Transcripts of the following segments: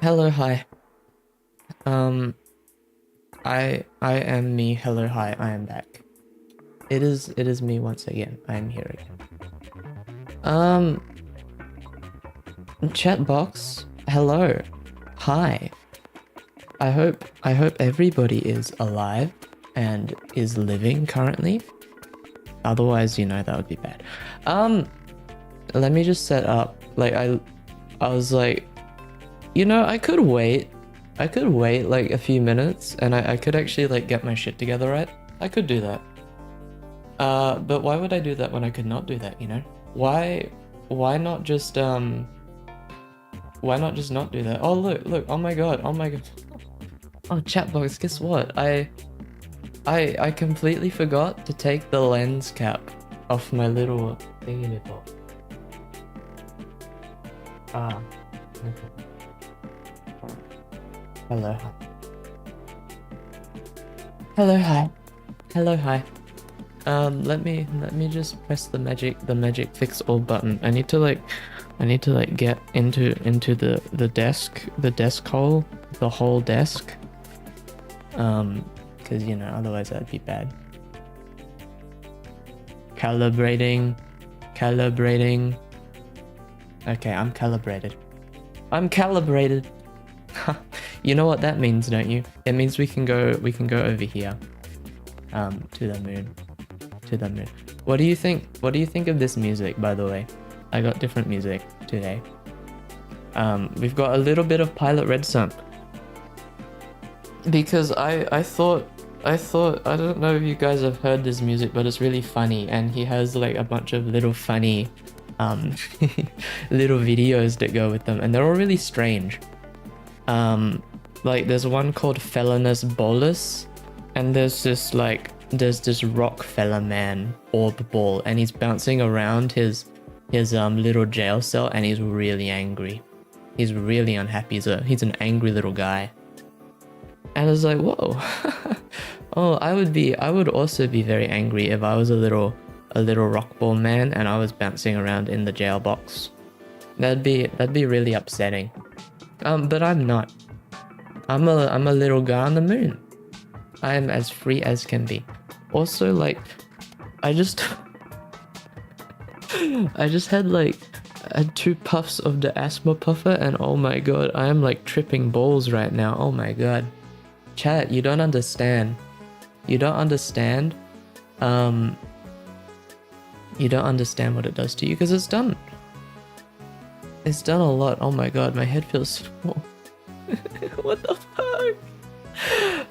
Hello, hi. Um, I am me. Hello, hi. I am back. It is me once again. I am here again. Um, chat box. Hello, hi. I hope everybody is alive and is living currently. Otherwise, that would be bad. Um, Let me just set up. I was like, I could wait. I could wait like a few minutes and I could actually like get my shit together, right? I could do that. But why would I do that when I could not do that, you know? Why not just why not just not do that? Oh look, oh my god, oh my god. Oh chat box, guess what? I completely forgot to take the lens cap off my little thingy nipple. Ah, okay. Hello, hi. Hello, hi. Hello, hi. Let me just press the magic fix all button. I need to get into the desk hole, the whole desk. Because otherwise that'd be bad. Calibrating. Okay, I'm calibrated. I'm calibrated. You know what that means, don't you? It means we can go over here. To the moon. What do you think of this music, by the way? I got different music today. We've got a little bit of Pilot Red Sun. Because I thought I don't know if you guys have heard this music, but it's really funny, and he has like a bunch of little funny little videos that go with them, and they're all really strange. Like there's one called Felonous Bolus, and there's this Rockefeller man orb ball, and he's bouncing around his little jail cell, and he's really angry. He's really unhappy. He's an angry little guy. And I was like, whoa. Oh, I would also be very angry if I was a little rock ball man and I was bouncing around in the jail box. That'd be really upsetting. But I'm not. I'm a little guy on the moon. I am as free as can be. Also, like, I just had 2 puffs of the asthma puffer, and oh my god, I am like tripping balls right now. Oh my god. Chat, you don't understand. You don't understand what it does to you, because it's done a lot. Oh my god, my head feels small. What the fuck?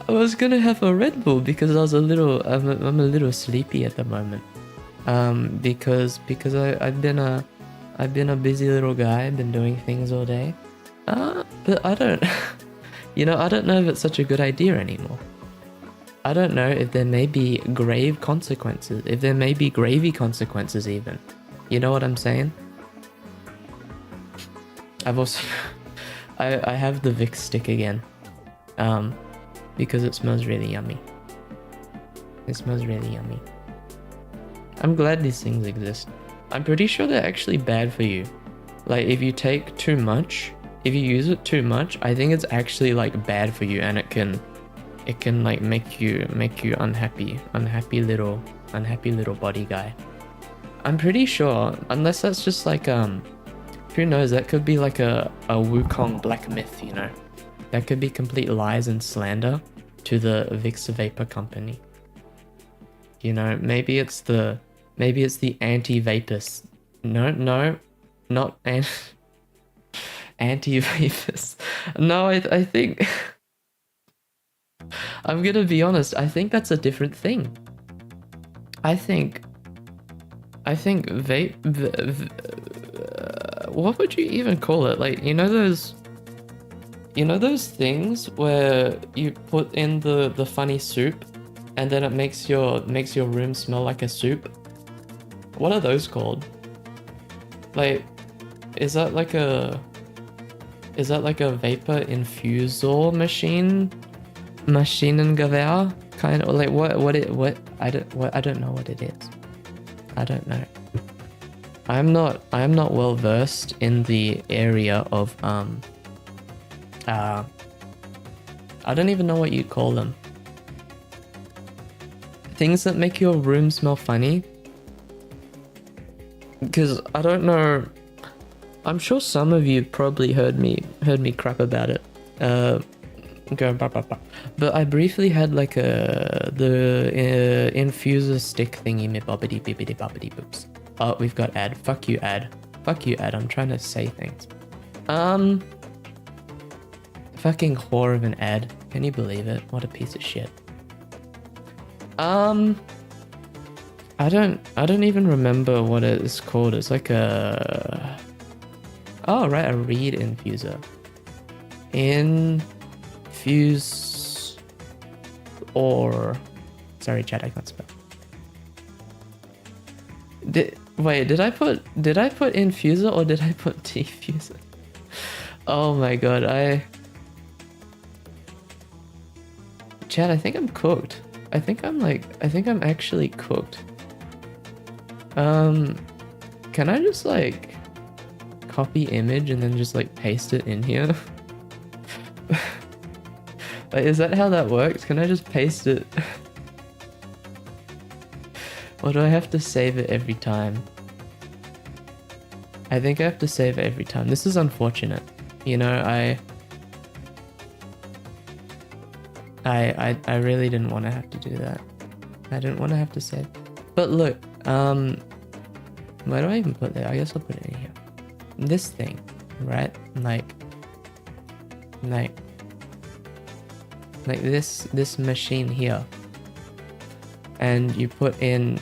I was gonna have a Red Bull because I'm a little sleepy at the moment. Because I've been a busy little guy. I've been doing things all day. But I don't I don't know if it's such a good idea anymore. I don't know if there may be grave consequences, if there may be gravy consequences even. You know what I'm saying? I've also I have the Vicks stick again. Because it smells really yummy. It smells really yummy. I'm glad these things exist. I'm pretty sure they're actually bad for you. Like if you take too much, if you use it too much, I think it's actually like bad for you, and it can like make you unhappy little body guy. I'm pretty sure, unless that's just like who knows, that could be like a Wukong black myth, you know? That could be complete lies and slander to the Vicks Vapor Company. You know, maybe it's the anti-vapors. No, not anti-vapors. No, I think I'm gonna be honest, I think that's a different thing. I think what would you even call it? Like, those things where you put in the funny soup and then it makes your room smell like a soup? What are those called? Like, is that like a vapor infusor machine? Maschinengewehr? Kind of like I don't know what it is. I don't know. I am not well versed in the area of Uh, I don't even know what you call them. Things that make your room smell funny. Because I don't know. I'm sure some of you probably heard me crap about it. Go bah, bah, bah. But I briefly had like the infuser stick thingy me bobbity bibbity bobbity boops. Oh, we've got ad. Fuck you, ad. Fuck you, ad. I'm trying to say things. Fucking whore of an ad. Can you believe it? What a piece of shit. I don't even remember what it is called. It's like a... Oh, right, a reed infuser. Infuse... Or... Sorry, chat, I can't spell. Wait, did I put infuser or did I put diffuser? Oh my god, Chat, I think I'm cooked. I think I'm actually cooked. Can I just like copy image and then just like paste it in here? Like, is that how that works? Can I just paste it? Or do I have to save it every time? I think I have to save it every time. This is unfortunate. You know, I really didn't want to have to do that. I didn't want to have to save. But look, where do I even put that? I guess I'll put it in here. This thing, right? Like this machine here. And you put in,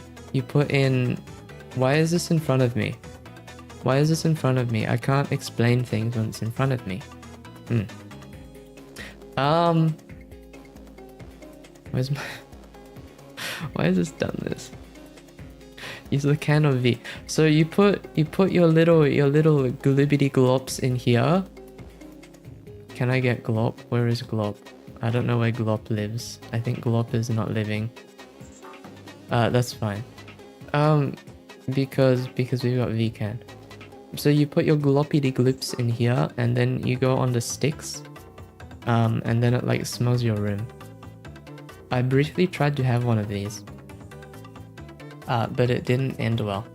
why is this in front of me? Why is this in front of me? I can't explain things when it's in front of me. Where's my... Why has this done this? Use the can of V. So you put your little gloobity glops in here. Can I get Glop? Where is Glop? I don't know where Glop lives. I think Glop is not living. That's fine. Because we've got VCAN. So you put your gloppity gloops in here, and then you go on the sticks, and then it like smells your room. I briefly tried to have one of these, but it didn't end well.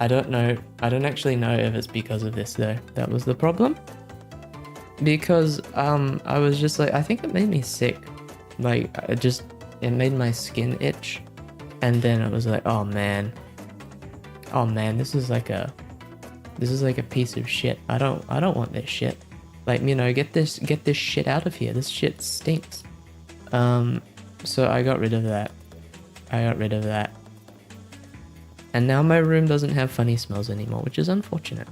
I don't know. I don't actually know if it's because of this though. That was the problem. Because I was just like, I think it made me sick. Like it made my skin itch, and then it was like, oh man, this is like a piece of shit. I don't want this shit. Like, you know, get this shit out of here. This shit stinks. So I got rid of that. And now my room doesn't have funny smells anymore, which is unfortunate.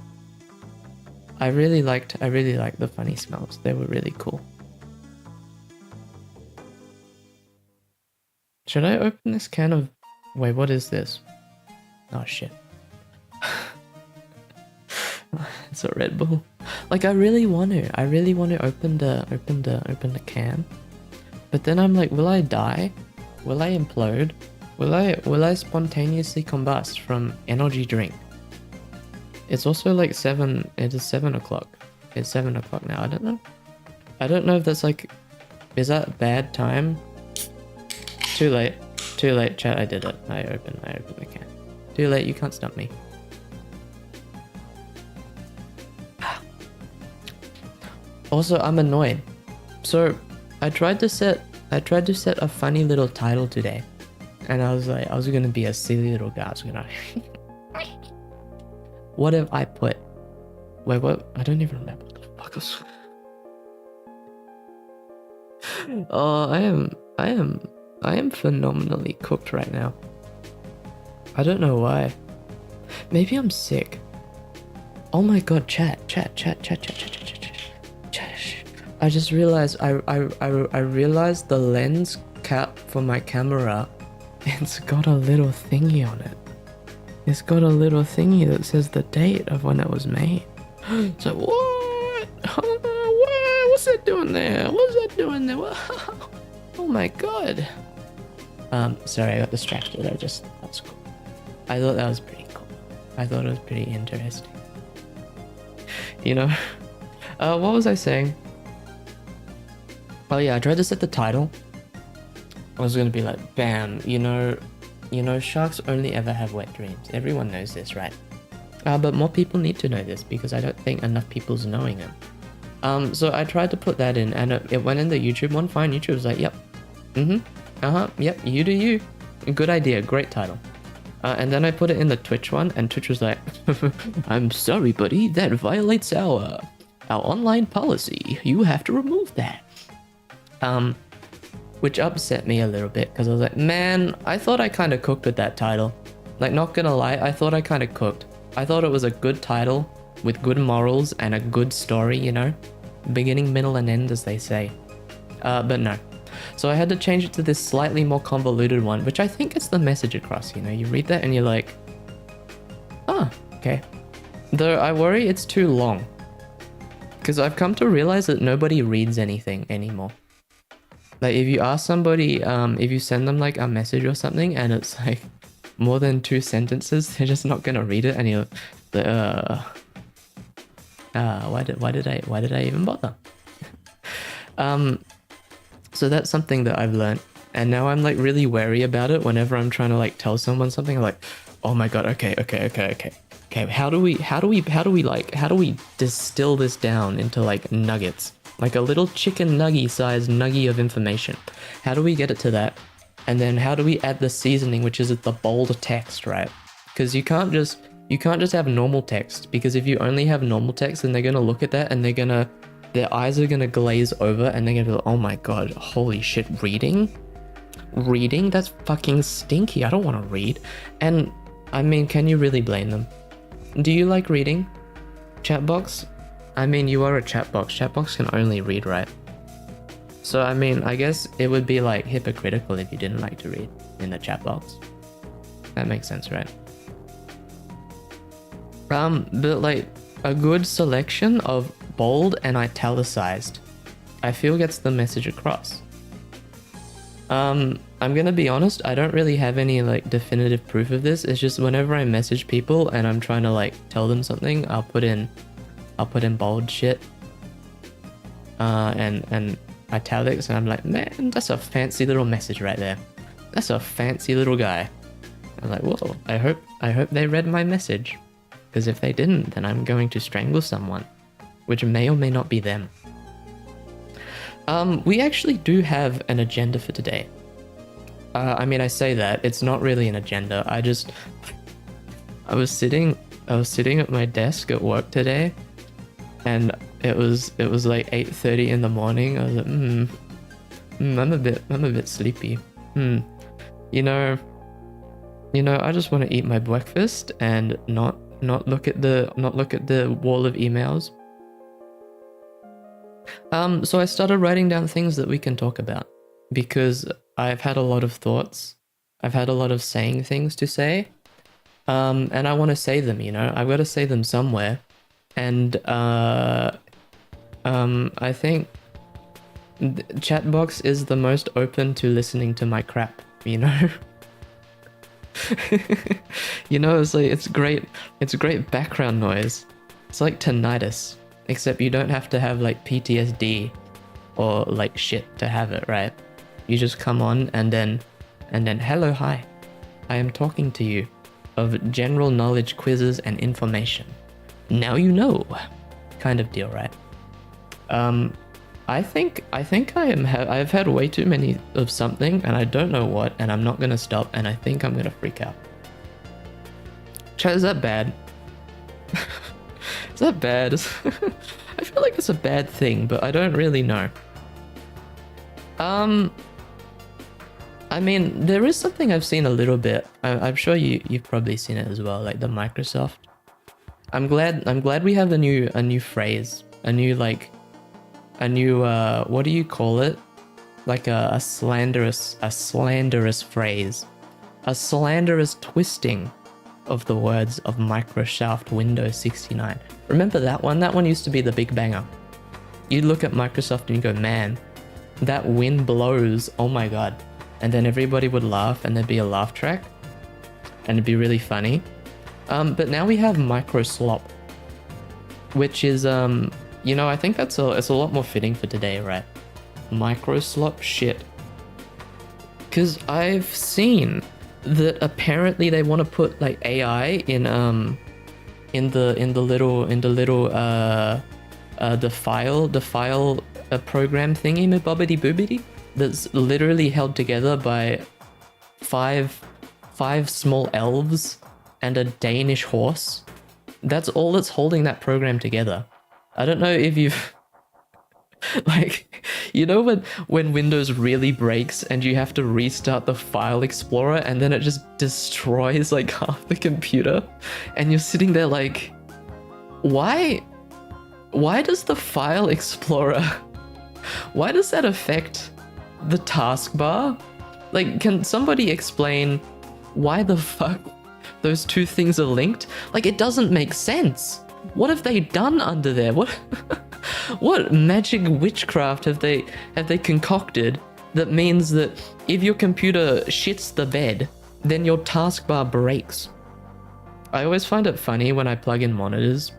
I really liked the funny smells. They were really cool. Should I open this can of... Wait, what is this? Oh shit. It's a Red Bull. Like, I really want to open the can. But then I'm like, will I die? Will I implode? Will I spontaneously combust from energy drink? It's also like 7, it is 7 o'clock. It's 7 o'clock now, I don't know. I don't know if that's like, is that a bad time? Too late, chat, I did it. I opened the can. Too late, you can't stop me. Also, I'm annoyed. So, I tried to set a funny little title today. And I was like, I was gonna be a silly little guy. I was gonna... What if I put... Wait, what? I don't even remember what the fuck was... Oh, I am phenomenally cooked right now. I don't know why. Maybe I'm sick. Oh my god, chat. I just realized I realized the lens cap for my camera, it's got a little thingy on it. It's got a little thingy that says the date of when it was made. So what? What's that doing there? What's that doing there? Oh my god. Sorry, I got distracted. That's cool. I thought that was pretty cool. I thought it was pretty interesting. You know? What was I saying? Oh yeah, I tried to set the title. I was gonna be like, bam, sharks only ever have wet dreams. Everyone knows this, right? But more people need to know this because I don't think enough people's knowing it. So I tried to put that in, and it went in the YouTube one. Fine, YouTube was like, yep, yep, you do you. Good idea, great title. And then I put it in the Twitch one, and Twitch was like, I'm sorry, buddy, that violates our online policy. You have to remove that. Which upset me a little bit, because I was like, man, I thought I kind of cooked with that title. Like, not gonna lie, I thought I kind of cooked. I thought it was a good title with good morals and a good story, beginning, middle, and end, as they say. But no. So I had to change it to this slightly more convoluted one, which I think gets the message across. You read that and you're like, ah, okay. Though I worry it's too long, because I've come to realize that nobody reads anything anymore. Like, if you ask somebody, if you send them like a message or something and it's like more than 2 sentences, they're just not gonna read it, and you're like, why did I even bother? So that's something that I've learned, and now I'm like really wary about it. Whenever I'm trying to like tell someone something, I'm like, oh my god, okay. How do we distill this down into like nuggets, like a little chicken nugget sized nugget of information? How do we get it to that? And then how do we add the seasoning, which is the bold text, right? Because you can't just have normal text, because if you only have normal text, then they're gonna look at that and their eyes are gonna glaze over, and they're gonna be like, oh my god, holy shit, reading? That's fucking stinky. I don't want to read. And I mean, can you really blame them? Do you like reading? Chatbox? I mean, you are a chatbox. Chatbox can only read, right? So I mean, I guess it would be like hypocritical if you didn't like to read in the chatbox. That makes sense, right? But like a good selection of bold and italicized, I feel gets the message across. I'm gonna be honest, I don't really have any like definitive proof of this. It's just whenever I message people and I'm trying to like tell them something, I'll put in bold shit, and italics, and I'm like, man, that's a fancy little message right there. That's a fancy little guy. I'm like, whoa, I hope they read my message, because if they didn't, then I'm going to strangle someone, which may or may not be them. We actually do have an agenda for today. I mean, I say that, it's not really an agenda. I was sitting at my desk at work today, and it was like 8:30 in the morning. I was like, I'm a bit sleepy. I just want to eat my breakfast and not look at the wall of emails. So I started writing down things that we can talk about, because I've had a lot of thoughts. I've had a lot of saying things to say. And I want to say them, I've got to say them somewhere. And I think Chatbox is the most open to listening to my crap, It's like, it's great background noise. It's like tinnitus, except you don't have to have like PTSD or like shit to have it, right? You just come on and then hello, hi, I am talking to you of general knowledge quizzes and information. Now you know, kind of deal, right? I think I've had way too many of something, and I don't know what, and I'm not gonna stop, and I think I'm gonna freak out. Chat, is that bad? Is that bad? I feel like it's a bad thing, but I don't really know. I mean, there is something I've seen a little bit. I'm sure you've probably seen it as well, like the Microsoft. I'm glad we have a new phrase, a new what do you call it? Like a slanderous phrase, a slanderous twisting of the words of Microsoft Windows 69. Remember that one? That one used to be the big banger. You'd look at Microsoft and you go, man, that wind blows, oh my god. And then everybody would laugh, and there'd be a laugh track, and it'd be really funny. But now we have Microslop, which is, I think it's a lot more fitting for today, right? microslop shit. Cause I've seen that apparently they want to put like AI in the little the file program thingy bobbity boobity that's literally held together by five small elves and a Danish horse. That's all that's holding that program together. I don't know if you've like, you know when Windows really breaks and you have to restart the file explorer and then it just destroys like half the computer and you're sitting there like, why does the file explorer, why does that affect the taskbar? Like, can somebody explain why the fuck those two things are linked? Like, it doesn't make sense. What have they done under there? What magic witchcraft have they concocted that means that if your computer shits the bed, then your taskbar breaks? I always find it funny when I plug in monitors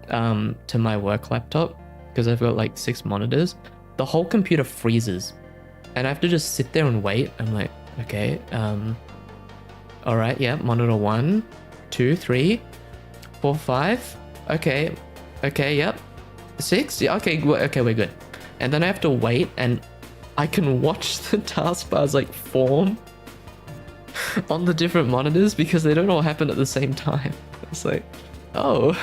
to my work laptop, because I've got like 6 monitors. The whole computer freezes and I have to just sit there and wait. I'm like, okay, all right, yeah, monitor 1, 2, 3, 4, 5. Okay, yep. 6? Yeah, okay, we're good. And then I have to wait and I can watch the taskbars like form on the different monitors because they don't all happen at the same time. It's like, oh,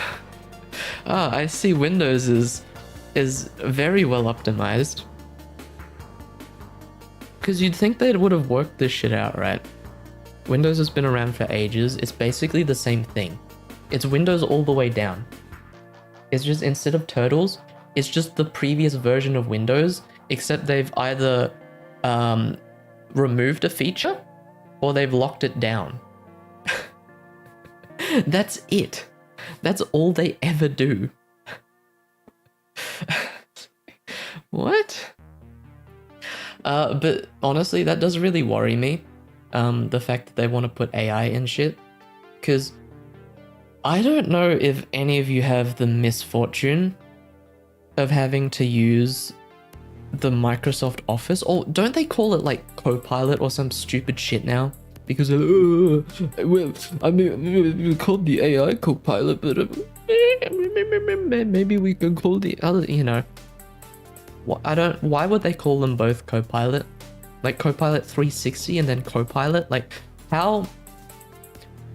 I see Windows is very well optimized. Because you'd think they would have worked this shit out, right? Windows has been around for ages. It's basically the same thing. It's Windows all the way down. It's just, instead of turtles, it's just the previous version of Windows, except they've either removed a feature or they've locked it down. That's it. That's all they ever do. What? But honestly, that does really worry me. The fact that they want to put AI in shit. Because I don't know if any of you have the misfortune of having to use the Microsoft Office, or don't they call it like Copilot or some stupid shit now? Because well, I mean, we called the AI Copilot, but maybe we can call the other, you know. Why would they call them both Copilot? Like Copilot 360 and then Copilot? Like, how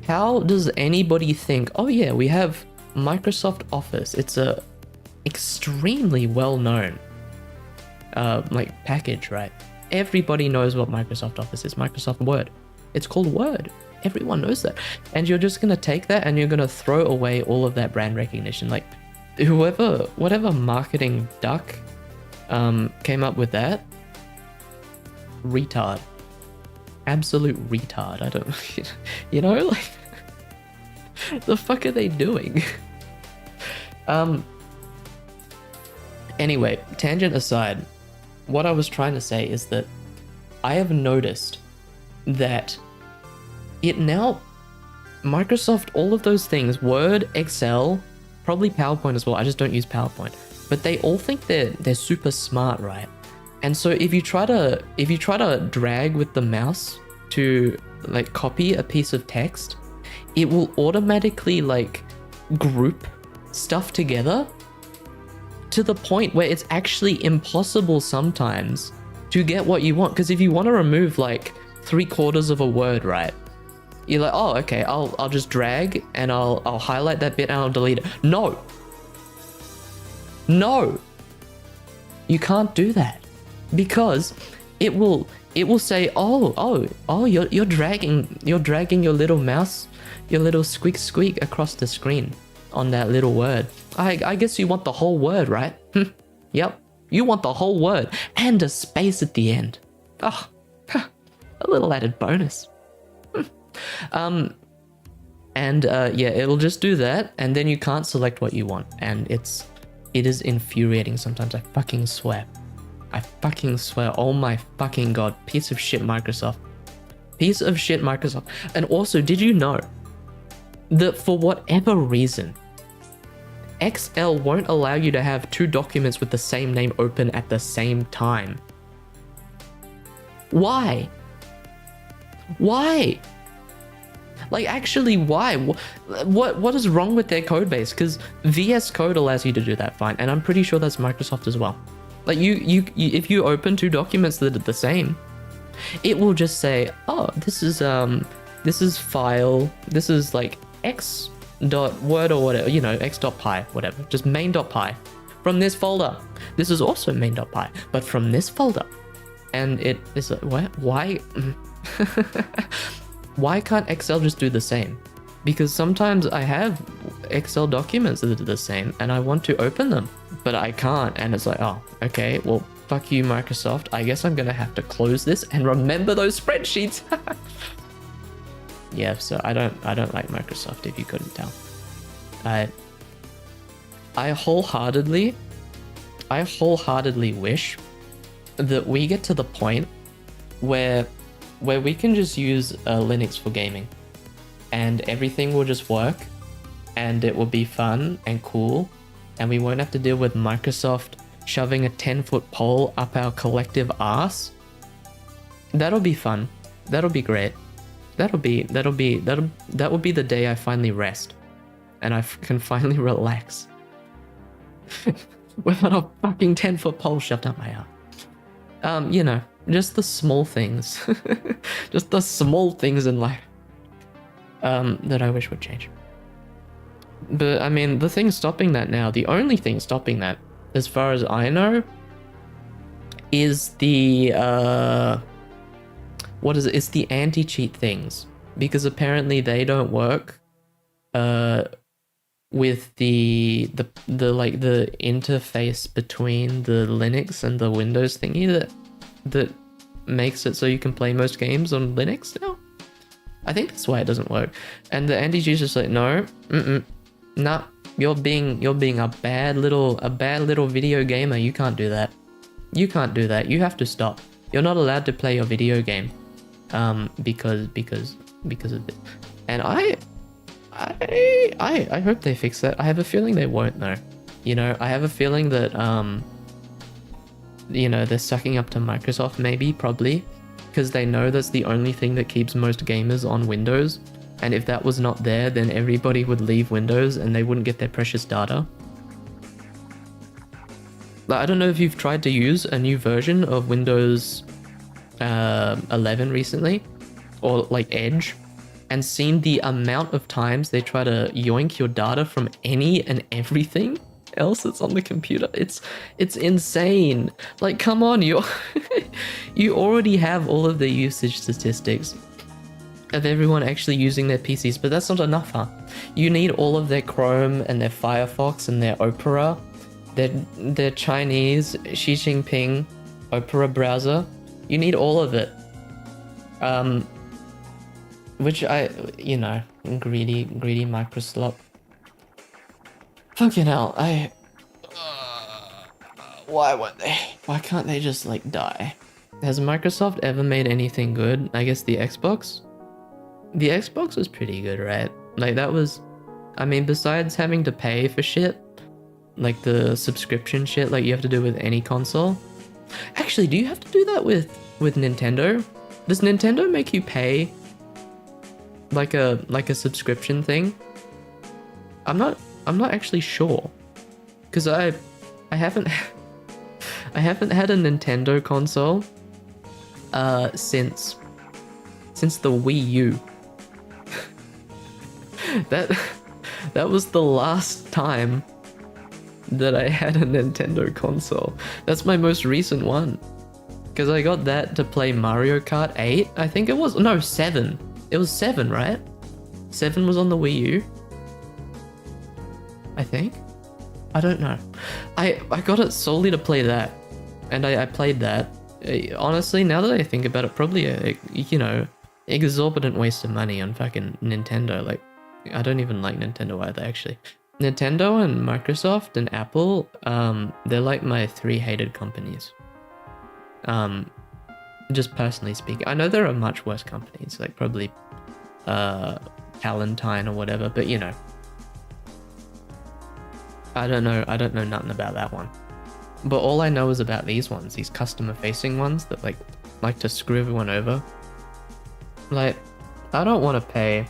does anybody think, oh yeah, we have Microsoft Office. It's a extremely well-known like package, right? Everybody knows what Microsoft Office is. Microsoft Word. It's called Word. Everyone knows that. And you're just gonna take that and you're gonna throw away all of that brand recognition. Like, whatever marketing duck came up with that, retard. Absolute retard. I don't, you know, like, the fuck are they doing? Anyway, tangent aside, what I was trying to say is that I have noticed that it now, Microsoft, all of those things, Word, Excel, probably PowerPoint as well. I just don't use PowerPoint, but they all think they're super smart, right? And so if you try to drag with the mouse to like copy a piece of text, it will automatically like group stuff together to the point where it's actually impossible sometimes to get what you want. Because if you want to remove like 3/4 of a word, right? You're like, oh, okay, I'll just drag and I'll highlight that bit and I'll delete it. No, you can't do that. Because it will say, oh, you're dragging your little mouse, your little squeak across the screen on that little word. I guess you want the whole word, right? Yep, you want the whole word and a space at the end. Oh, a little added bonus. Yeah, it'll just do that, and then you can't select what you want, and it is infuriating sometimes. I fucking swear. Oh my fucking god. Piece of shit Microsoft. And also, did you know that for whatever reason, Excel won't allow you to have 2 documents with the same name open at the same time? Why? Why? Like, actually, why? What is wrong with their code base? Because VS Code allows you to do that, fine, and I'm pretty sure that's Microsoft as well. Like, if you open two documents that are the same, it will just say, oh, this is file, this is like x.word or whatever, you know, x.py, whatever, just main.py from this folder. This is also main.py, but from this folder. And it is like, why? Why can't Excel just do the same? Because sometimes I have Excel documents that are the same and I want to open them, but I can't. And it's like, oh, okay, well, fuck you, Microsoft. I guess I'm gonna have to close this and remember those spreadsheets. Yeah, so I don't like Microsoft, if you couldn't tell. I wholeheartedly wish that we get to the point where we can just use Linux for gaming and everything will just work and it will be fun and cool and we won't have to deal with Microsoft shoving a 10-foot pole up our collective arse. That'll be fun. That'll be great. That will be the day I finally rest and I can finally relax without a fucking 10-foot pole shoved up my arse. You know, just the small things. Just the small things in life that I wish would change. But I mean, the thing stopping that now, the only thing stopping that, as far as I know, is the what is it? It's the anti-cheat things, because apparently they don't work with the like the interface between the Linux and the Windows thingy that makes it so you can play most games on Linux now. I think that's why it doesn't work. And the anti-cheat is just like, no, nah, you're being a bad little video gamer. You can't do that. You can't do that. You have to stop. You're not allowed to play your video game, because of this. And I hope they fix that. I have a feeling they won't though. You know, I have a feeling that you know, they're sucking up to Microsoft maybe, probably, because they know that's the only thing that keeps most gamers on Windows. And if that was not there, then everybody would leave Windows and they wouldn't get their precious data. Like, I don't know if you've tried to use a new version of Windows 11 recently, or like Edge, and seen the amount of times they try to yoink your data from any and everything else that's on the computer. It's insane. Like, come on, you already have all of the usage statistics of everyone actually using their PCs, but that's not enough, huh? You need all of their Chrome and their Firefox and their Opera, their Chinese Xi Jinping Opera browser. You need all of it. Which you know, greedy Microsoft. Fucking hell, why won't they? Why can't they just like die? Has Microsoft ever made anything good? I guess the Xbox? The Xbox was pretty good, right? Like, that was, I mean, besides having to pay for shit, like the subscription shit like you have to do with any console. Actually, do you have to do that with Nintendo? Does Nintendo make you pay like a subscription thing? I'm not actually sure, because I haven't had a Nintendo console since the Wii U. that was the last time that I had a Nintendo console. That's my most recent one, because I got that to play Mario Kart 8. I think it was, no, 7. It was 7, right? 7 was on the Wii U, I think. I don't know. I got it solely to play that, and I played that. Honestly, now that I think about it, probably a, you know, exorbitant waste of money on fucking Nintendo. Like, I don't even like Nintendo either, actually. Nintendo and Microsoft and Apple, they're like my 3 hated companies. Just personally speaking. I know there are much worse companies, like probably Palatine or whatever, but you know, I don't know nothing about that one. But all I know is about these ones, these customer facing ones that like like to screw everyone over. Like, I don't want to pay.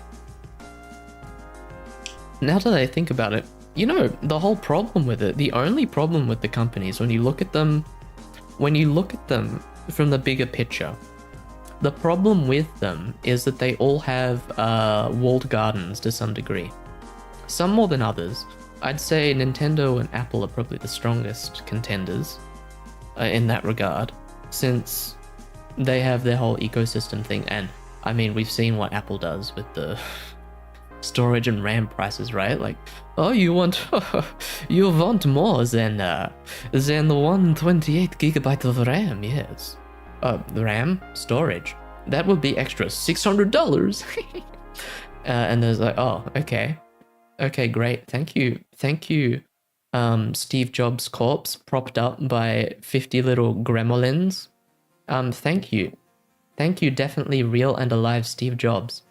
Now that I think about it, you know, the whole problem with it, the only problem with the companies, when you look at them from the bigger picture, the problem with them is that they all have walled gardens to some degree. Some more than others. I'd say Nintendo and Apple are probably the strongest contenders in that regard, since they have their whole ecosystem thing. And I mean, we've seen what Apple does with the storage and RAM prices, right? Like, oh, you want more than the 128 gigabyte of RAM? Yes. RAM storage. That would be extra $600. And there's like, oh, okay, great, thank you, Steve Jobs' corpse propped up by 50 little gremlins. Thank you, definitely real and alive Steve Jobs.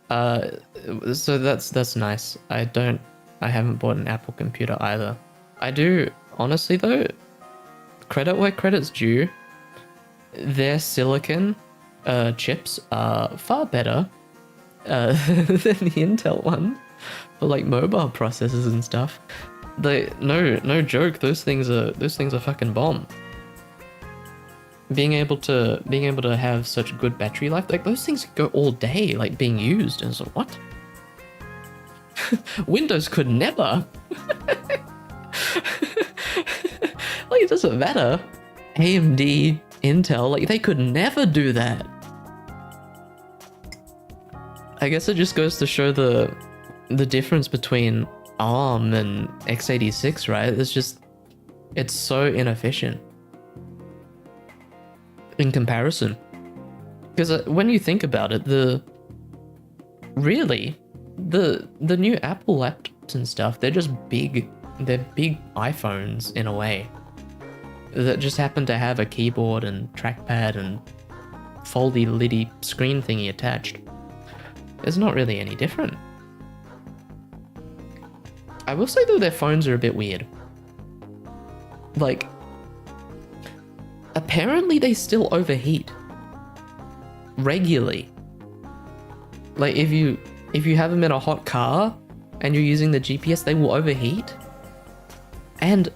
So that's nice. I haven't bought an Apple computer either. I do, honestly though, credit where credit's due, their silicon chips are far better than the Intel one for like mobile processors and stuff. No joke, those things are fucking bomb. Being able to have such good battery life, like those things go all day, like being used, and so what? Windows could never. Like, it doesn't matter. AMD, Intel, like they could never do that. I guess it just goes to show the difference between ARM and x86, right? It's so inefficient in comparison. Because when you think about it, the new Apple laptops and stuff, they're just big. They're big iPhones in a way that just happen to have a keyboard and trackpad and foldy liddy screen thingy attached. It's not really any different. I will say though, their phones are a bit weird. Like, apparently they still overheat regularly. Like, if you have them in a hot car and you're using the GPS, they will overheat. And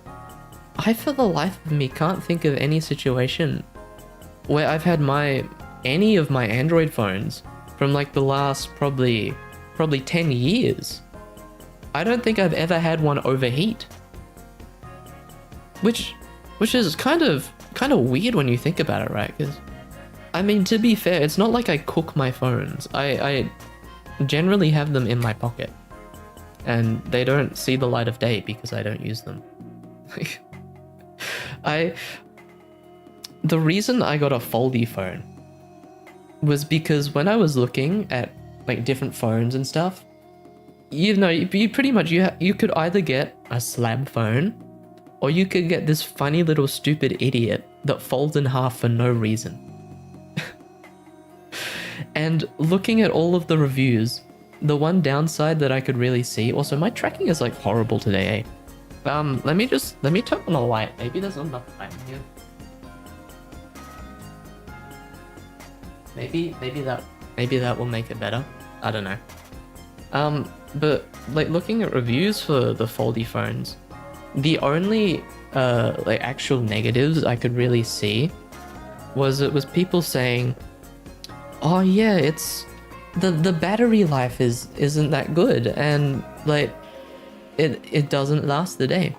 I, for the life of me, can't think of any situation where I've had any of my Android phones from like the last probably 10 years. I don't think I've ever had one overheat. Which is kind of weird when you think about it, right? Because, I mean, to be fair, it's not like I cook my phones. I generally have them in my pocket, and they don't see the light of day because I don't use them. The reason I got a foldy phone was because when I was looking at like different phones and stuff, you know, you pretty much you could either get a slab phone, or you could get this funny little stupid idiot that folds in half for no reason. And looking at all of the reviews, the one downside that I could really see, also my tracking is like horrible today, eh? Let me turn on a light. Maybe there's not enough light in here. Maybe that will make it better. I don't know. But like looking at reviews for the foldy phones, the only like actual negatives I could really see was people saying, oh yeah, it's the battery life isn't that good, and like it doesn't last the day.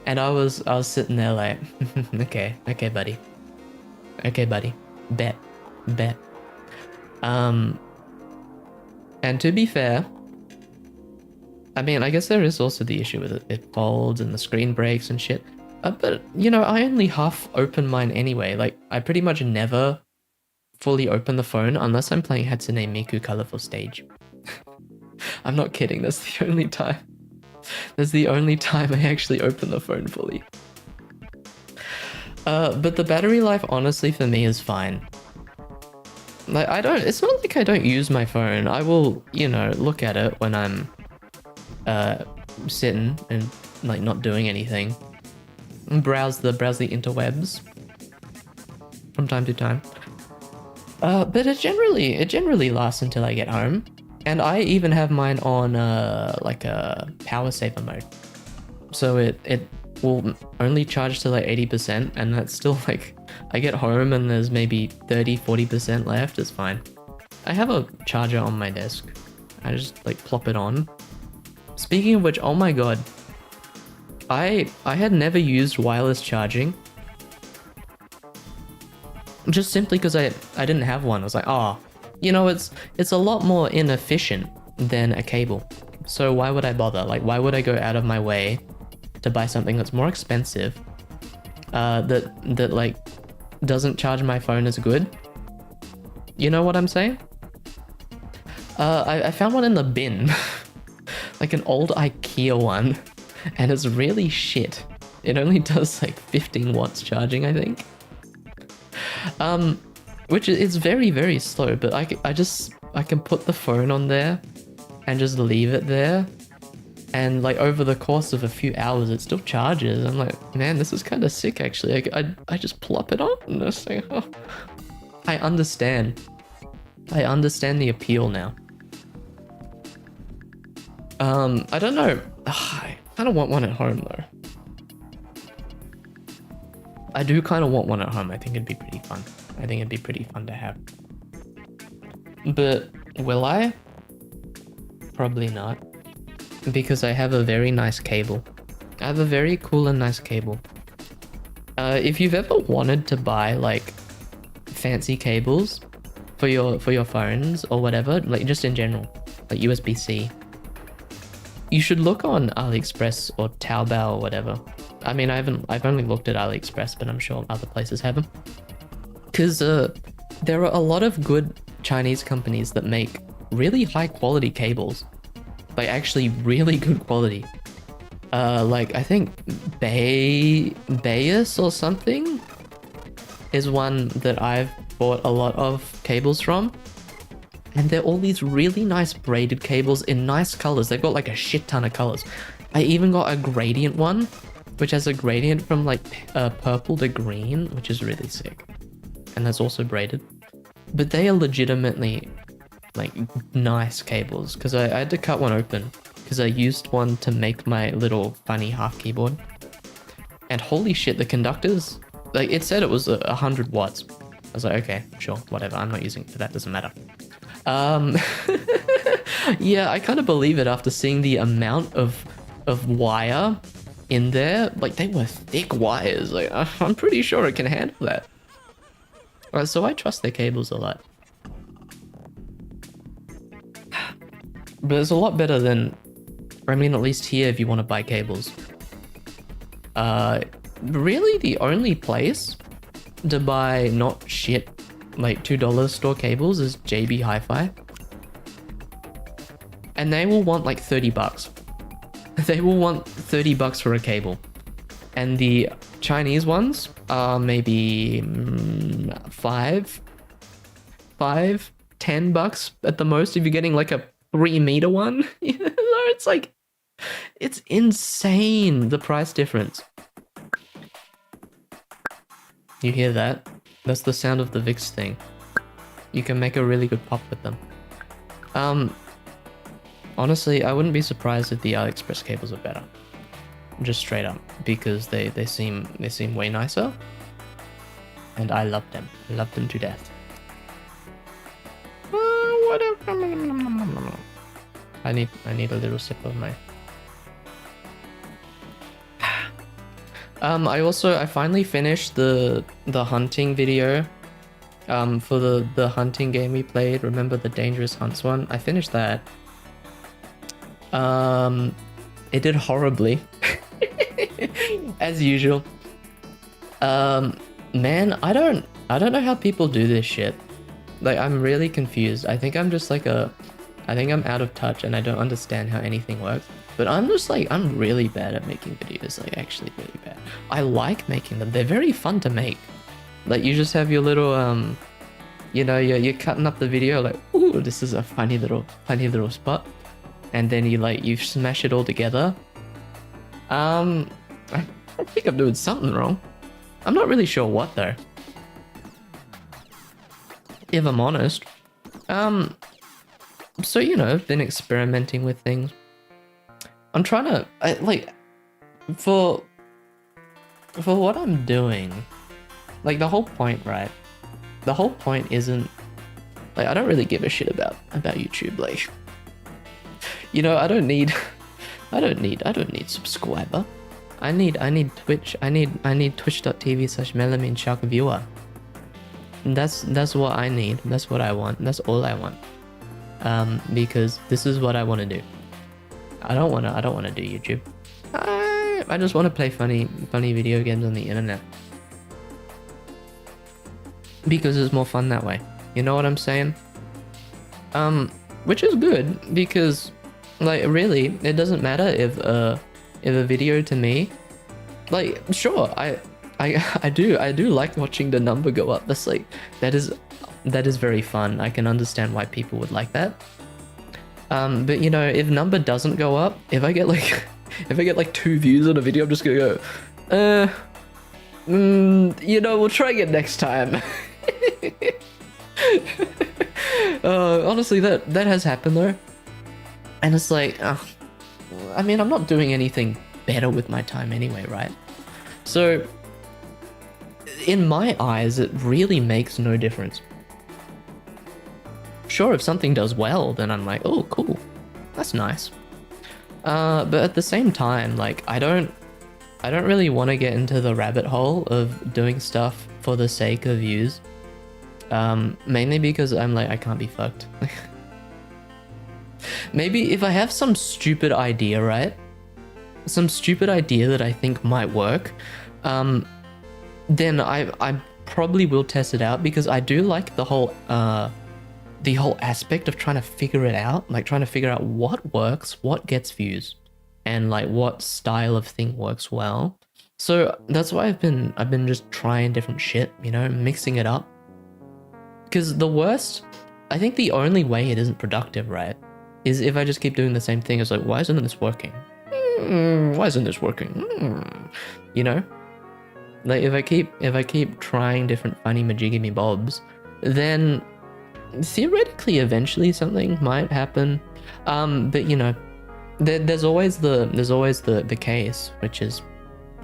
And I was sitting there like, okay buddy, bet. And to be fair, I mean, I guess there is also the issue with it folds and the screen breaks and shit. But you know, I only half open mine anyway. Like, I pretty much never fully open the phone unless I'm playing Hatsune Miku Colorful Stage. I'm not kidding, that's the only time. That's the only time I actually open the phone fully. But the battery life, honestly, for me is fine. Like, it's not like I don't use my phone. I will, you know, look at it when I'm sitting and like not doing anything. And browse the interwebs. from time to time. But it generally lasts until I get home. And I even have mine on like a power saver mode. So it will only charge to like 80%, and that's still like, I get home and there's maybe 30-40% left. It's fine. I have a charger on my desk. I just like plop it on. Speaking of which, oh my god, I had never used wireless charging, just simply because I didn't have one. I was like, oh, you know, it's a lot more inefficient than a cable, so why would I bother? Like, why would I go out of my way to buy something that's more expensive, that like doesn't charge my phone as good? You know what I'm saying? I found one in the bin, like an old IKEA one, and it's really shit. It only does like 15 watts charging, I think. Which is very, very slow, but I can put the phone on there and just leave it there, and like over the course of a few hours it still charges. I'm like, man, this is kind of sick actually. I just plop it on and just say, oh. I understand the appeal now. I don't know. I kind of want one at home though. I do kind of want one at home. I think it'd be pretty fun. I think it'd be pretty fun to have. But will I? Probably not. Because I have a very nice cable. I have a very cool and nice cable. If you've ever wanted to buy like fancy cables for your phones or whatever, like just in general, like USB-C, you should look on AliExpress or Taobao or whatever. I mean, I've only looked at AliExpress, but I'm sure other places have them. Because there are a lot of good Chinese companies that make really high quality cables, like actually really good quality. Like I think Bayus or something is one that I've bought a lot of cables from. And they're all these really nice braided cables in nice colors. They've got like a shit ton of colors. I even got a gradient one, which has a gradient from like purple to green, which is really sick. And that's also braided. But they are legitimately like nice cables, because I had to cut one open because I used one to make my little funny half keyboard. And holy shit, the conductors, like it said it was 100 watts. I was like, okay, sure, whatever. I'm not using it for that, doesn't matter. Yeah, I kind of believe it after seeing the amount of wire in there. Like they were thick wires. Like I'm pretty sure it can handle that. So I trust their cables a lot. But it's a lot better than, I mean, at least here if you want to buy cables. Really the only place to buy not shit like $2 store cables is JB Hi-Fi. And they will want like 30 bucks. They will want 30 bucks for a cable. And the Chinese ones are maybe 10 bucks at the most if you're getting like a 3-meter one. You know, it's like, it's insane, the price difference. You hear that? That's the sound of the Vicks thing. You can make a really good pop with them. Honestly, I wouldn't be surprised if the AliExpress cables are better. Just straight up, because they seem way nicer. And I love them. I love them to death. I need a little sip of my. I finally finished the hunting video. For the hunting game we played. Remember the Dangerous Hunts one? I finished that. It did horribly. As usual. Man, I don't know how people do this shit. Like, I'm really confused. I think I'm just like I think I'm out of touch and I don't understand how anything works. But I'm just like, I'm really bad at making videos, like actually really bad. I like making them. They're very fun to make. Like, you just have your little, you know, you're cutting up the video like, ooh, this is a funny little spot. And then you smash it all together. I think I'm doing something wrong. I'm not really sure what though. if I'm honest. So you know, I've been experimenting with things. I'm trying to like for what I'm doing. Like the whole point, right? The whole point isn't like I don't really give a shit about YouTube. Like, you know, I don't need subscriber. I need Twitch. I need twitch.tv/Melamin Shark viewer. And that's what I need. That's what I want. That's all I want. Because this is what I want to do. I don't want to do YouTube. I just want to play funny video games on the internet. Because it's more fun that way. You know what I'm saying? Which is good because, like, really, it doesn't matter if a video to me, like, sure, I do like watching the number go up. That's like, that is very fun. I can understand why people would like that. But you know, if number doesn't go up, if I get like 2 views on a video, I'm just gonna go, you know, we'll try it next time. Honestly, that has happened though, and it's like, I mean, I'm not doing anything better with my time anyway, right? So, in my eyes, it really makes no difference. Sure, if something does well, then I'm like, oh, cool, that's nice. But at the same time, like, I don't really want to get into the rabbit hole of doing stuff for the sake of views. Mainly because I'm like, I can't be fucked. Maybe if I have some stupid idea, right? Some stupid idea that I think might work, then I probably will test it out because I do like the whole aspect of trying to figure it out, like trying to figure out what works, what gets views, and like what style of thing works well. So that's why I've been just trying different shit, you know, mixing it up. Because I think the only way it isn't productive, right, is if I just keep doing the same thing. It's like, why isn't this working? Why isn't this working? You know, like if I keep trying different funny majiggy bobs, then theoretically eventually something might happen. But you know, there's always the case, which is,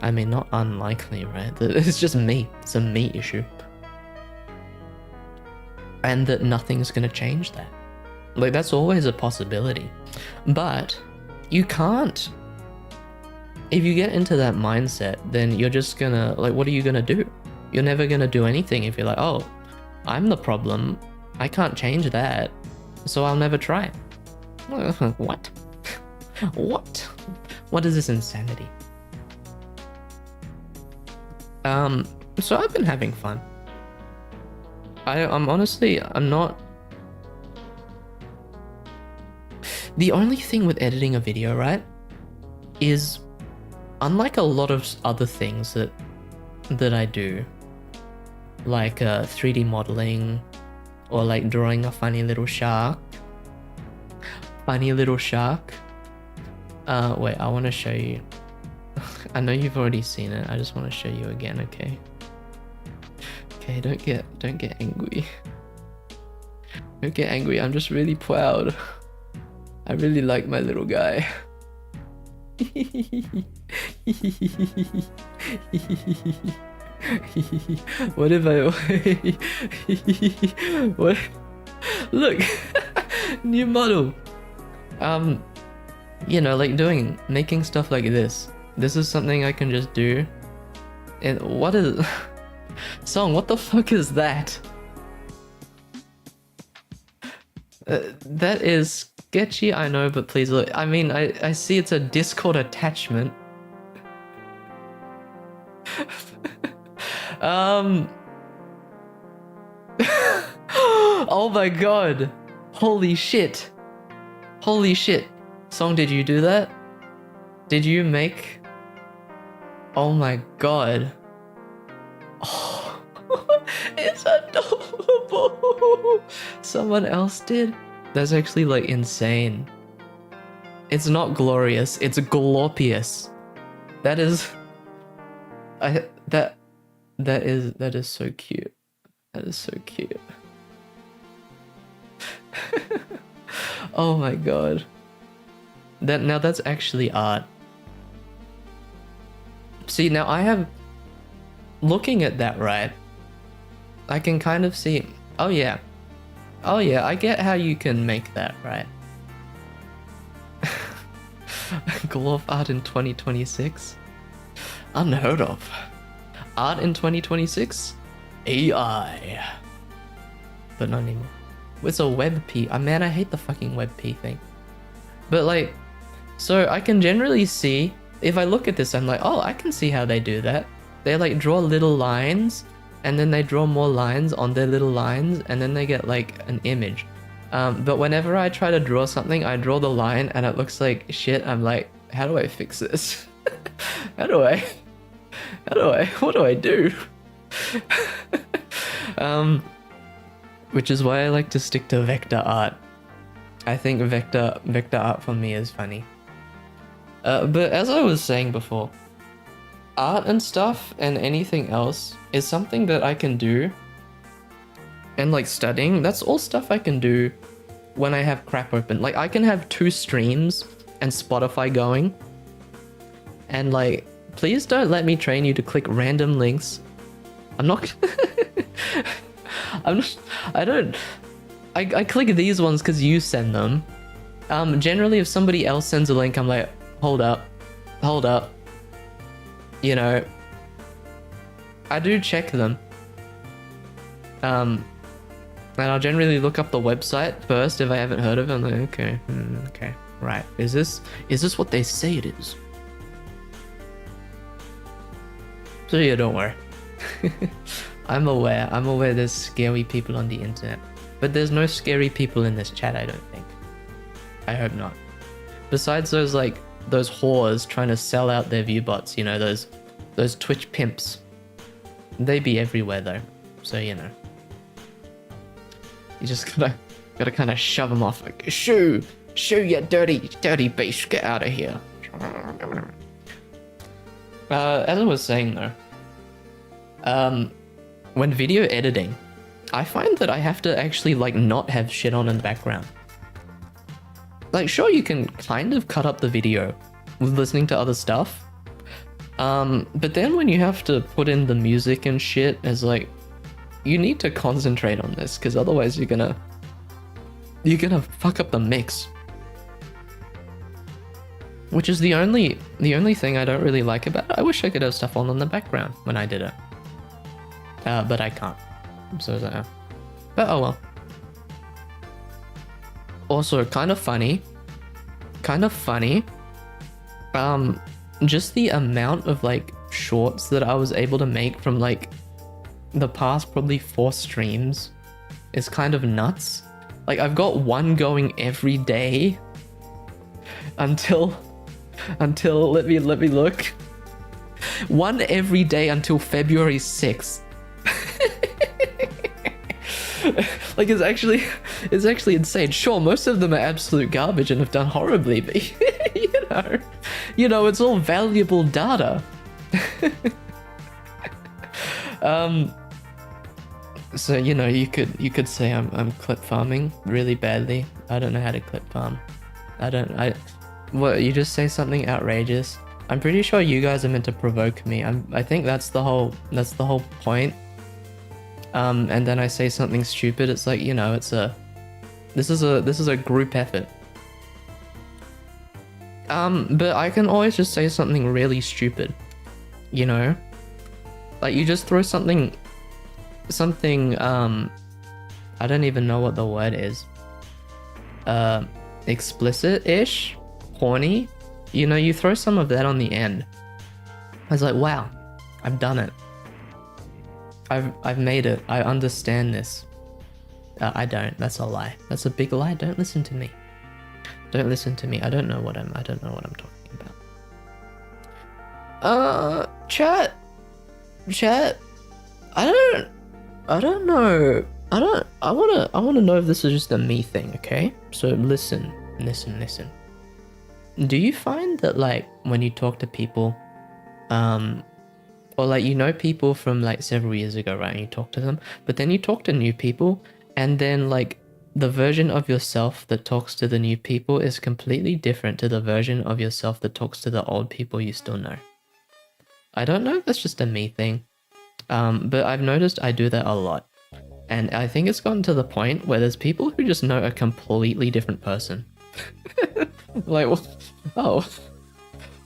I mean, not unlikely, right? It's just me. It's a me issue. And that nothing's gonna change that. Like, that's always a possibility. But you can't. If you get into that mindset, then you're just gonna, like, what are you gonna do? You're never gonna do anything if you're like, oh, I'm the problem. I can't change that, so I'll never try. What? What? What is this insanity? So I've been having fun. I'm honestly, I'm not. The only thing with editing a video, right, is unlike a lot of other things that I do, like 3D modeling, or like drawing a funny little shark. Funny little shark. Wait, I want to show you. I know you've already seen it. I just want to show you again, okay? Okay, don't get angry. Don't get angry. I'm just really proud. I really like my little guy. What if I what? Look, new model. You know, like making stuff like this. This is something I can just do. And what is Song, what the fuck is that? That is sketchy, I know, but please look. I mean, I see it's a Discord attachment. Oh my god. Holy shit. Holy shit. Song, did you do that? Did you make... Oh my god. Oh, it's adorable. Someone else did? That's actually like insane. It's not glorious, it's glorious. That is... that is so cute. That is so cute. Oh my god. Now that's actually art. See, now I have, looking at that, right? I can kind of see, oh yeah. Oh yeah, I get how you can make that, right? Glove art in 2026? Unheard of. Art in 2026? AI. But not anymore. It's a WebP. Man, I hate the fucking WebP thing. But like, so I can generally see, if I look at this, I'm like, oh, I can see how they do that. They like draw little lines, and then they draw more lines on their little lines, and then they get like an image. But whenever I try to draw something, I draw the line and it looks like shit. I'm like, how do I fix this? what do I do? Which is why I like to stick to vector art. I think vector art for me is funny. But as I was saying before, art and stuff and anything else is something that I can do. And like studying, that's all stuff I can do when I have crap open. Like I can have 2 streams and Spotify going. And like, please don't let me train you to click random links. I'm not I click these ones because you send them. Generally if somebody else sends a link, I'm like, hold up. You know, I do check them. And I'll generally look up the website first if I haven't heard of it. I'm like, okay, okay, right. Is this what they say it is? So yeah, don't worry. I'm aware there's scary people on the internet. But there's no scary people in this chat, I don't think. I hope not. Besides those whores trying to sell out their view bots, you know, those Twitch pimps. They be everywhere though, so you know. You just gotta kind of shove them off like, shoo, you dirty beast, get out of here. As I was saying though, when video editing, I find that I have to actually like not have shit on in the background. Like, sure, you can kind of cut up the video with listening to other stuff. But then when you have to put in the music and shit, it's like, you need to concentrate on this, because otherwise you're gonna fuck up the mix. Which is the only thing I don't really like about it. I wish I could have stuff on in the background when I did it. But I can't. So, but oh well. Also, kind of funny. Just the amount of like shorts that I was able to make from like the past probably 4 streams is kind of nuts. Like I've got one going every day until let me look. One every day until February 6th. Like it's actually insane. Sure, most of them are absolute garbage and have done horribly, but you know, it's all valuable data. So you know, you could say I'm clip farming really badly. I don't know how to clip farm. What, you just say something outrageous? I'm pretty sure you guys are meant to provoke me. I think that's the whole point. And then I say something stupid. It's like, you know, this is a group effort. But I can always just say something really stupid, you know? Like you just throw something, I don't even know what the word is. Explicit-ish? Horny? You know, you throw some of that on the end. I was like, wow, I've done it. I've made it. I understand this. I don't. That's a lie. That's a big lie. Don't listen to me. Don't listen to me. I don't know what I'm talking about. Chat. I don't know. I wanna know if this is just a me thing, okay? So listen. Do you find that like when you talk to people, or like, you know, people from like several years ago, right? And you talk to them, but then you talk to new people, and then like the version of yourself that talks to the new people is completely different to the version of yourself that talks to the old people you still know. I don't know if that's just a me thing, but I've noticed I do that a lot. And I think it's gotten to the point where there's people who just know a completely different person. Like, oh,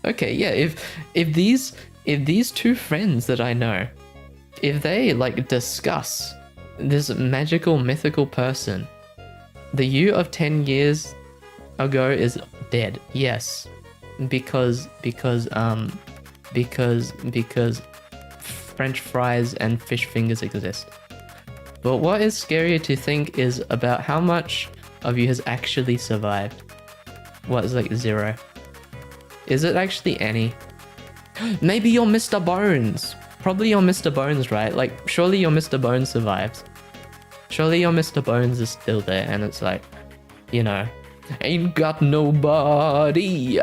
okay, yeah. If these two friends that I know, if they like discuss this magical mythical person, the you of 10 years ago is dead. Yes, because French fries and fish fingers exist. But what is scarier to think is about how much of you has actually survived. What is like 0? Is it actually any? Maybe you're Mr. Bones. Probably you're Mr. Bones, right? Like, surely your Mr. Bones survives. Surely your Mr. Bones is still there, and it's like, you know, ain't got nobody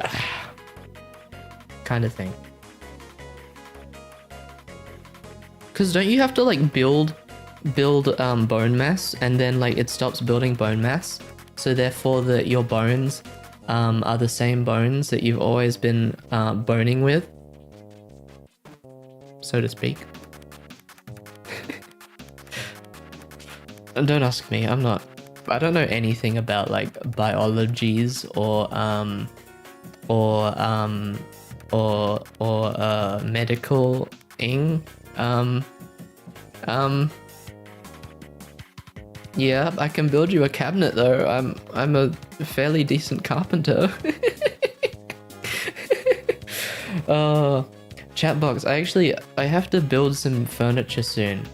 kind of thing. Because don't you have to like build bone mass, and then like it stops building bone mass, so therefore that your bones are the same bones that you've always been boning with, so to speak. And don't ask me, I don't know anything about like biologies or medical-ing. Yeah, I can build you a cabinet though. I'm a fairly decent carpenter. Chatbox. I have to build some furniture soon.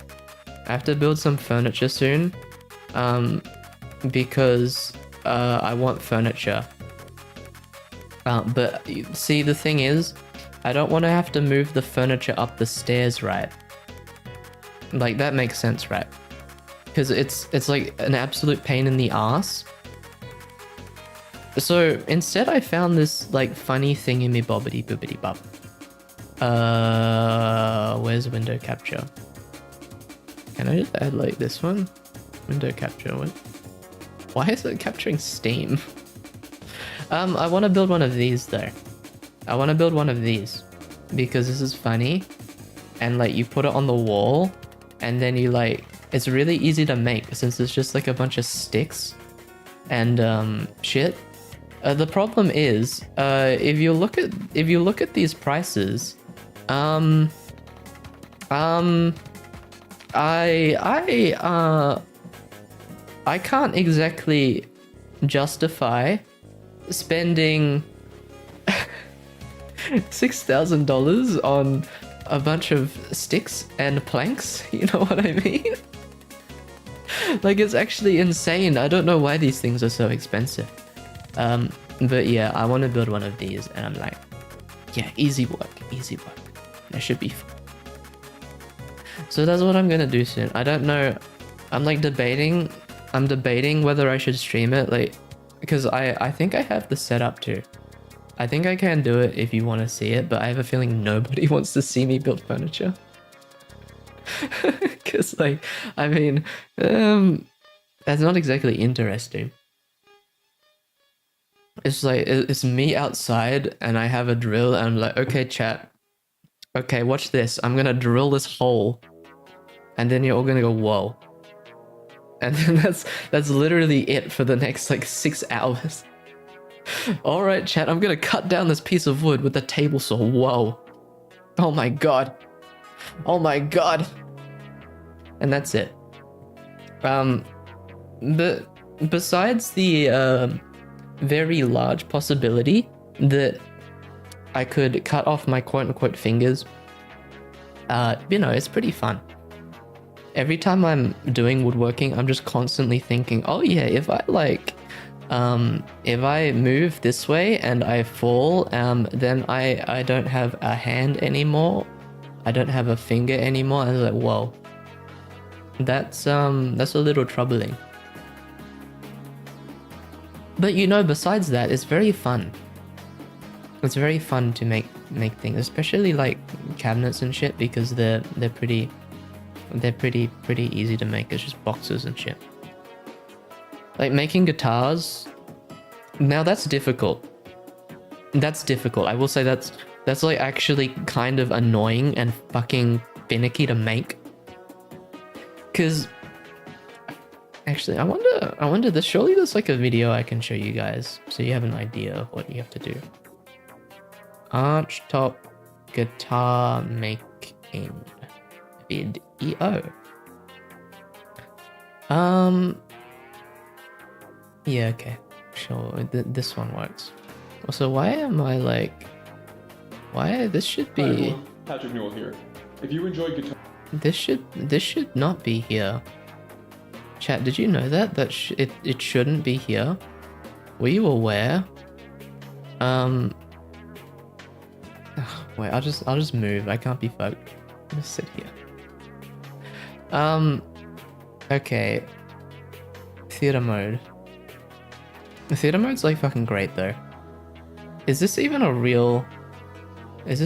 Because I want furniture. But see, the thing is, I don't want to have to move the furniture up the stairs, right? Like, that makes sense, right? Because it's like an absolute pain in the ass. So instead I found this like funny thingy bobbity boobity bub. Where's window capture? Can I just add like this one? Window capture. Why is it capturing Steam? I want to build one of these though. I want to build one of these because this is funny, and like you put it on the wall, and then you like, it's really easy to make since it's just like a bunch of sticks and shit. The problem is, if you look at these prices, I can't exactly justify spending $6,000 on a bunch of sticks and planks. You know what I mean? Like, it's actually insane. I don't know why these things are so expensive. But yeah, I want to build one of these, and I'm like, yeah, easy work. That should be fun. So that's what I'm gonna do soon. I don't know. I'm debating whether I should stream it, like, because I think I have the setup too. I think I can do it if you want to see it, but I have a feeling nobody wants to see me build furniture. Because, like, I mean, that's not exactly interesting. It's like, it's me outside and I have a drill and I'm like, okay, chat. Okay, watch this. I'm gonna drill this hole. And then you're all gonna go, whoa. And then that's literally it for the next like 6 hours. Alright, chat, I'm gonna cut down this piece of wood with the table saw. Whoa. Oh my god. Oh my god. And that's it. But besides the very large possibility that I could cut off my quote-unquote fingers, you know, it's pretty fun. Every time I'm doing woodworking, I'm just constantly thinking, oh yeah, if I like, if I move this way and I fall, then I don't have a hand anymore. I don't have a finger anymore. And I was like, whoa, that's a little troubling. But you know, besides that, it's very fun. It's very fun to make things, especially like cabinets and shit, because they're pretty easy to make. It's just boxes and shit. Like making guitars, now that's difficult. That's difficult. I will say that's like actually kind of annoying and fucking finicky to make. Cause actually, I wonder. Surely there's like a video I can show you guys so you have an idea of what you have to do. Arch top guitar making video. Yeah, okay, sure. This one works. Also, why am I like? Why this should be? Hi everyone, Patrick Newell here. If you enjoy guitar, this should not be here. Chat, did you know that it shouldn't be here? Were you aware? Wait, I'll just move. I can't be fucked. I'll just sit here. Okay. Theater mode. The theater mode's like fucking great though. Is this even a real? Is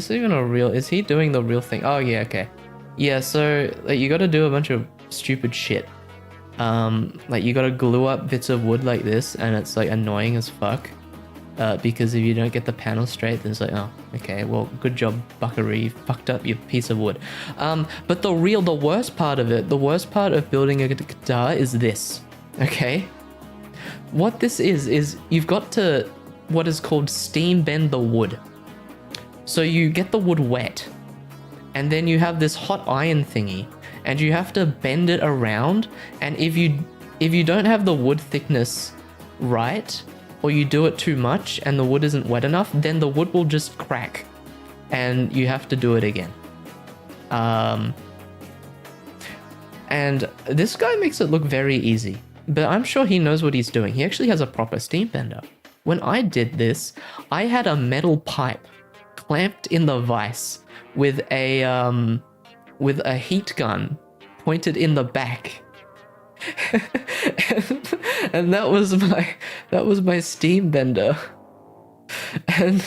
he doing the real thing? Oh yeah, okay. Yeah, so like you gotta do a bunch of stupid shit. Like you gotta glue up bits of wood like this, and it's like annoying as fuck. Because if you don't get the panel straight, then it's like, oh, okay, well, good job, buckaroo, you fucked up your piece of wood. But the worst part of it, the worst part of building a guitar is this, okay? What this is you've got to, what is called steam bend the wood. So you get the wood wet, and then you have this hot iron thingy, and you have to bend it around, and if you don't have the wood thickness right, or you do it too much and the wood isn't wet enough, then the wood will just crack and you have to do it again. And this guy makes it look very easy, but I'm sure he knows what he's doing. He actually has a proper steam bender. When I did this, I had a metal pipe clamped in the vise with a heat gun pointed in the back. and that was my steam bender, and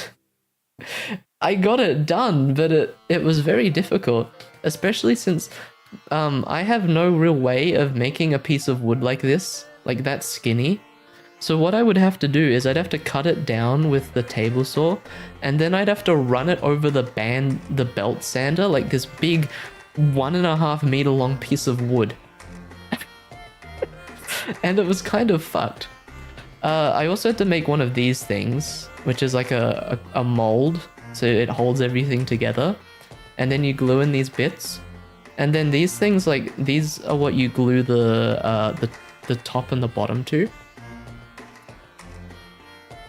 I got it done, but it was very difficult, especially since I have no real way of making a piece of wood like this, like that skinny. So what I would have to do is I'd have to cut it down with the table saw, and then I'd have to run it over the belt sander, like this big 1.5 meter long piece of wood. And it was kind of fucked. I also had to make one of these things, which is like a mold, so it holds everything together. And then you glue in these bits. And then these things, like, these are what you glue the top and the bottom to.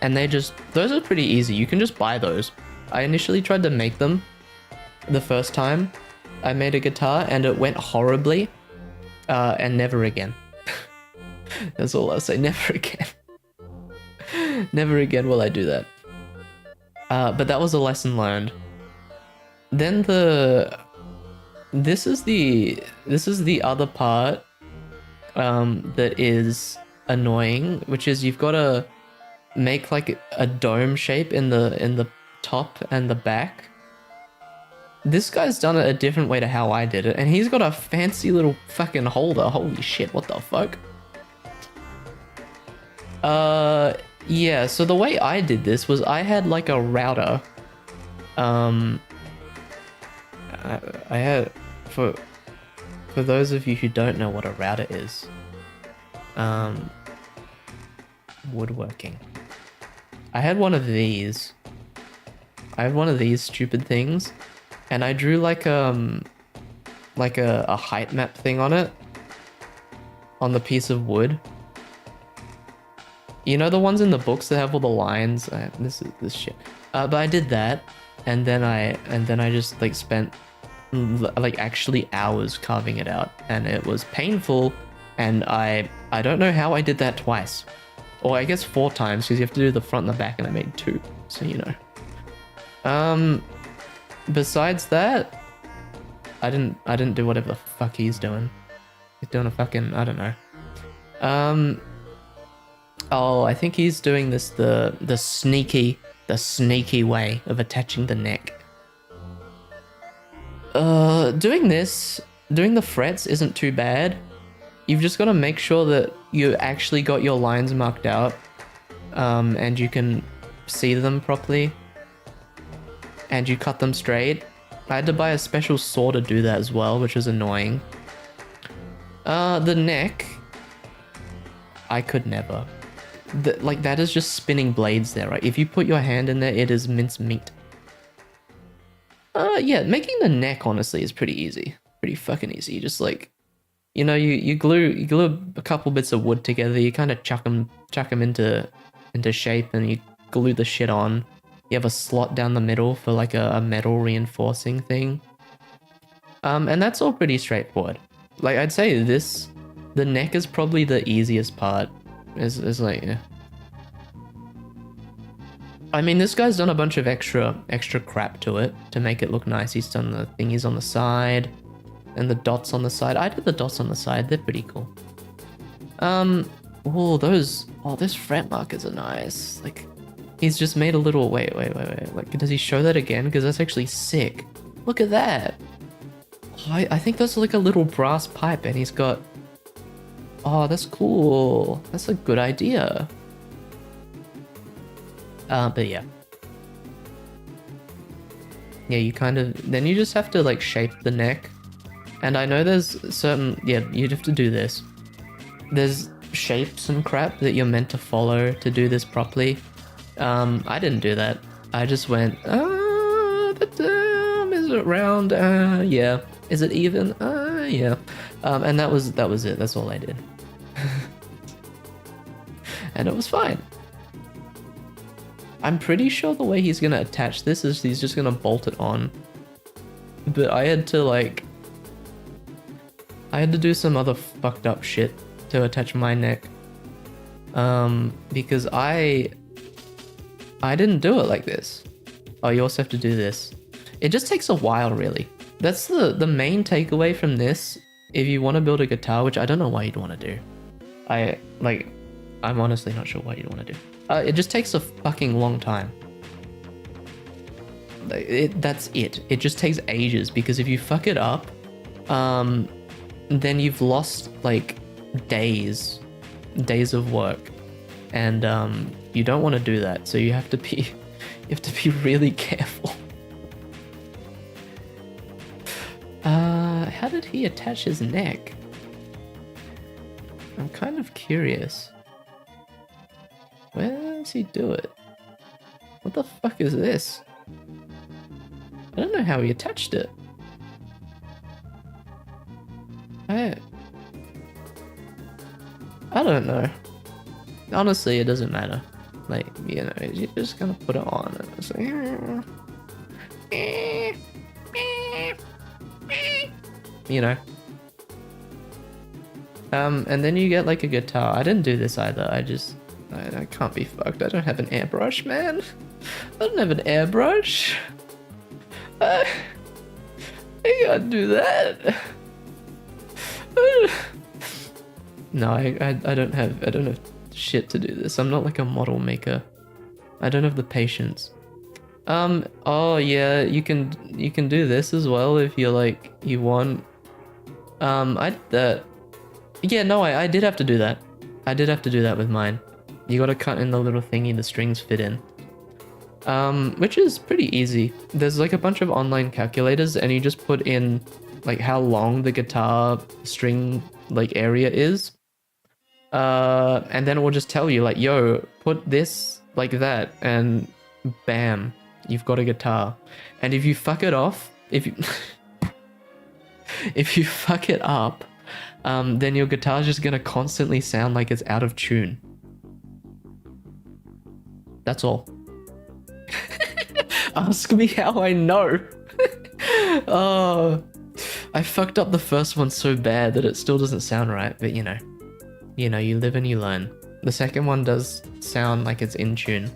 And those are pretty easy. You can just buy those. I initially tried to make them the first time I made a guitar, and it went horribly. And never again. That's all I'll say. Never again. Never again will I do that. But that was a lesson learned. Then this is the other part that is annoying, which is you've got to make like a dome shape in the top and the back. This guy's done it a different way to how I did it, and he's got a fancy little fucking holder. Holy shit, what the fuck? Yeah, so the way I did this was I had like a router. I had, for those of you who don't know what a router is, woodworking. I had one of these. I had one of these stupid things, and I drew like a height map thing on it, on the piece of wood. You know the ones in the books that have all the lines? This shit. But I did that, and then I just like spent like actually hours carving it out, and it was painful, and I don't know how I did that twice, or I guess 4 times, because you have to do the front and the back, and I made 2, so you know. Besides that, I didn't do whatever the fuck he's doing. He's doing a fucking, I don't know. Oh, I think he's doing this the sneaky way of attaching the neck. Doing the frets isn't too bad. You've just got to make sure that you actually got your lines marked out, and you can see them properly, and you cut them straight. I had to buy a special saw to do that as well, which was annoying. The neck, I could never. Like, that is just spinning blades there, right? If you put your hand in there, it is minced meat. Yeah, making the neck, honestly, is pretty easy. Pretty fucking easy. You just, like, you know, you glue a couple bits of wood together, you kind of chuck them into shape, and you glue the shit on. You have a slot down the middle for, like, a metal reinforcing thing. And that's all pretty straightforward. Like, I'd say the neck is probably the easiest part. Is like, yeah. I mean, this guy's done a bunch of extra crap to it to make it look nice. He's done the thingies on the side and the dots on the side. I did the dots on the side. They're pretty cool. Oh, those fret markers are nice. Like, he's just made a little, wait. Like, does he show that again? Because that's actually sick. Look at that. Oh, I think that's like a little brass pipe, and he's got, oh, that's cool. That's a good idea. But yeah. Yeah, you kind of, then you just have to, like, shape the neck. And I know there's certain, yeah, you'd have to do this. There's shapes and crap that you're meant to follow to do this properly. I didn't do that. I just went, is it round? Yeah. Is it even? Yeah. And that was it. That's all I did. And it was fine. I'm pretty sure the way he's gonna attach this is he's just gonna bolt it on. But I had to do some other fucked up shit to attach my neck. Because I didn't do it like this. Oh, you also have to do this. It just takes a while, really. That's the main takeaway from this. If you want to build a guitar, which I don't know why you'd want to do. I'm honestly not sure why you'd want to do. It just takes a fucking long time. That's it. It just takes ages, because if you fuck it up, then you've lost, like, days of work, and you don't want to do that. So you have to be really careful. How did he attach his neck? I'm kind of curious. Where does he do it? What the fuck is this? I don't know how he attached it. I don't know. Honestly, it doesn't matter. Like, you know, you're just gonna put it on and it's like, you know. And then you get, like, a guitar. I didn't do this either. I can't be fucked. I don't have an airbrush, man. I don't have an airbrush. I can't do that. No, I don't have shit to do this. I'm not like a model maker. I don't have the patience. Oh yeah, you can do this as well if you're like, you want. I did that. Yeah, no, I did have to do that. I did have to do that with mine. You gotta cut in the little thingy the strings fit in. Which is pretty easy. There's like a bunch of online calculators, and you just put in like how long the guitar string like area is. And then it will just tell you like, yo, put this like that, and bam, you've got a guitar. And if you fuck it off, if you fuck it up, then your guitar's just gonna constantly sound like it's out of tune. That's all. Ask me how I know. Oh, I fucked up the first one so bad that it still doesn't sound right, but you know, you live and you learn. The second one does sound like it's in tune,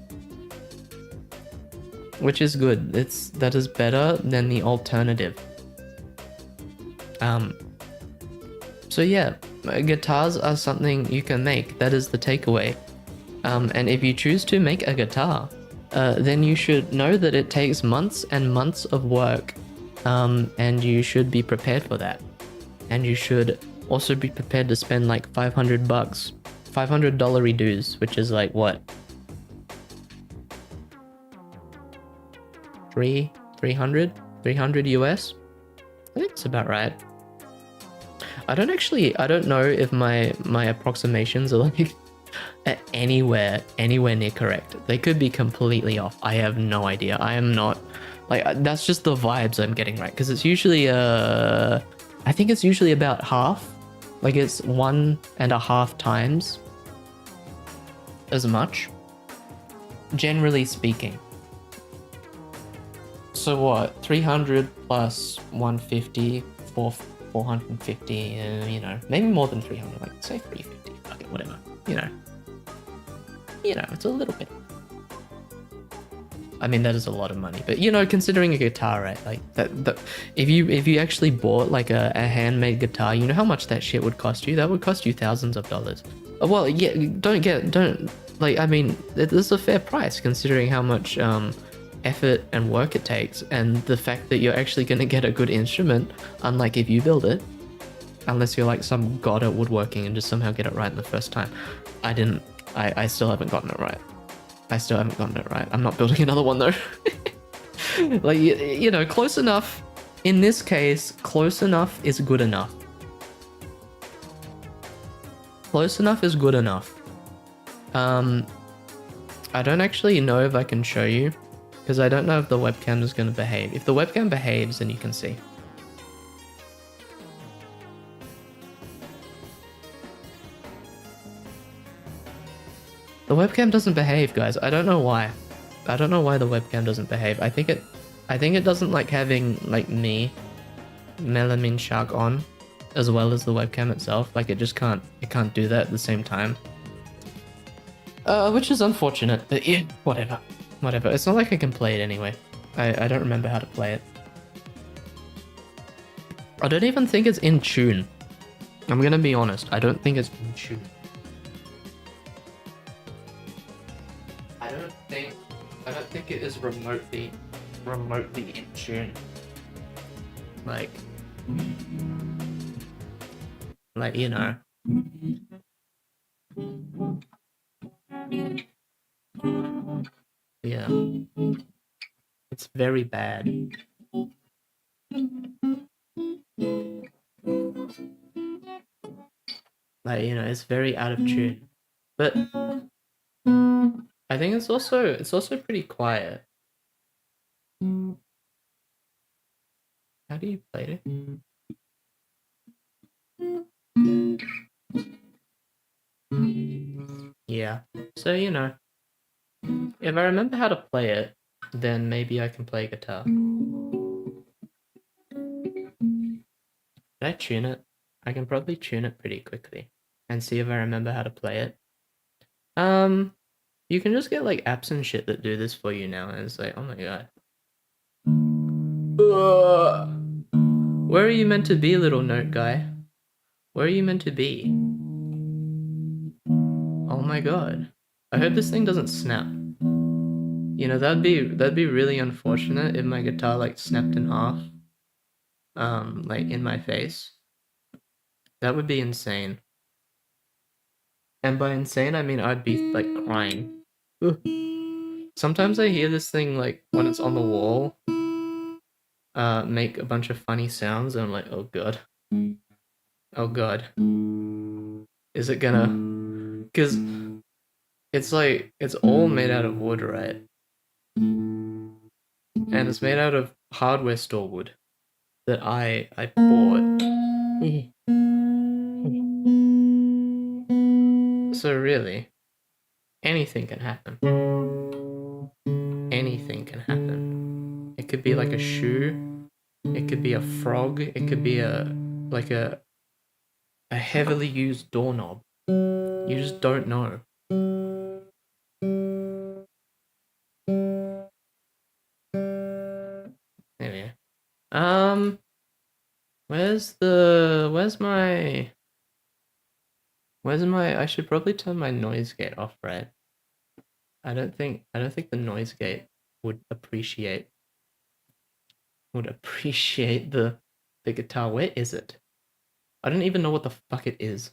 which is good. That is better than the alternative. So yeah, guitars are something you can make. That is the takeaway. And if you choose to make a guitar, then you should know that it takes months and months of work, and you should be prepared for that. And you should also be prepared to spend like $500 $500 redos, which is like what? 300 US? I think it's about right. I don't know if my approximations are like anywhere near correct. They could be completely off. I have no idea. I am not like that's just the vibes I'm getting, right? Because it's usually I think it's usually about half. Like it's 1.5 times as much, generally speaking. So what? 300 plus 150, 450, you know, maybe more than 300, like say 350, fuck it, whatever, you know, it's a little bit. I mean, that is a lot of money, but you know, considering a guitar, right? Like that if you actually bought like a handmade guitar, you know how much that shit would cost you? That would cost you thousands of dollars. Well, yeah, don't like, I mean, this is a fair price considering how much effort and work it takes, and the fact that you're actually going to get a good instrument, unlike if you build it, unless you're like some god at woodworking and just somehow get it right the first time. I still haven't gotten it right. I'm not building another one though. Like, you know, close enough. In this case, close enough is good enough. Close enough is good enough. I don't actually know if I can show you, because I don't know if the webcam is going to behave. If the webcam behaves, then you can see. The webcam doesn't behave, guys. I don't know why. I don't know why the webcam doesn't behave. I think it doesn't like having like me, Melanin Shark, on, as well as the webcam itself. Like it can't do that at the same time. Which is unfortunate, but yeah, whatever. It's not like I can play it anyway. I don't remember how to play it. I don't even think it's in tune. I'm gonna be honest. I don't think it's in tune. I don't think it is remotely in tune. Like, you know. Yeah. It's very bad. Like, you know, it's very out of tune. But I think it's also pretty quiet. How do you play it? Yeah. So, you know, if I remember how to play it, then maybe I can play guitar. Did I tune it? I can probably tune it pretty quickly and see if I remember how to play it. You can just get like apps and shit that do this for you now, and it's like, oh my god. Where are you meant to be, little note guy? Where are you meant to be? Oh my god. I hope this thing doesn't snap. You know, that'd be really unfortunate if my guitar like snapped in half. Like in my face. That would be insane. And by insane, I mean I'd be like crying. Sometimes I hear this thing like when it's on the wall, make a bunch of funny sounds, and I'm like, oh god. Oh god. Is it gonna? Because it's like, it's all made out of wood, right? And it's made out of hardware store wood that I bought. So really, anything can happen. Anything can happen. It could be like a shoe. It could be a frog. It could be like a heavily used doorknob. You just don't know. Anyway, where's my? I should probably turn my noise gate off, right? I don't think the noise gate would appreciate the guitar. Where is it? I don't even know what the fuck it is.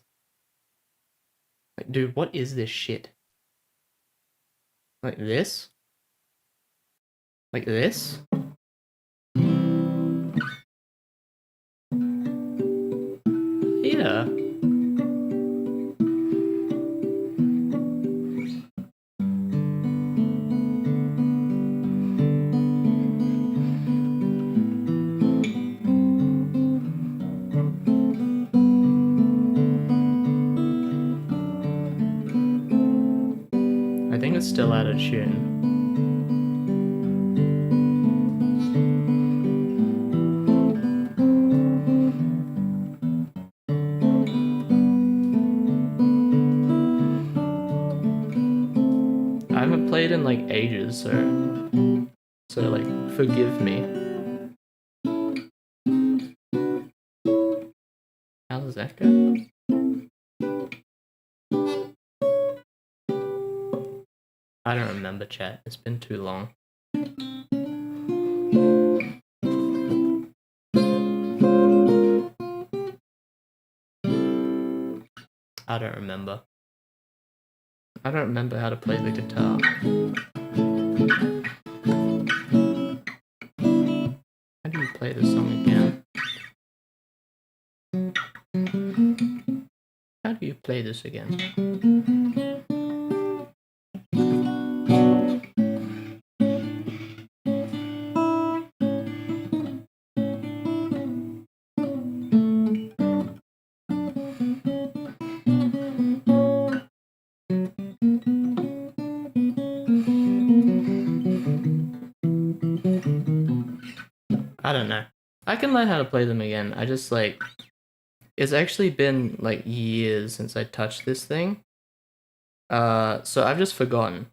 Like, dude, what is this shit? Like this? Like this? Yeah. I think it's still out of tune. I haven't played in like ages, so like forgive me. How does that go? I don't remember, chat. It's been too long. I don't remember. I don't remember how to play the guitar. How do you play this song again? How do you play this again? I don't know. I can learn how to play them again. I just like... It's actually been like years since I touched this thing. So I've just forgotten.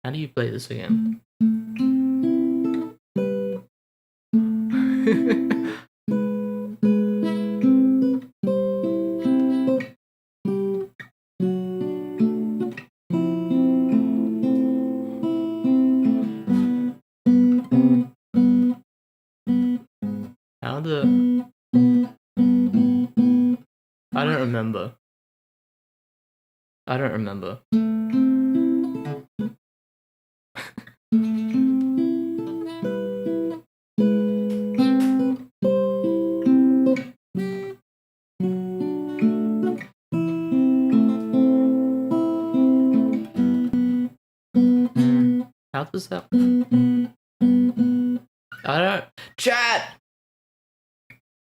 How do you play this again? How the... I don't remember. I don't remember. How does that... I don't... Chat!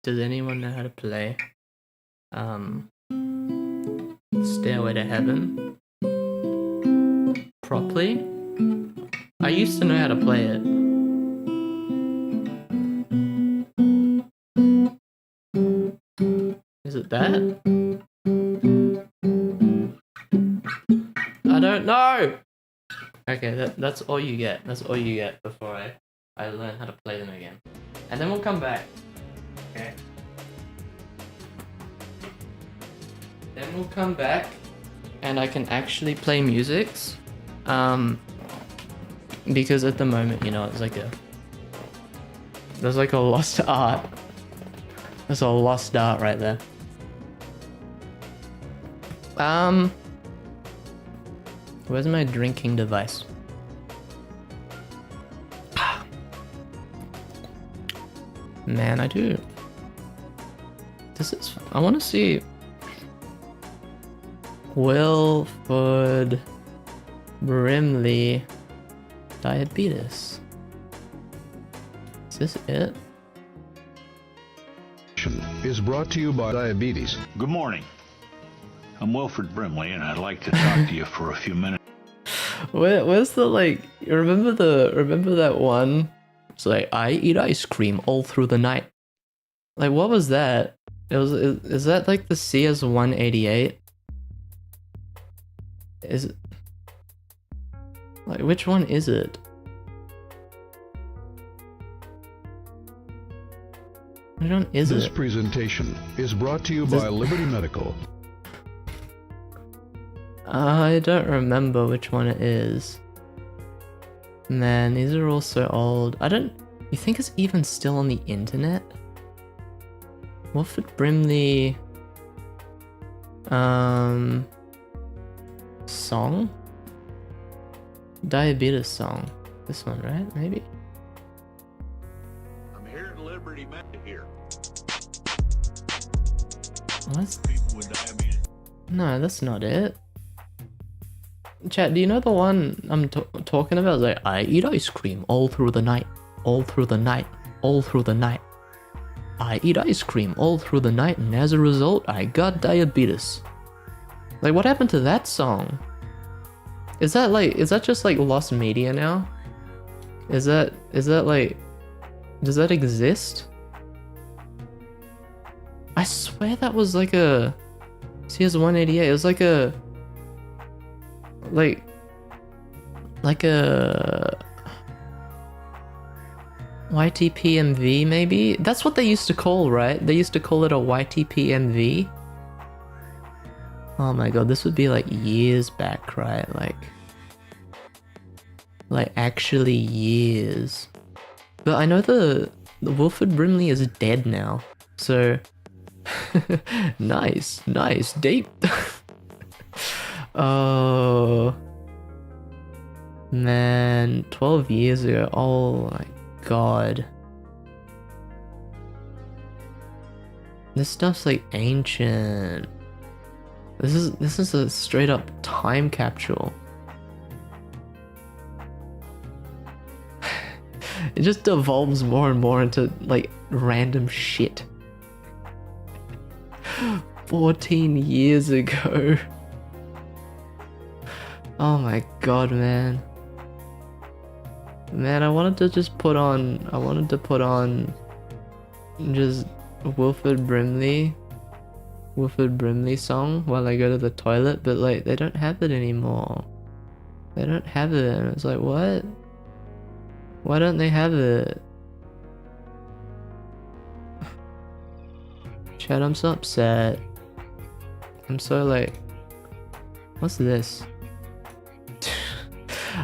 Does anyone know how to play? Stairway to Heaven? Properly? I used to know how to play it. Is it that? I don't know! Okay, that's all you get. That's all you get before I learn how to play them again. And then we'll come back. Okay. Then we'll come back and I can actually play musics. Because at the moment, you know, it's like there's like a lost art. There's a lost art right there. Where's my drinking device? Man, I do. This is... I want to see... Wilford Brimley diabetes. Is this it? Is brought to you by diabetes. Good morning. I'm Wilford Brimley, and I'd like to talk to you for a few minutes. Where's the like? Remember that one? It's like I eat ice cream all through the night. Like what was that? Is that like the CS188? Is it like which one is it? Which one is This it? presentation is brought to you by Liberty Medical. I don't remember which one it is. Man, these are all so old. I don't... You think it's even still on the internet? Wilford Brimley... Song? Diabetes song. This one, right? Maybe? I'm here at Liberty Medical here. What's... People with diabetes. No, that's not it. Chat, do you know the one I'm talking about? It's like, I eat ice cream all through the night, all through the night, all through the night. I eat ice cream all through the night, and as a result, I got diabetes. Like, what happened to that song? Is that just like lost media now? Is that like, does that exist? I swear that was like a CS188. It was like a YTPMV maybe? That's what they used to call, right? They used to call it a YTPMV. Oh my god, this would be like years back, right? Like actually years. But I know the Wilford Brimley is dead now. So nice, deep. Oh man, 12 years ago. Oh my god. This stuff's like ancient. This is a straight up time capsule. It just devolves more and more into like random shit. 14 years ago. Oh my god, man. Man, I wanted to put on just Wilford Brimley song while I go to the toilet, but like they don't have it anymore. They don't have it, and it's like, what? Why don't they have it? Chad, I'm so upset. I'm so like, what's this?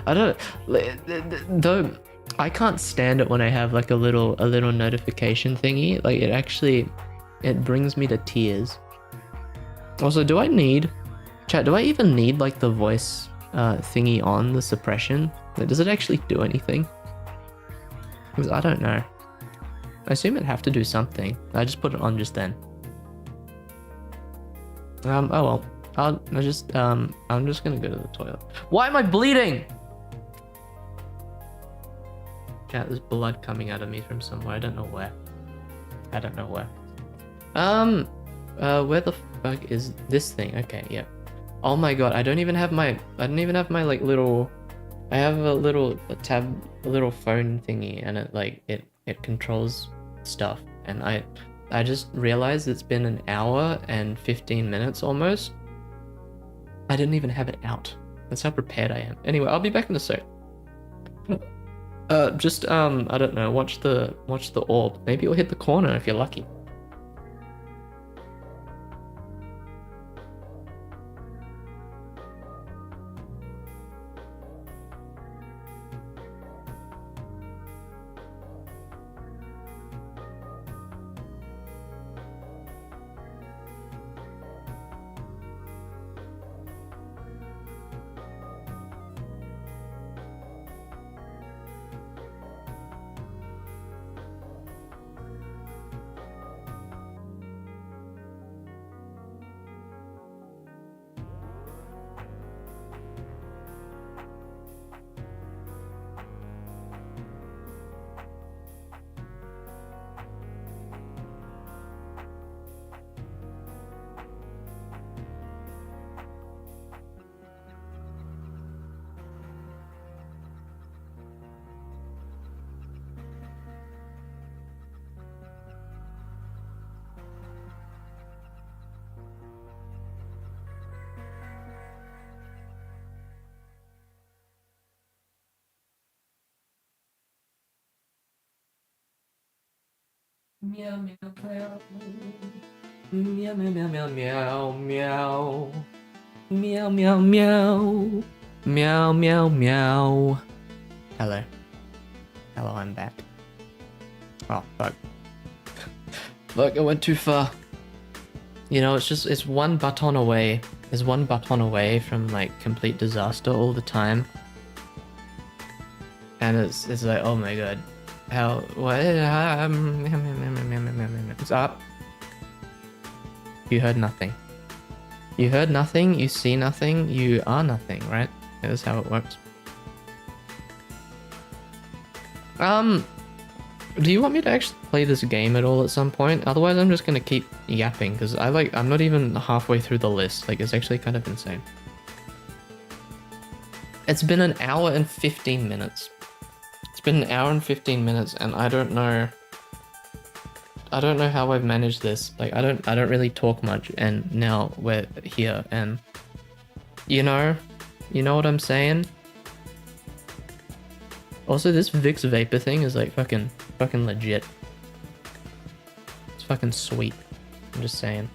I don't like, though. I can't stand it when I have like a little notification thingy. Like it brings me to tears. Also, do I even need like the voice thingy on the suppression? Like, does it actually do anything? Because I don't know. I assume it'd have to do something. I just put it on just then. Oh well. I'm just gonna go to the toilet. Why am I bleeding? Chat, there's blood coming out of me from somewhere. I don't know where. Where the fuck is this thing? Okay, yeah. Oh my god, I don't even have my like little. I have a little phone thingy, and it controls stuff, and I just realized it's been an hour and 15 minutes almost. I didn't even have it out. That's how prepared I am. Anyway, I'll be back in a sec. I don't know, watch the orb. Maybe it'll hit the corner if you're lucky. Meow meow meow. Meow meow meow meow meow meow. Meow meow meow. Meow meow meow. Hello. Hello, I'm back. Oh, fuck. Fuck, I went too far. You know, it's one button away. It's one button away from, like, complete disaster all the time. And it's like, oh my god. How, what, it's up. You heard nothing. You heard nothing, you see nothing, you are nothing, right? That's how it works. Do you want me to actually play this game at all at some point? Otherwise, I'm just gonna keep yapping, because I'm not even halfway through the list. Like, it's actually kind of insane. It's been an hour and 15 minutes. It's been an hour and 15 minutes, and I don't know how I've managed this. Like, I don't really talk much, and now we're here, and you know what I'm saying? Also, this Vicks vapor thing is like fucking legit. It's fucking sweet. I'm just saying.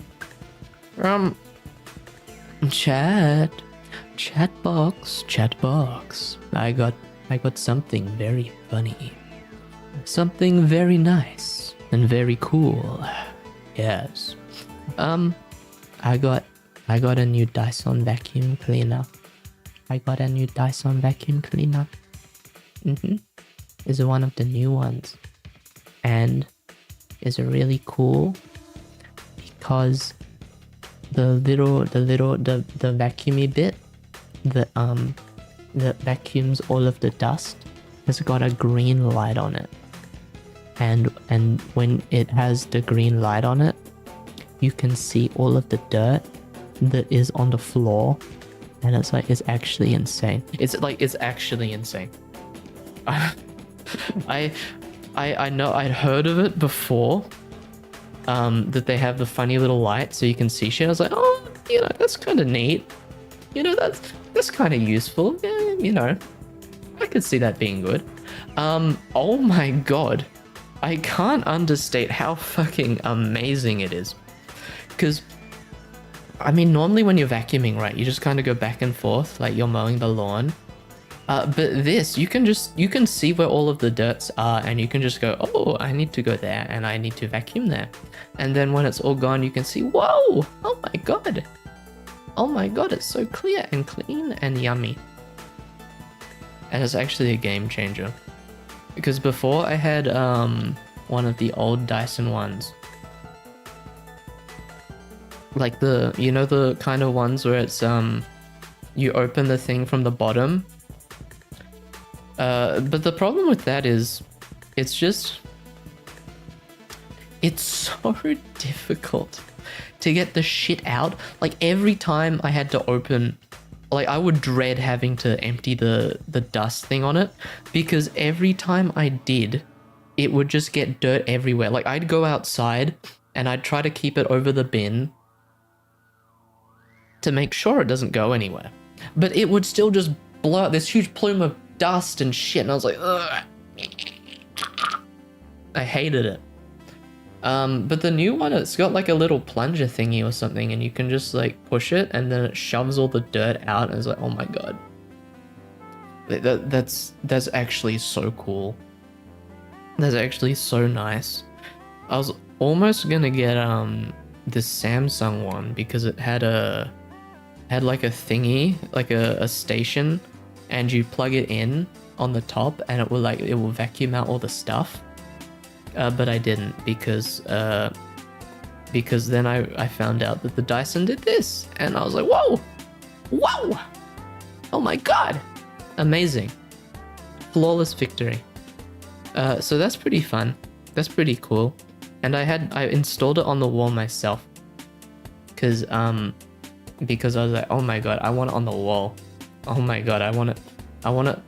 Chat box. I got something very funny. Something very nice and very cool. Yes. I got a new Dyson vacuum cleaner. Is one of the new ones, and is really cool because the vacuumy bit that vacuums all of the dust has got a green light on it, and when it has the green light on it, you can see all of the dirt that is on the floor, and it's actually insane. It's actually insane. I know I'd heard of it before, that they have the funny little light so you can see shit. I was like, oh, that's kind of neat. That's kind of useful. Yeah, I could see that being good. Oh my god, I can't understate how fucking amazing it is. Because, I mean, normally when you're vacuuming, right, you just kind of go back and forth, like you're mowing the lawn. But this, you can see where all of the dirts are, and you can just go, oh, I need to go there, and I need to vacuum there. And then when it's all gone, you can see, whoa, oh my god, it's so clear and clean and yummy. And it's actually a game changer. Because before I had one of the old Dyson ones. Like the kind of ones where it's you open the thing from the bottom. But the problem with that is it's so difficult to get the shit out. Like, every time I had to open, like, I would dread having to empty the dust thing on it, because every time I did, it would just get dirt everywhere. Like, I'd go outside and I'd try to keep it over the bin to make sure it doesn't go anywhere, but it would still just blow out this huge plume of dust and shit, and I was like, ugh. I hated it. But the new one, it's got like a little plunger thingy or something, and you can just like push it, and then it shoves all the dirt out, and it's like, oh my god, that's actually so cool. That's actually so nice. I was almost gonna get this Samsung one, because it had like a thingy, like a station, and you plug it in on the top, and it will vacuum out all the stuff. But I didn't, because then I found out that the Dyson did this, and I was like, whoa, oh my god, amazing, flawless victory. So that's pretty fun. That's pretty cool. And I installed it on the wall myself, because I was like, oh my god, I want it on the wall. Oh my god, I want it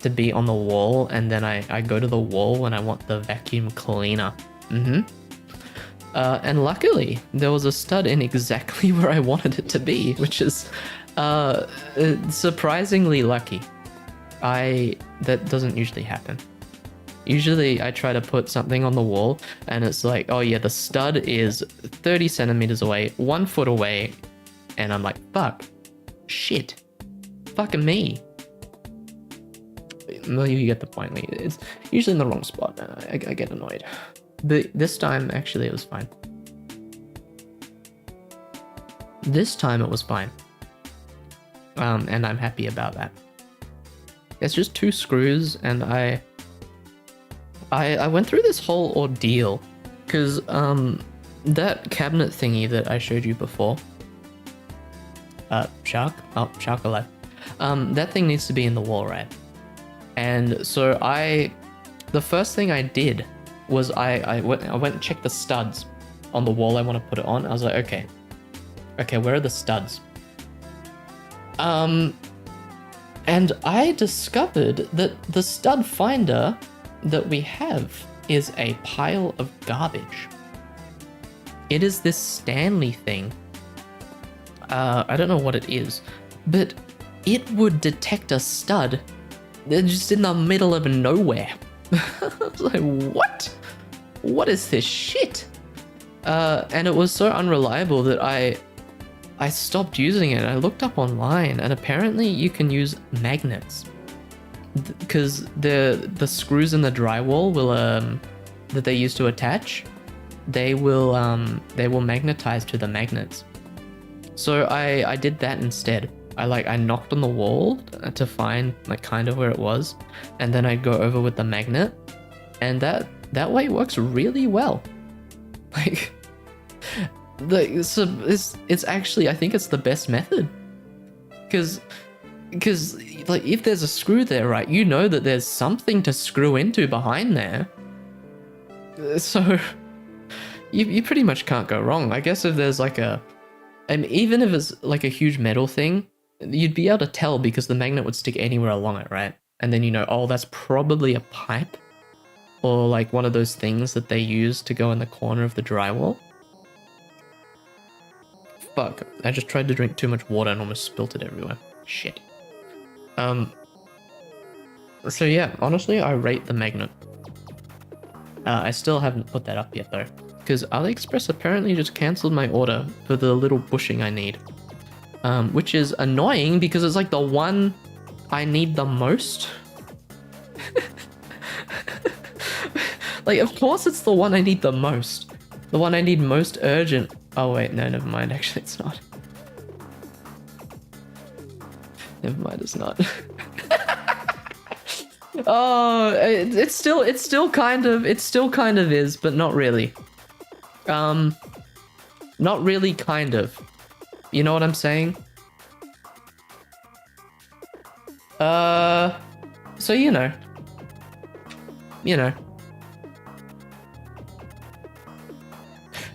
to be on the wall, and then I go to the wall when I want the vacuum cleaner. And luckily, there was a stud in exactly where I wanted it to be, which is surprisingly lucky. That doesn't usually happen. Usually I try to put something on the wall, and it's like, oh yeah, the stud is 30 centimeters away, 1 foot away, and I'm like, fuck, shit, fucking me. Well, you get the point. Like, it's usually in the wrong spot. I get annoyed. But this time, actually, it was fine. This time it was fine. And I'm happy about that. It's just 2 screws, and I went through this whole ordeal because that cabinet thingy that I showed you before, shark alive, that thing needs to be in the wall, right? And so the first thing I did was I went and checked the studs on the wall I want to put it on. I was like, okay, where are the studs? And I discovered that the stud finder that we have is a pile of garbage. It is this Stanley thing. I don't know what it is, but it would detect a stud just in the middle of nowhere. I was like, what? What is this shit? And it was so unreliable that I stopped using it. I looked up online, and apparently you can use magnets because the screws in the drywall will that they use to attach, they will magnetize to the magnets. So I did that instead. I knocked on the wall to find like kind of where it was, and then I'd go over with the magnet, and that way it works really well. Like, it's actually, I think it's the best method, because like if there's a screw there, right, you know that there's something to screw into behind there, so you pretty much can't go wrong. I guess if there's like even if it's like a huge metal thing, you'd be able to tell because the magnet would stick anywhere along it, right? And then you know, oh, that's probably a pipe or like one of those things that they use to go in the corner of the drywall. Fuck, I just tried to drink too much water and almost spilt it everywhere. Shit. So yeah, honestly, I rate the magnet. I still haven't put that up yet though, because AliExpress apparently just cancelled my order for the little bushing I need. Which is annoying because it's like the one I need the most. Like, of course it's the one I need the most. The one I need most urgent. Oh wait, no, never mind. Actually, it's not. Never mind, it's not. Oh, it still kind of is, but not really. Not really, kind of. You know what I'm saying? So you know.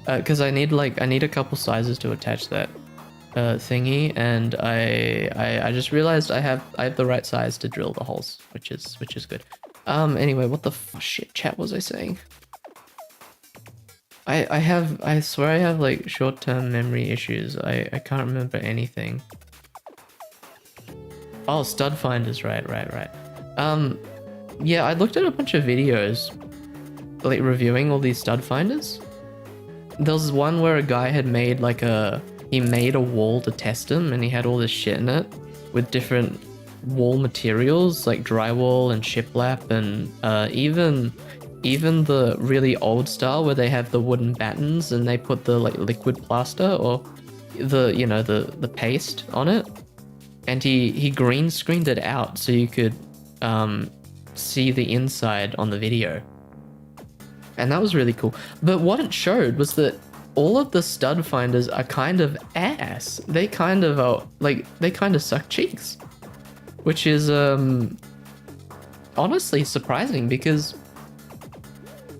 Because I need a couple sizes to attach that thingy, and I just realized I have the right size to drill the holes, which is good. Anyway, what the shit chat was I saying? I swear I have like short-term memory issues. I can't remember anything. Oh, stud finders, right. Yeah, I looked at a bunch of videos like reviewing all these stud finders. There was one where a guy had made he made a wall to test them, and he had all this shit in it with different wall materials like drywall and shiplap, and even the really old style where they have the wooden battens and they put the like liquid plaster or the paste on it, and he green screened it out so you could see the inside on the video. And that was really cool. But what it showed was that all of the stud finders are kind of ass. They kind of are they kind of suck cheeks, which is honestly surprising because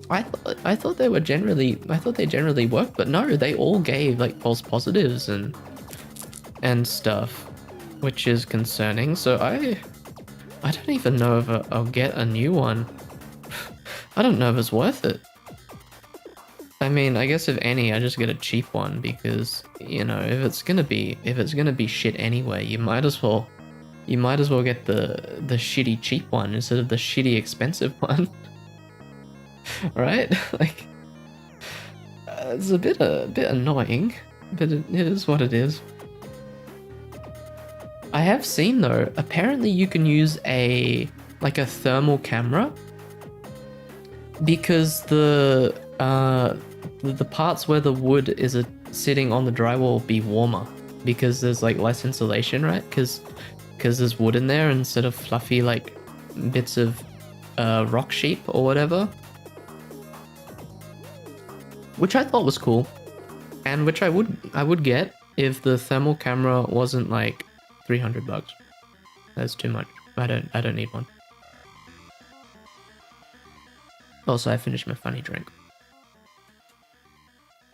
I thought they generally worked, but no, they all gave like false positives and stuff, which is concerning. So I don't even know if I'll get a new one. I don't know if it's worth it. I mean, I guess if any, I just get a cheap one because, you know, if it's gonna be shit anyway, you might as well get the shitty cheap one instead of the shitty expensive one. Right? Like, it's a bit annoying, but it is what it is. I have seen though, apparently you can use a like a thermal camera, because the parts where the wood is sitting on the drywall will be warmer because there's like less insulation, right? Because there's wood in there instead of fluffy like bits of rock sheep or whatever, which I thought was cool, and which I would get if the thermal camera wasn't like $300. That's too much. I don't need one. Also, I finished my funny drink.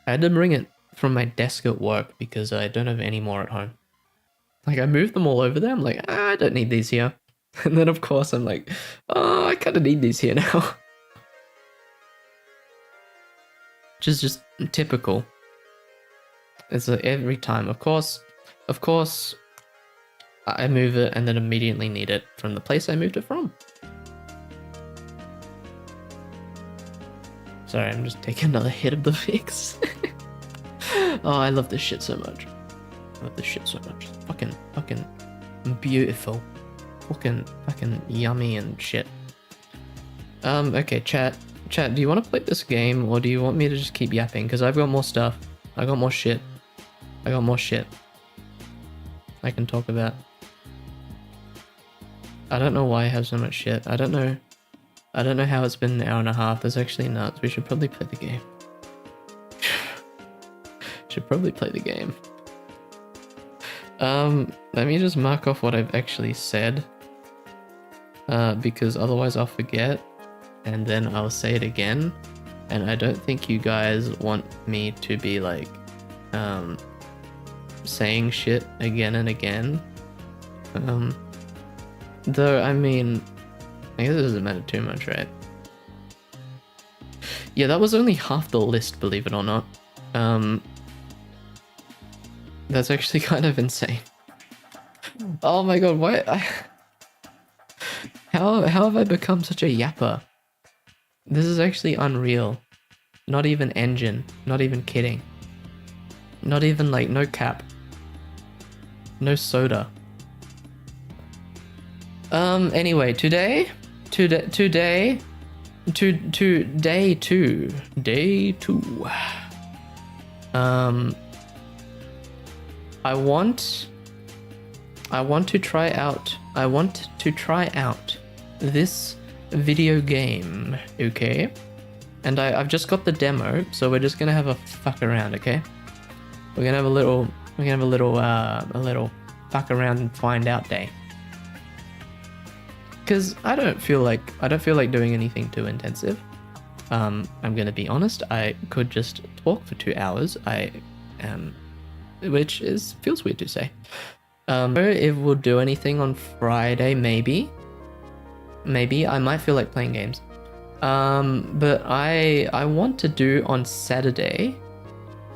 I had to bring it from my desk at work because I don't have any more at home. Like, I moved them all over there. I'm like, I don't need these here. And then, of course, I'm like, oh, I kind of need these here now. Which is just typical. It's like every time. Of course, I move it and then immediately need it from the place I moved it from. Sorry, I'm just taking another hit of the fix. Oh, I love this shit so much. I love this shit so much. Fucking beautiful. Fucking yummy and shit. Okay, chat, do you want to play this game or do you want me to just keep yapping? Because I've got more stuff. I got more shit. I can talk about. I don't know why I have so much shit. I don't know how it's been an hour and a half. That's actually nuts. We should probably play the game. Let me just mark off what I've actually said. Because otherwise I'll forget. And then I'll say it again. And I don't think you guys want me to be like, saying shit again and again. Though, I mean, I guess it doesn't matter too much, right? Yeah, that was only half the list, believe it or not. That's actually kind of insane. Oh my god, how have I become such a yapper? This is actually unreal. Not even engine, not even kidding. Not even like, no cap. No soda. Anyway, day two. I want to try out this video game, okay? And I've just got the demo, so we're just gonna have a fuck around, okay? We're gonna have a little fuck around and find out day. Cause I don't feel like doing anything too intensive. I'm gonna be honest. I could just talk for 2 hours. Which feels weird to say. If we'll do anything on Friday, maybe I might feel like playing games. But I want to do on Saturday.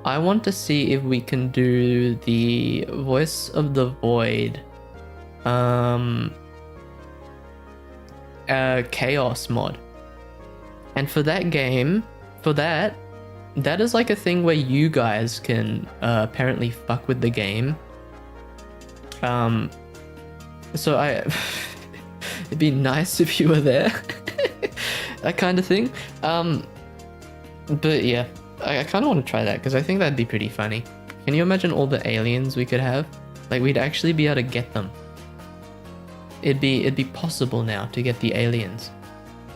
I want to see if we can do the Voice of the Void chaos mod. And for that game, that is like a thing where you guys can apparently fuck with the game. So it'd be nice if you were there. That kind of thing. But yeah, I kind of want to try that because I think that'd be pretty funny. Can you imagine all the aliens we could have? Like, we'd actually be able to get them. It'd be possible now to get the aliens.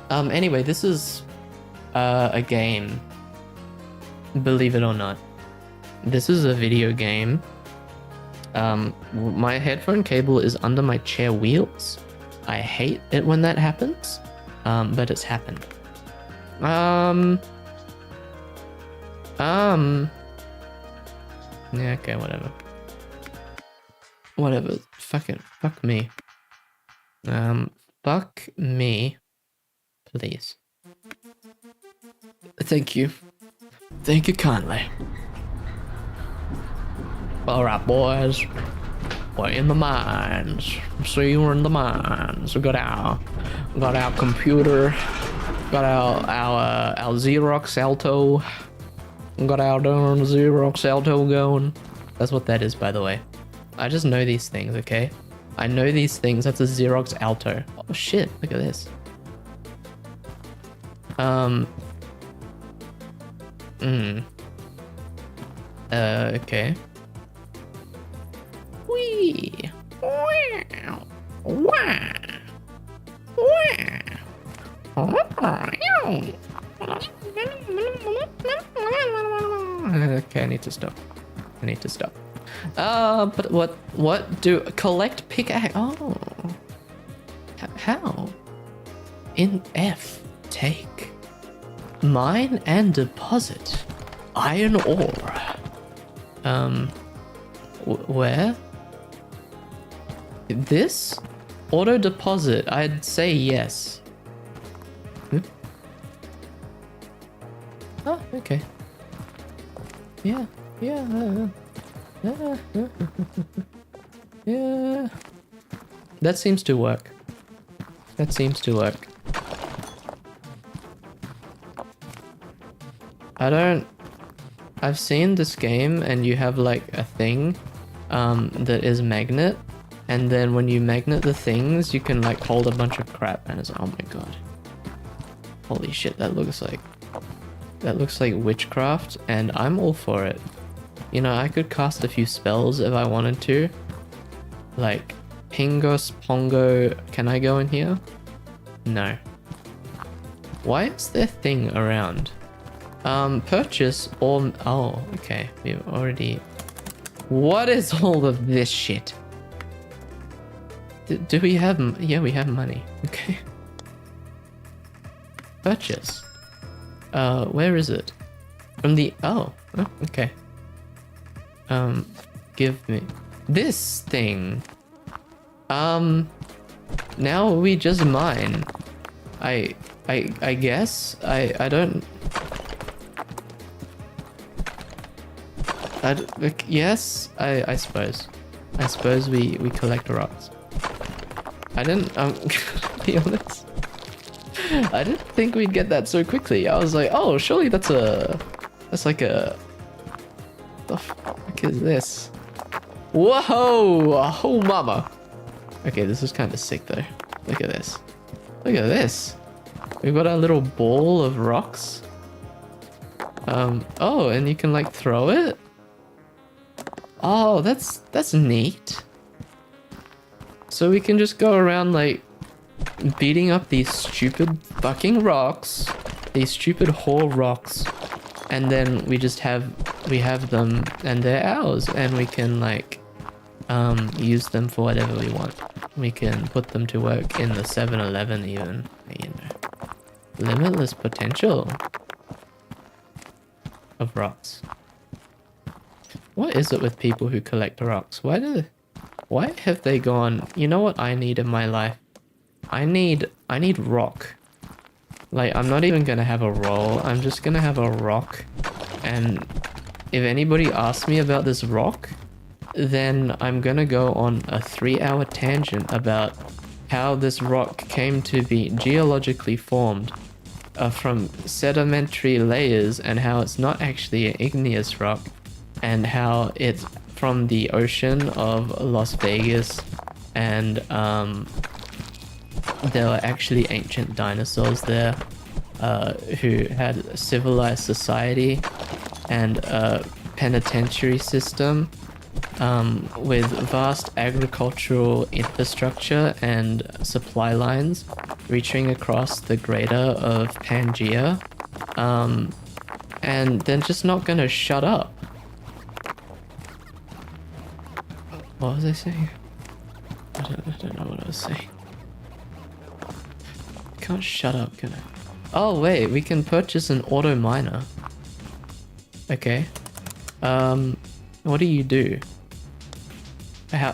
Anyway, this is a game. Believe it or not, this is a video game. My headphone cable is under my chair wheels. I hate it when that happens, but it's happened. Yeah, okay, whatever. Fuck me. Fuck me, please. Thank you kindly. Alright, boys, we're in the mines. See, we're in the mines. We got our computer, got our Xerox Alto, got our darn Xerox Alto going. That's what that is, by the way. I just know these things, okay? I know these things. That's a Xerox Alto. Oh shit, look at this. Okay. Whee! Wow! Wow! Okay, I need to stop. I need to stop. But what do collect pickaxe? Oh, how? In F, take, mine and deposit, iron ore. Where? This? Auto deposit, I'd say yes. Oh, okay. Yeah. Yeah. That seems to work. That seems to work. I've seen this game and you have like a thing that is magnet, and then when you magnet the things you can like hold a bunch of crap, and it's, oh my god. Holy shit, that looks like witchcraft, and I'm all for it. You know, I could cast a few spells if I wanted to. Like Pingos Pongo. Can I go in here? No. Why is there thing around? Purchase or... Oh, okay. We've already... What is all of this shit? Do we have... Yeah, we have money. Okay. Purchase. Where is it? From the... Oh, okay. Give me... This thing. Now we just mine. I guess. I don't... Yes, I suppose. I suppose we collect rocks. I didn't, be honest. I didn't think we'd get that so quickly. I was like, oh, surely that's like a... What the fuck is this? Whoa! Oh, mama. Okay, this is kind of sick though. Look at this. Look at this. We've got our little ball of rocks. Oh, and you can like throw it? Oh, that's neat. So we can just go around like beating up these stupid fucking rocks, these stupid whole rocks, and then we have them and they're ours, and we can like use them for whatever we want. We can put them to work in the 7-Eleven even, you know. Limitless potential of rocks. What is it with people who collect rocks? Why have they gone, you know what I need in my life? I need rock. Like, I'm not even gonna have a roll, I'm just gonna have a rock. And if anybody asks me about this rock, then I'm gonna go on a 3-hour tangent about how this rock came to be geologically formed from sedimentary layers, and how it's not actually an igneous rock, and how it's from the ocean of Las Vegas, and there were actually ancient dinosaurs there who had a civilized society and a penitentiary system with vast agricultural infrastructure and supply lines reaching across the greater of Pangea, and they're just not gonna shut up. What was I saying? I don't know what I was saying. Can't shut up, can I? Oh wait, we can purchase an auto miner. Okay. What do you do? How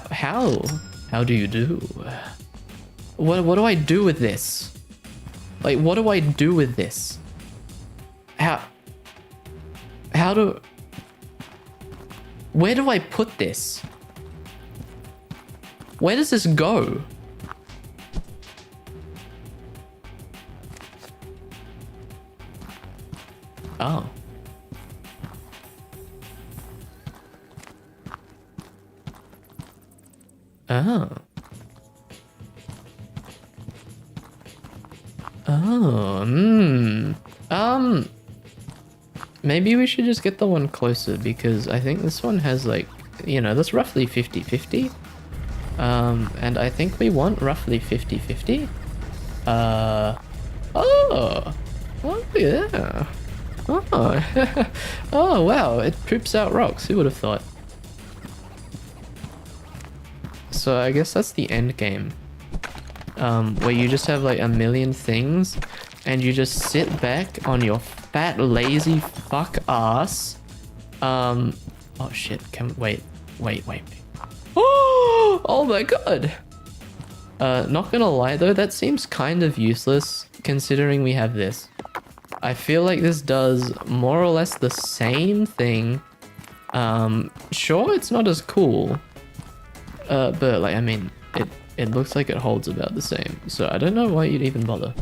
do you do? What do I do with this? Like, what do I do with this? Where do I put this? Where does this go? Oh. Oh. Oh, maybe we should just get the one closer because I think this one has like, you know, that's roughly 50-50. And I think we want roughly 50-50. Oh, yeah. Oh, oh wow, it poops out rocks. Who would have thought? So I guess that's the end game. Where you just have like a million things and you just sit back on your fat lazy fuck ass. Oh shit, wait. Oh my god. Not gonna lie though, that seems kind of useless considering we have this. I feel like this does more or less the same thing. Sure, it's not as cool. But like, I mean, it looks like it holds about the same. So I don't know why you'd even bother.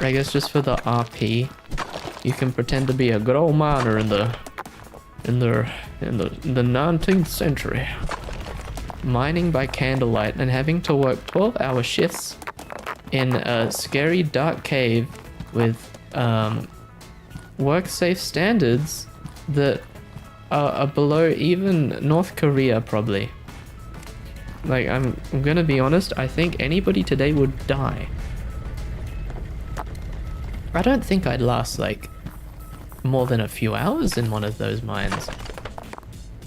I guess just for the RP, you can pretend to be a good old miner in the 19th century. Mining by candlelight and having to work 12-hour shifts in a scary dark cave with work safe standards that are below even North Korea probably. Like, I'm gonna be honest, I think anybody today would die. I don't think I'd last like more than a few hours in one of those mines.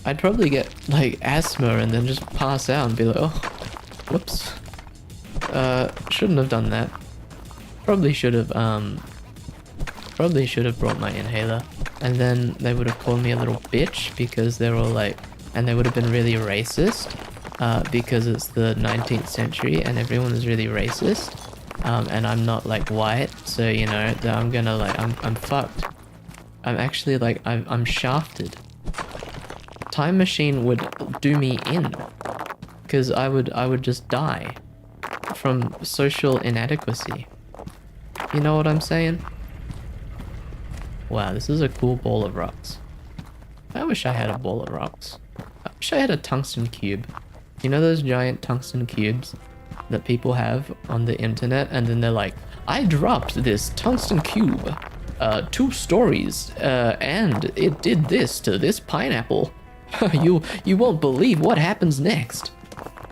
I'd probably get like asthma and then just pass out and be like, oh, whoops. Shouldn't have done that. Probably should have brought my inhaler. And then they would have called me a little bitch because they're all like, and they would have been really racist, because it's the 19th century and everyone is really racist. And I'm not like white, so you know, I'm gonna like, I'm fucked. I'm actually like, I'm shafted. Time machine would do me in, because I would just die from social inadequacy. You know what I'm saying? Wow, this is a cool ball of rocks. I wish I had a ball of rocks. I wish I had a tungsten cube. You know those giant tungsten cubes that people have on the internet, and then they're like, I dropped this tungsten cube 2 stories and it did this to this pineapple. you won't believe what happens next.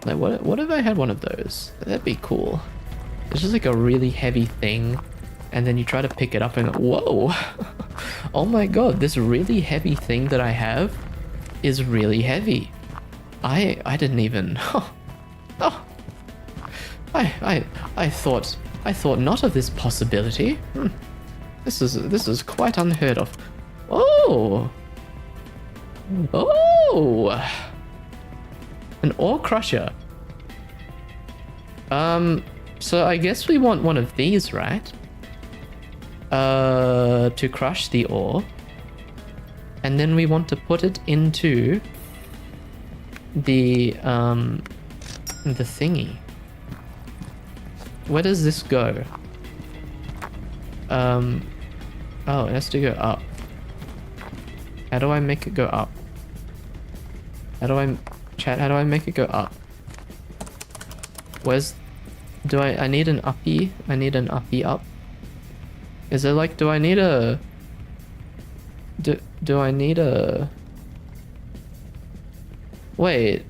Like, what if I had one of those? That'd be cool. It's just like a really heavy thing, and then you try to pick it up and go, whoa. Oh my god, this really heavy thing that I have is really heavy. I didn't even I thought not of this possibility. This is quite unheard of. Oh, an ore crusher. So I guess we want one of these, right? To crush the ore, and then we want to put it into the thingy. Where does this go? Oh, it has to go up. How do I make it go up? How do I make it go up? Where's... I need an uppy? I need an uppy up. Is it like, do I need a... Do I need a... Wait.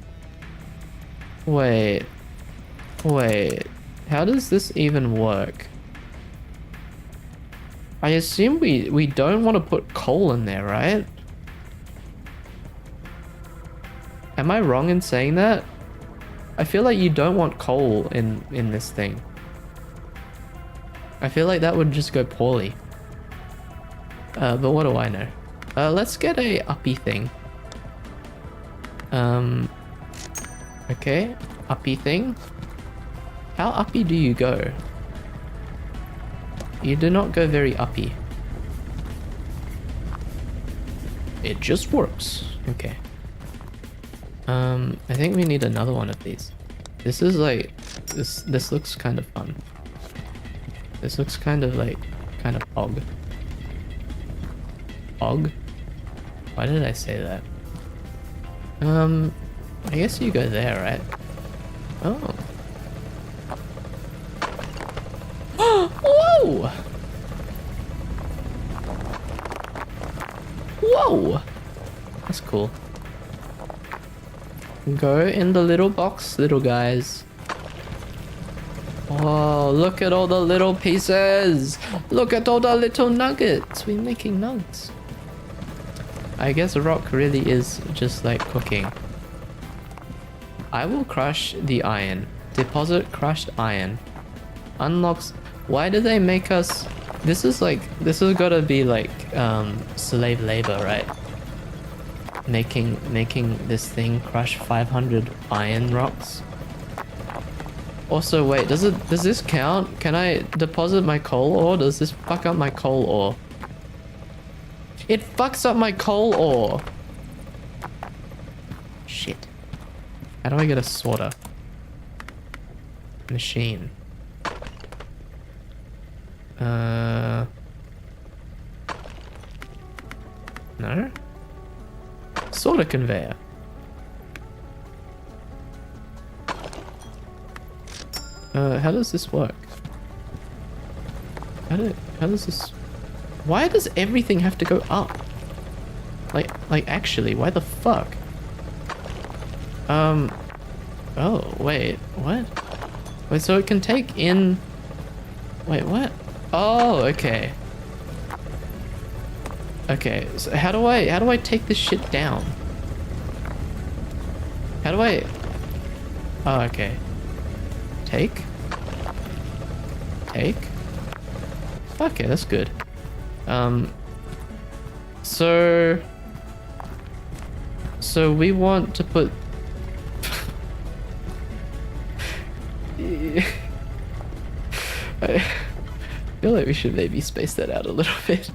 How does this even work? I assume we don't want to put coal in there, right? Am I wrong in saying that? I feel like you don't want coal in this thing. I feel like that would just go poorly. But what do I know? Let's get a uppy thing. Okay, uppy thing. How uppy do you go? You do not go very uppy. It just works. Okay. I think we need another one of these. This is like, this looks kind of fun. This looks kind of like, kind of og. Og? Why did I say that? I guess you go there, right? Oh. Whoa! Whoa! That's cool. Go in the little box, little guys. Oh, look at all the little pieces! Look at all the little nuggets! We're making nuggets. I guess rock really is just like cooking. I will crush the iron. Deposit crushed iron. Unlocks. Why do they make us? This is gotta be like slave labor, right? Making this thing crush 500 iron rocks. Also, wait, does this count? Can I deposit my coal ore? Does this fuck up my coal ore? It fucks up my coal ore. Shit. How do I get a sorter? Machine. No? Sorter conveyor. How does this work? How does this... Why does everything have to go up? Like actually, why the fuck? Oh, wait, what? Wait, so it can take in... Wait, what? Oh, okay. Okay, so how do I take this shit down? How do I... Oh, okay. Take. Okay, that's good. So we want to put... I feel like we should maybe space that out a little bit.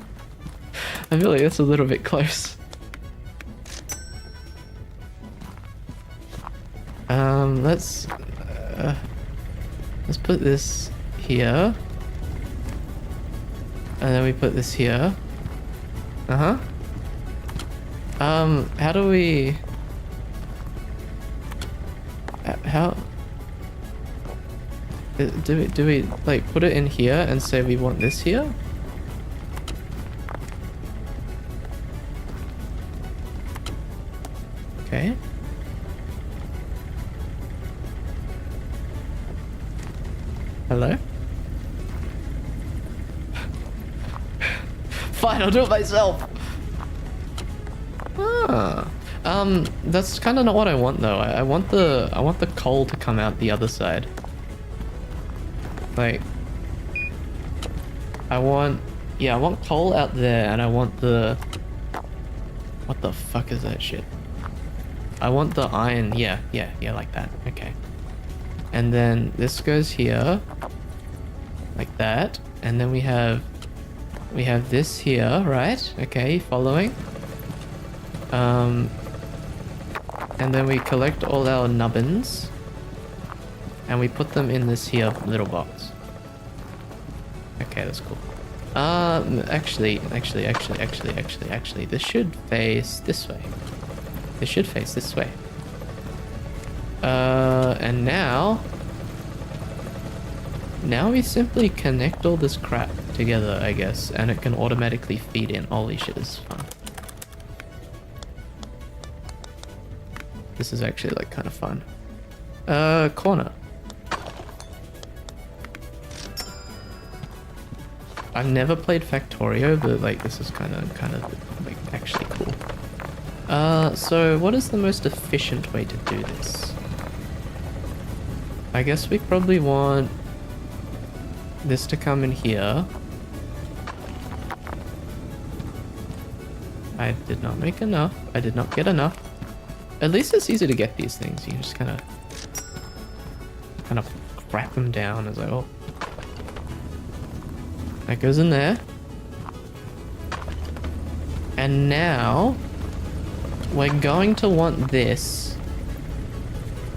I feel like that's a little bit close. Let's put this here. And then we put this here. Uh-huh. How do we... How... Do we like put it in here and say we want this here? Okay. Hello? Fine, I'll do it myself. Ah. That's kind of not what I want though. I want the coal to come out the other side. Like, I want coal out there, and I want the... What the fuck is that shit? I want the iron, yeah, like that, okay. And then this goes here, like that, and then we have this here, right? Okay, following. And then we collect all our nubbins, and we put them in this here little box. Okay, that's cool. Actually, this should face this way. This should face this way. And now we simply connect all this crap together, I guess, and it can automatically feed in. Holy shit, this is fun. This is actually like kind of fun. Corner. I've never played Factorio, but like this is kind of like actually cool. So what is the most efficient way to do this? I guess we probably want this to come in here. I did not make enough. I did not get enough. At least it's easy to get these things. You can just kind of crap them down as like, oh. That goes in there. And now we're going to want this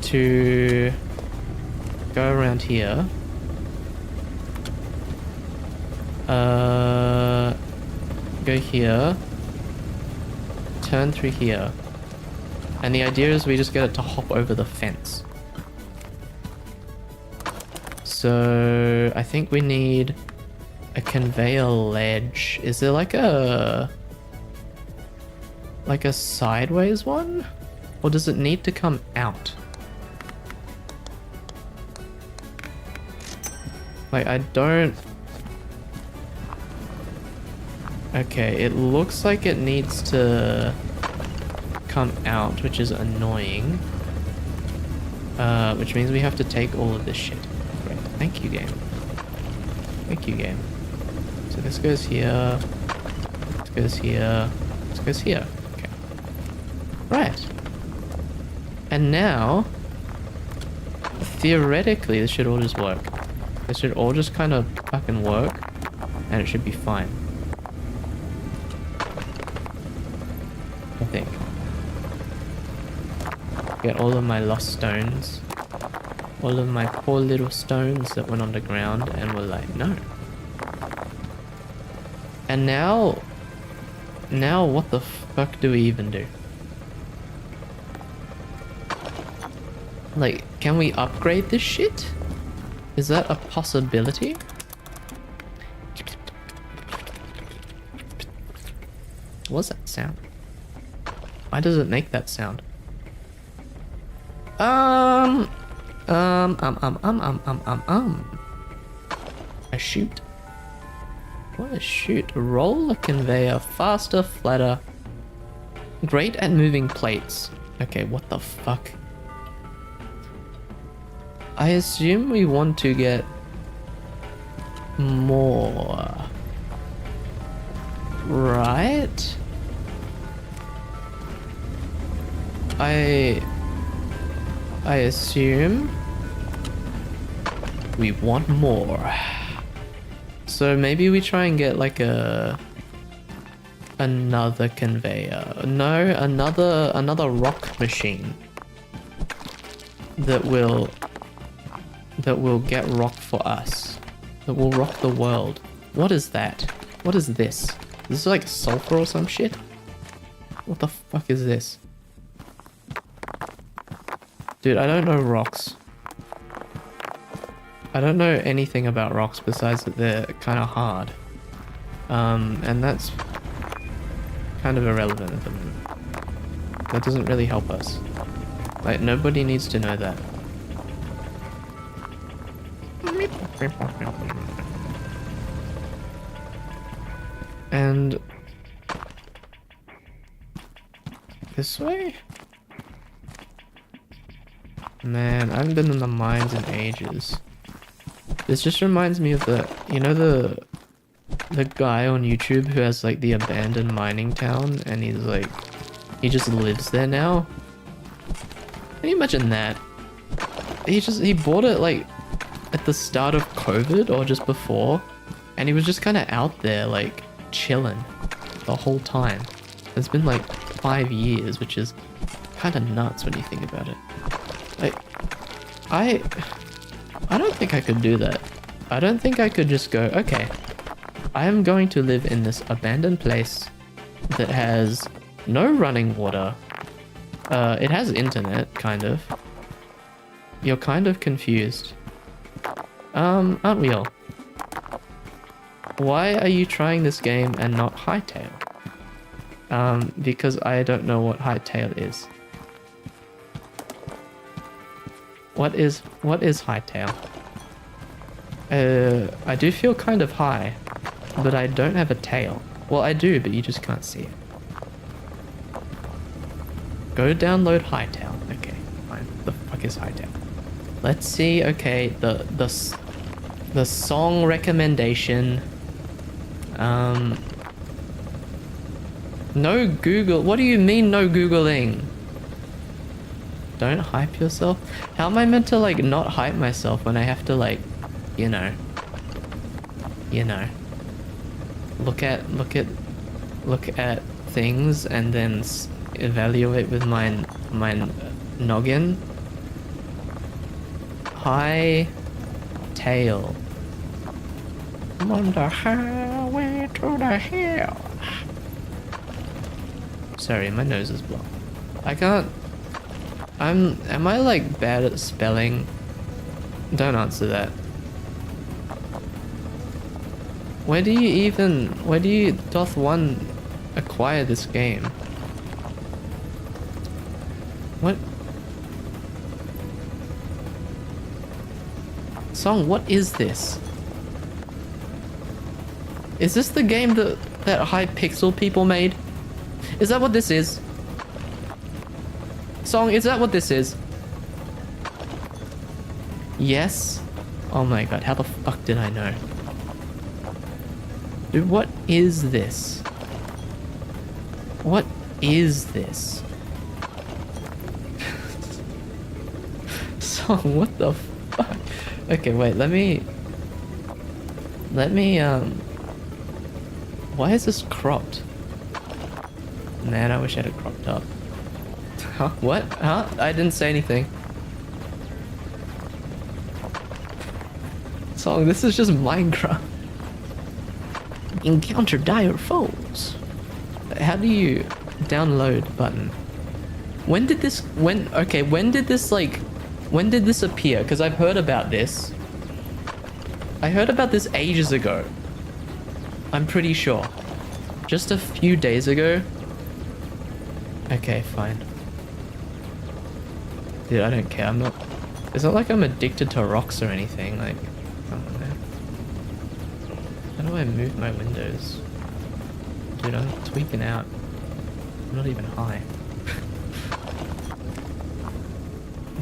to go around here. Go here. Turn through here. And the idea is we just get it to hop over the fence. So I think we need a conveyor ledge. Is there like a sideways one? Or does it need to come out? Like, I don't... Okay, it looks like it needs to come out, which is annoying. Which means we have to take all of this shit. Great. Thank you, game. Thank you, game. So this goes here. This goes here. This goes here. Okay. Right. And now, theoretically, this should all just work. This should all just kind of fucking work, and it should be fine. I think. Get all of my lost stones. All of my poor little stones that went underground and were like, no. And now what the fuck do we even do? Like, can we upgrade this shit? Is that a possibility? What's that sound? Why does it make that sound? A shoot. What a shoot. Roll a conveyor faster, flatter. Great at moving plates. Okay, what the fuck? I assume we want to get more. Right? I assume we want more. So maybe we try and get like another conveyor. No, another rock machine that will get rock for us. That will rock the world. What is that? What is this? Is this like sulfur or some shit? What the fuck is this? Dude, I don't know rocks. I don't know anything about rocks besides that they're kind of hard. And that's kind of irrelevant at the moment. That doesn't really help us. Like, nobody needs to know that. And this way? Man, I haven't been in the mines in ages. This just reminds me of the guy on YouTube who has like the abandoned mining town, and he's like, he just lives there now. Can you imagine that? He bought it like at the start of COVID or just before, and he was just kind of out there like chilling the whole time. It's been like 5 years, which is kind of nuts when you think about it. Like, I don't think I could do that. I don't think I could just go, okay, I am going to live in this abandoned place that has no running water. It has internet, kind of. You're kind of confused. Aren't we all? Why are you trying this game and not Hightail? Because I don't know what Hightail is. What is Hightail? I do feel kind of high, but I don't have a tail. Well, I do, but you just can't see it. Go download Hightail. Okay, fine. The fuck is Hightail? Let's see. Okay, the song recommendation. No Google. What do you mean no Googling? Don't hype yourself. How am I meant to like not hype myself when I have to like, you know, look at things and then evaluate with my noggin. High tail. I'm on the highway to the hill. Sorry, my nose is blocked. I can't. Am I like bad at spelling? Don't answer that. Where do you doth one acquire this game? What? Song, what is this? Is this the game that Hypixel people made? Is that what this is? Song, is that what this is? Yes? Oh my god, how the fuck did I know? Dude, what is this? What is this? Song, what the fuck? Okay, wait, let me, why is this cropped? Man, I wish I had it cropped up. Huh? What? Huh? I didn't say anything. Song, this is just Minecraft. Encounter dire foes. How do you download button? When did this appear? Because I've heard about this. I heard about this ages ago. I'm pretty sure. Just a few days ago. Okay, fine. Dude, I don't care. I'm not... It's not like I'm addicted to rocks or anything. Like, I don't know. How do I move my windows? Dude, I'm tweaking out. I'm not even high.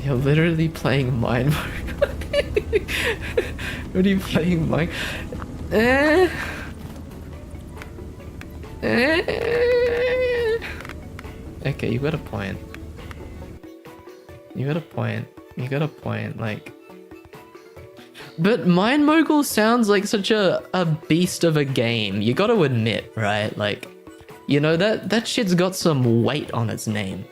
You're literally playing Mine Mode. What are you playing, Mike? Okay, you got a point. You got a point. You got a point, like... But Mind Mogul sounds like such a beast of a game. You gotta admit, right? Like, you know, that shit's got some weight on its name.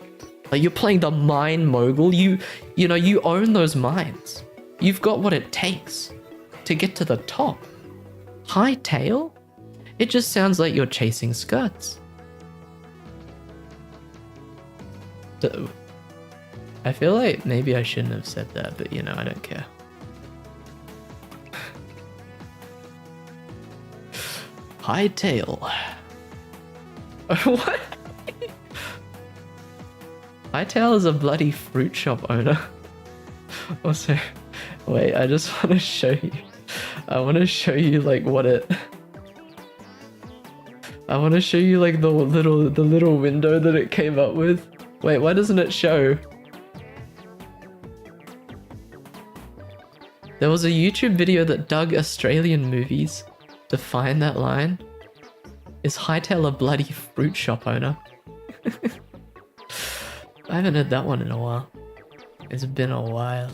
Like, you're playing the Mind Mogul, you know, you own those mines. You've got what it takes to get to the top. Hightail? It just sounds like you're chasing skirts. I feel like maybe I shouldn't have said that, but you know, I don't care. Hightail. What? Hightail is a bloody fruit shop owner. Also, wait, I just want to show you. I want to show you like what it... I want to show you like the little window that it came up with. Wait, why doesn't it show? There was a YouTube video that dug Australian movies to find that line. Is Hightail a bloody fruit shop owner? I haven't heard that one in a while. It's been a while.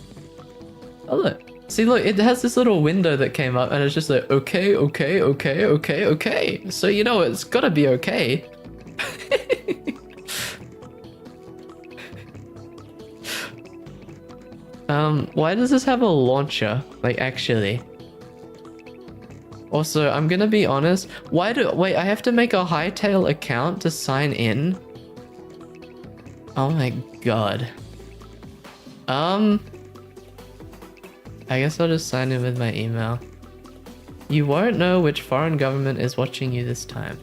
Oh look. See, look, it has this little window that came up and it's just like, okay, okay, okay, okay, okay. So, you know, it's gotta be okay. Why does this have a launcher? Like, actually. Also, I'm gonna be honest. Wait, I have to make a Hightail account to sign in? Oh my god. I guess I'll just sign in with my email. You won't know which foreign government is watching you this time.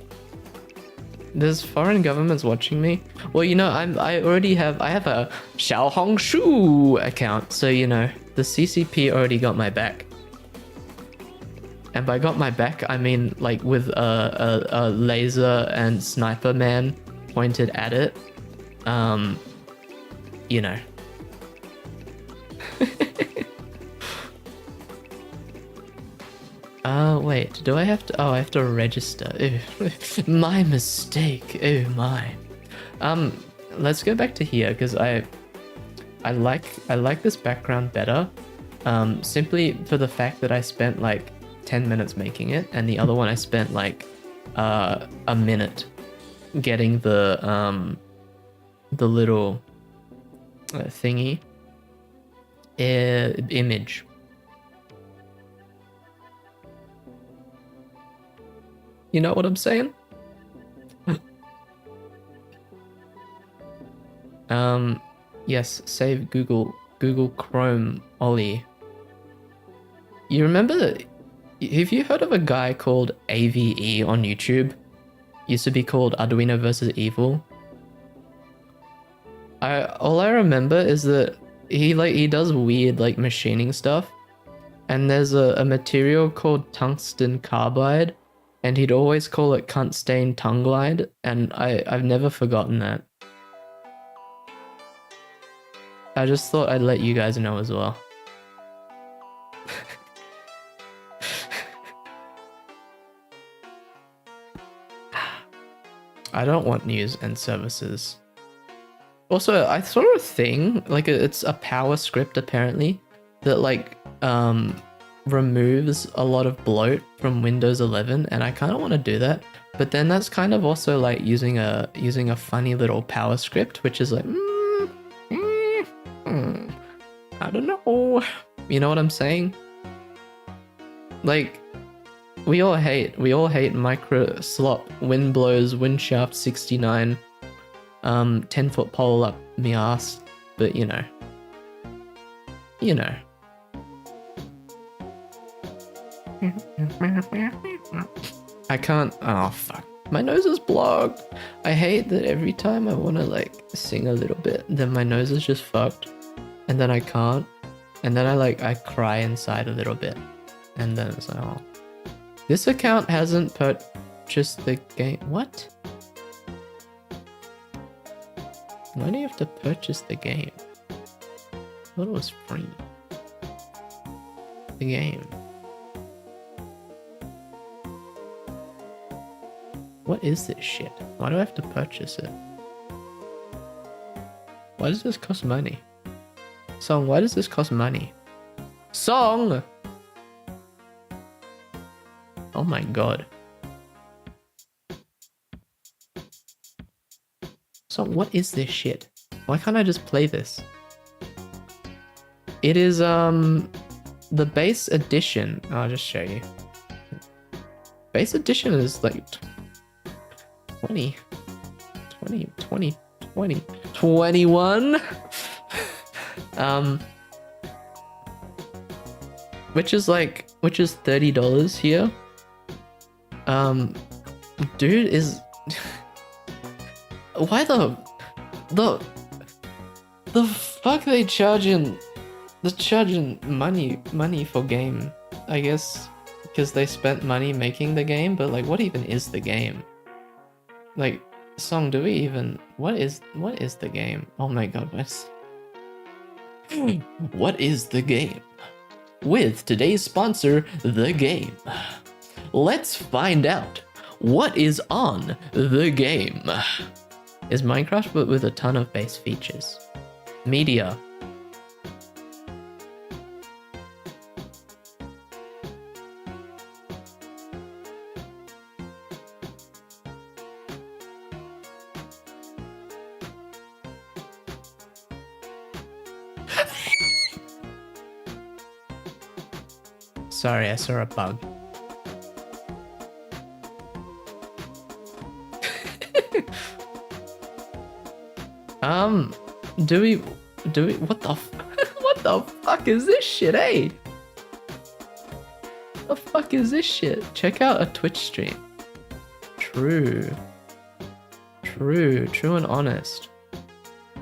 There's foreign governments watching me? Well, you know, I have a Xiaohongshu account, so you know, the CCP already got my back. And by got my back, I mean like with a laser and sniper man pointed at it. You know. Wait, do I have to? Oh, I have to register. Ew. My mistake. Oh my. Let's go back to here because I like this background better. Simply for the fact that I spent like 10 minutes making it, and the other one I spent like a minute getting the little thingy image. You know what I'm saying? Yes, save Google Chrome Ollie. You remember Have you heard of a guy called AVE on YouTube? Used to be called Arduino versus Evil. All I remember is that he does weird like machining stuff, and there's a material called tungsten carbide, and he'd always call it cunt stain tongue glide, and I've never forgotten that. I just thought I'd let you guys know as well. I don't want news and services. Also, I saw a thing, like it's a power script apparently, that like removes a lot of bloat from Windows 11, and I kind of want to do that. But then that's kind of also like using a funny little power script, which is like, I don't know. You know what I'm saying? Like, we all hate micro slop, wind blows, wind shaft 69, 10-foot pole up me ass, but you know. I can't, oh fuck. My nose is blocked. I hate that every time I want to like sing a little bit, then my nose is just fucked, and then I can't, and then I cry inside a little bit, and then it's like, oh. This account hasn't purchased the game. What? Why do you have to purchase the game? I thought it was free. The game. What is this shit? Why do I have to purchase it? Why does this cost money? Song, why does this cost money? Song! Oh my god. So what is this shit? Why can't I just play this? It is the base edition. I'll just show you. Base edition is like 21 which is $30 here. Dude is why the fuck they're charging money for game, I guess because they spent money making the game, but like what even is the game? Like, Song, do we even what is the game? Oh my god, what is the game? With today's sponsor, The Game. Let's find out what is on the game. Is Minecraft but with a ton of base features. Media. Sorry, I saw a bug. Do we what the what the fuck is this shit, eh? What the fuck is this shit? Check out a Twitch stream. True and honest.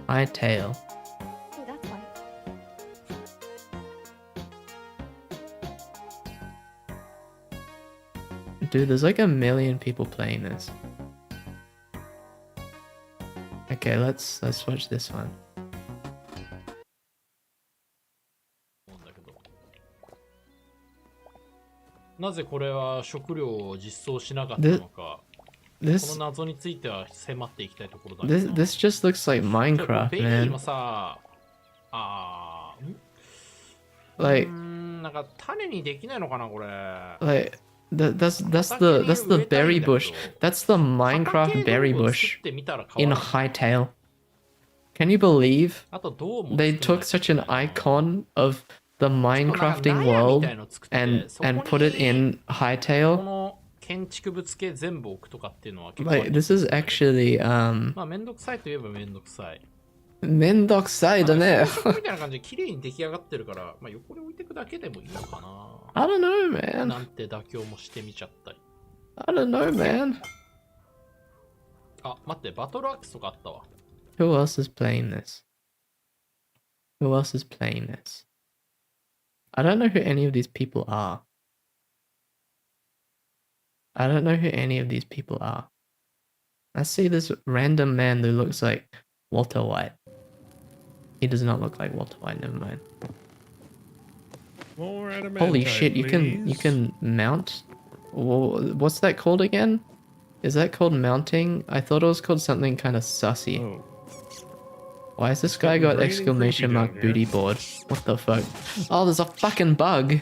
Hightail. Oh, that's why. Dude, there's like a million people playing this. Okay, let's watch this one. なぜこれは食料を実装しなかったのか、この This 謎については迫っていきたいところだ。 this just looks like じゃあ Minecraft, ベリー man. もさ、Like なんか種にできないのかなこれ。 like that's the berry bush. That's the Minecraft berry bush in Hightail. Can you believe あとどうも they took such an icon of the Minecrafting world and put it in こ Hightail? の建築物系全部置くとかっていうのは結構 Like this is actually まあめんどくさいといえばめんどくさい。めんどくさいだね。装飾みたいな感じで綺麗に出来上がってるから、まあ、横に置いていくだけでもいいのかな。I don't know, man. なんて妥協もしてみちゃったり。I don't know, man. あ、待って、バトルアクスとかあったわ。Who else is playing this? Who else is playing this? I don't know who any of these people are. I don't know who any of these people are. I see this random man who looks like Walter White. He does not look like Walter White, never mind. More adamantite, Holy shit, you please. can mount? What's that called again? Is that called mounting? I thought it was called something kind of sussy. Oh, Why has this guy getting got green and exclamation creepy mark down booty here. board? What the fuck? Oh, there's a fucking bug.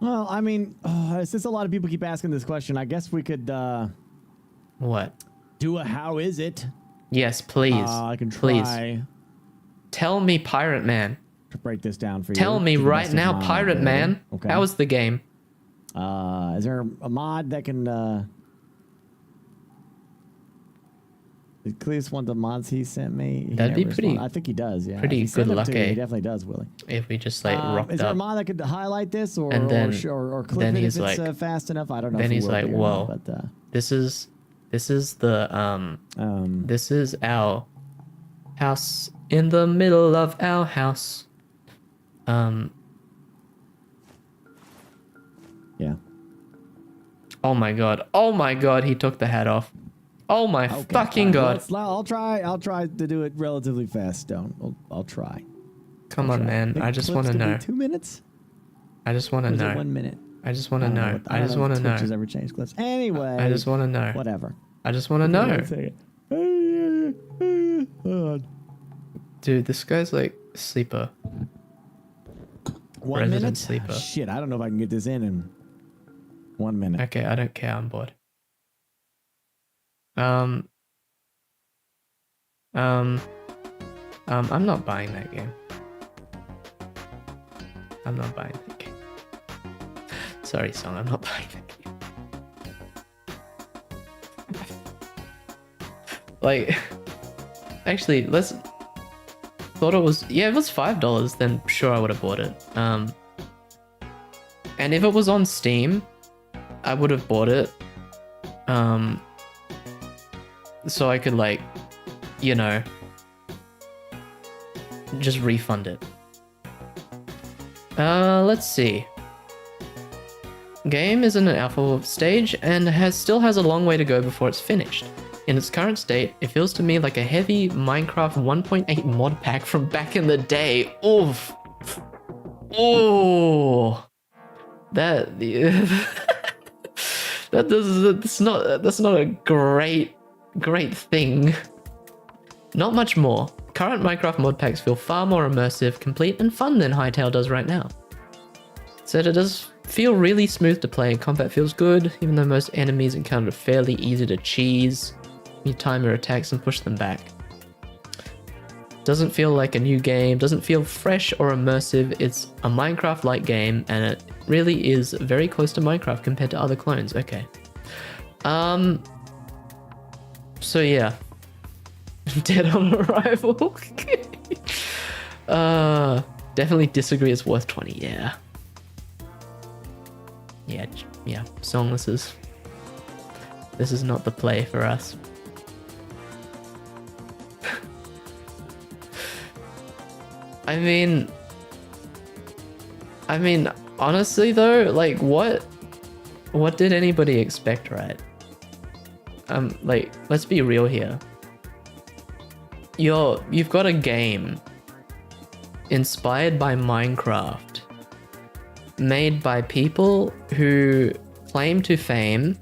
Well, I mean, since a lot of people keep asking this question, I guess we could What? do a how is it? Yes, please. I can Please. try Tell me, Pirate Man. to break this down for you. Tell me to the right best of now, my Pirate ability. Man. Okay. How is the game? Is there a mod that can did Cleus want the mods he sent me? He That'd be never pretty- responded. I think he does, yeah. pretty If he sent good them luck, to me, eh? He definitely does, Willie. If we just like rocked Is there a up. mod that could highlight this or And then- or clip then it he's if it's like- fast enough? I don't know. then if it he's will like, be or not, "Whoa." but This is the this is our house in the middle of our house. yeah. Oh my god. Oh my god, he took the hat off. Oh my Okay, fucking all right, god. I'll try to do it relatively fast, Stone. I'll try. Come on, man. I just want to know. 2 minutes? I just want Or to is it know. 1 minute? I just want to know. I just don't want if to Twitch has know. ever changed clips. Anyway. I just want to know. Whatever. I just want to know. One second. Hold on. Dude, this guy's like sleeper. 1 Resident minute? sleeper. Shit, I don't know if I can get this in 1 minute. Okay, I don't care. I'm bored. I'm not buying that game. I'm not buying that game. Sorry, Song, I'm not buying that game. Like, actually, let's. Thought it was, yeah, if it was $5, then sure I would have bought it. And if it was on Steam, I would have bought it. So I could, like, you know, just refund it. Let's see. Game is in an alpha stage and still has a long way to go before it's finished. In its current state, it feels to me like a heavy Minecraft 1.8 mod pack from back in the day. Oof. Oh. That's not a great thing. Not much more. Current Minecraft mod packs feel far more immersive, complete, and fun than Hytale does right now. Said it does feel really smooth to play, and combat feels good, even though most enemies encountered are fairly easy to cheese. You time your attacks and push them back. Doesn't feel like a new game, doesn't feel fresh or immersive. It's a Minecraft-like game, and it really is very close to Minecraft compared to other clones. Okay. So yeah. Dead on arrival. Definitely disagree. It's worth 20. Yeah. Yeah. Song, this is not the play for us. I mean, honestly though, like what did anybody expect, right? Like, let's be real here. You've got a game inspired by Minecraft, made by people who claim to fame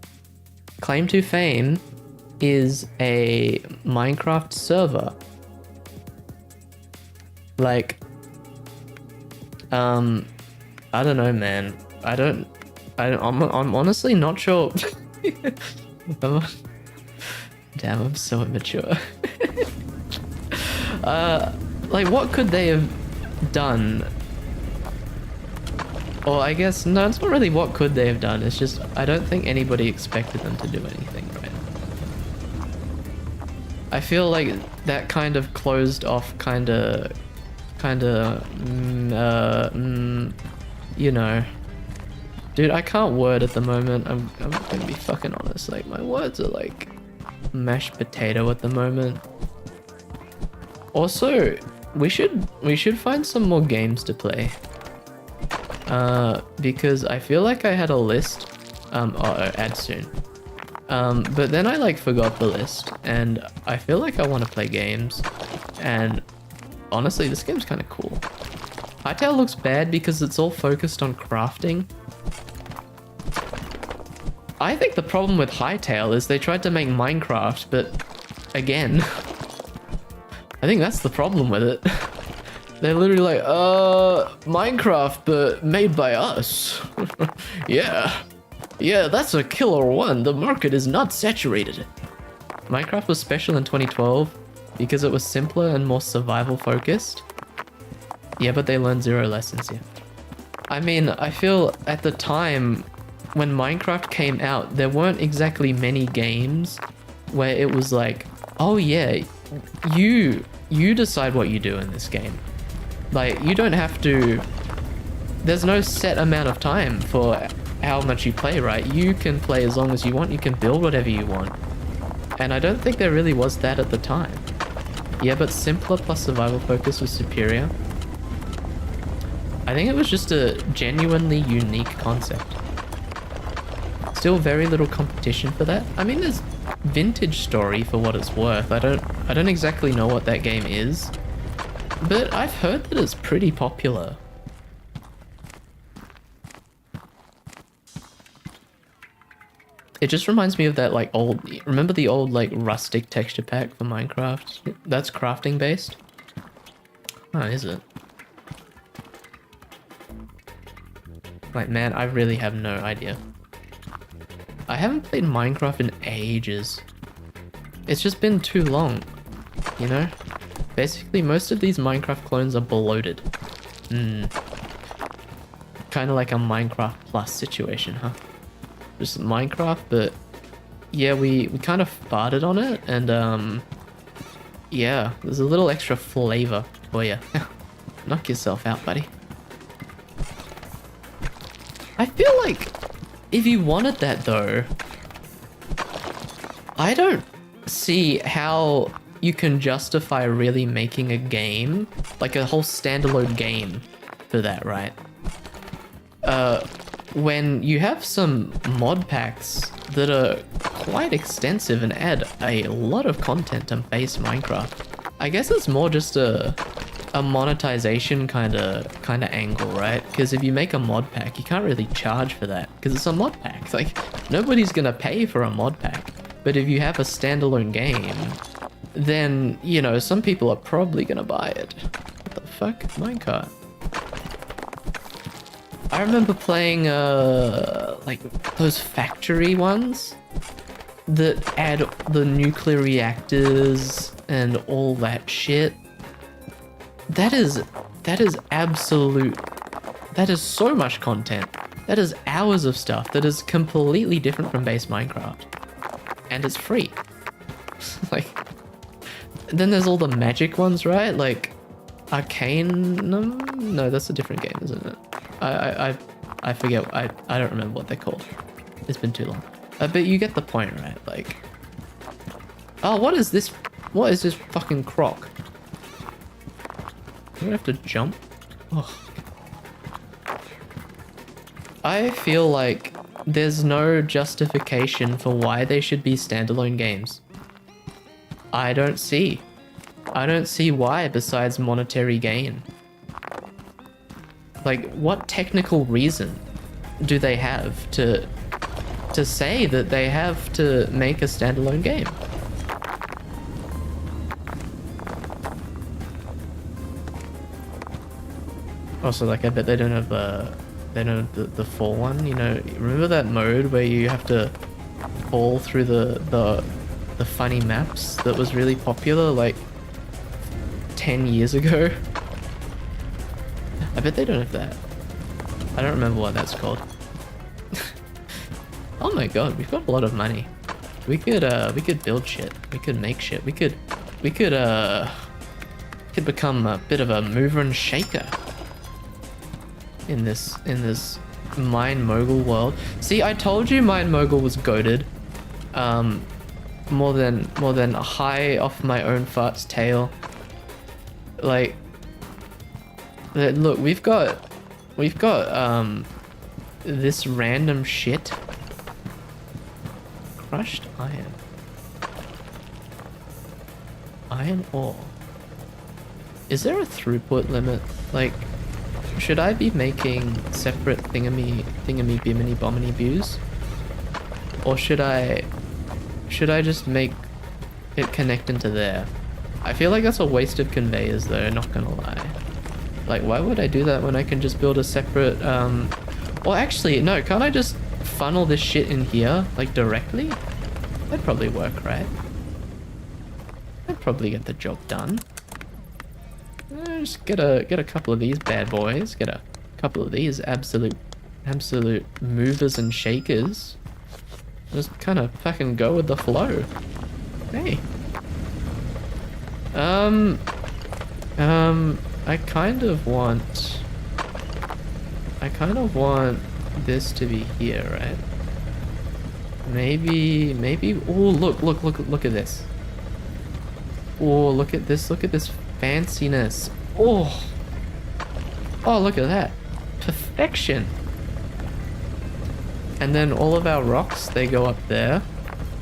is a Minecraft server. Like, I don't know, man. I'm honestly not sure. Damn, I'm so immature. Like, what could they have done? Or I guess, no, it's not really what could they have done. It's just, I don't think anybody expected them to do anything, right? I feel like that kind of closed off you know. Dude, I can't word at the moment. I'm gonna be fucking honest. Like, my words are like mashed potato at the moment. Also, we should find some more games to play. Because I feel like I had a list. Add soon. But then I like forgot the list, and I feel like I want to play games. And honestly, this game's kind of cool. Hytale looks bad because it's all focused on crafting. I think the problem with Hytale is they tried to make Minecraft, but again, I think that's the problem with it. They're literally like, Minecraft, but made by us. Yeah, that's a killer one. The market is not saturated. Minecraft was special in 2012 because it was simpler and more survival focused. Yeah, but they learned 0 lessons here. I mean, I feel at the time when Minecraft came out, there weren't exactly many games where it was like, oh yeah, you decide what you do in this game. Like, you don't have to, there's no set amount of time for how much you play, right? You can play as long as you want, you can build whatever you want. And I don't think there really was that at the time. Yeah, but simpler plus survival focus was superior. I think it was just a genuinely unique concept. Still very little competition for that. I mean, there's Vintage Story for what it's worth. I don't exactly know what that game is, but I've heard that it's pretty popular. It just reminds me of that like old, remember the old like rustic texture pack for Minecraft? That's crafting based? Oh, is it? Like, man, I really have no idea. I haven't played Minecraft in ages. It's just been too long, you know? Basically, most of these Minecraft clones are bloated. Kind of like a Minecraft Plus situation, huh? Just Minecraft, but yeah, we kind of farted on it, and yeah, there's a little extra flavor for you. Knock yourself out, buddy. I feel like if you wanted that though, I don't see how you can justify really making a game, like a whole standalone game for that, right? When you have some mod packs that are quite extensive and add a lot of content to base Minecraft. I guess it's more just a monetization kind of angle, right? Because if you make a mod pack, you can't really charge for that because it's a mod pack. Like, nobody's gonna pay for a mod pack. But if you have a standalone game, then, you know, some people are probably gonna buy it. What the fuck? Minecart. I remember playing like those factory ones that add the nuclear reactors and all that shit. That is absolute, that is so much content. That is hours of stuff that is completely different from base Minecraft. And it's free. Like, then there's all the magic ones, right? Like Arcanum? No, that's a different game, isn't it? I forget, I don't remember what they're called. It's been too long. But you get the point, right? Like, oh, what is this? What is this fucking croc? Do I have to jump? Oh. I feel like there's no justification for why they should be standalone games. I don't see why besides monetary gain. Like, what technical reason do they have to say that they have to make a standalone game? Also, like, I bet they don't have the full one, you know? Remember that mode where you have to fall through the funny maps that was really popular like 10 years ago? I bet they don't have that. I don't remember what that's called. Oh my god, we've got a lot of money. We could build shit. We could make shit. We could become a bit of a mover and shaker in this Mine Mogul world. See, I told you Mine Mogul was goated. More than high off my own fart's tail. Like, look, we've got this random shit. Crushed iron. Iron ore. Is there a throughput limit? Like, should I be making separate thingy bimini bomini views? Or should I just make it connect into there? I feel like that's a waste of conveyors though, not gonna lie. Like, why would I do that when I can just build a separate, well actually, no, can't I just funnel this shit in here, like directly? That'd probably work, right? That'd probably get the job done. Just get a couple of these bad boys, get a couple of these absolute movers and shakers. Just kind of fucking go with the flow. Hey. I kind of want this to be here, right? Maybe, oh, look at this. Oh, look at this fanciness. Oh, look at that. Perfection. And then all of our rocks, they go up there.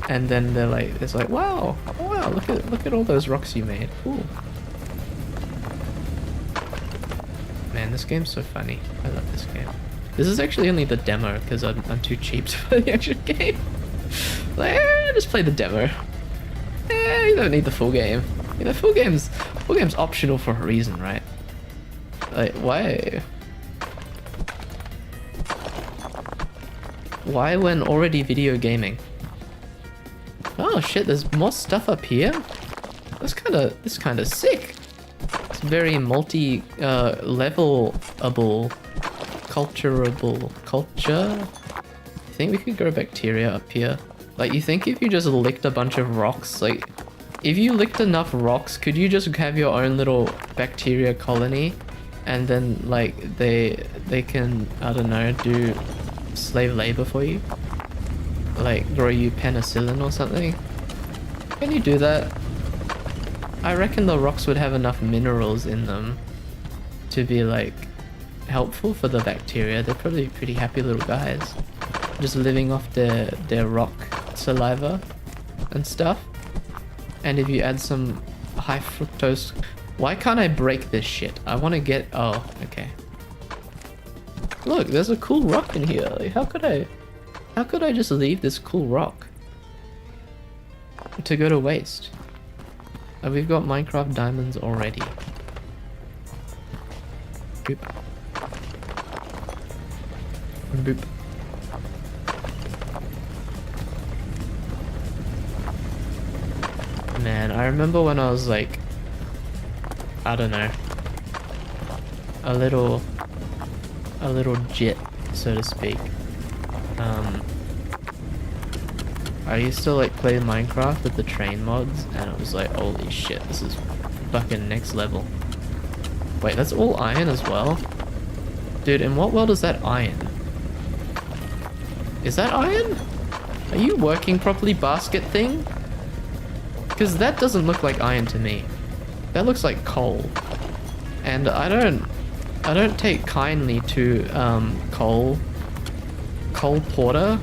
And then they're like, it's like, wow, look at all those rocks you made. Cool. Man, this game's so funny. I love this game. This is actually only the demo because I'm too cheap to play the actual game. Like, just play the demo. You don't need the full game. You know, full game's optional for a reason, right? Like, why? Why when already video gaming? Oh shit, there's more stuff up here. This kind of sick. It's very levelable, culture. I think we could grow bacteria up here. Like, you think if you just licked a bunch of rocks, like, if you licked enough rocks, could you just have your own little bacteria colony, and then like they can, I don't know, do slave labor for you? Like grow you penicillin or something? Can you do that? I reckon the rocks would have enough minerals in them to be like helpful for the bacteria. They're probably pretty happy little guys, just living off their rock saliva and stuff. And if you add some high fructose, why can't I break this shit? I want to get, oh, okay. Look, there's a cool rock in here. Like, how could I just leave this cool rock to go to waste? We've got Minecraft diamonds already. Boop. Boop. Man, I remember when I was like, I don't know, a little jit, so to speak. I used to like play Minecraft with the train mods, and it was like, holy shit, this is fucking next level. Wait, that's all iron as well? Dude, in what world is that iron? Is that iron? Are you working properly, basket thing? Because that doesn't look like iron to me. That looks like coal. And I don't take kindly to coal porter.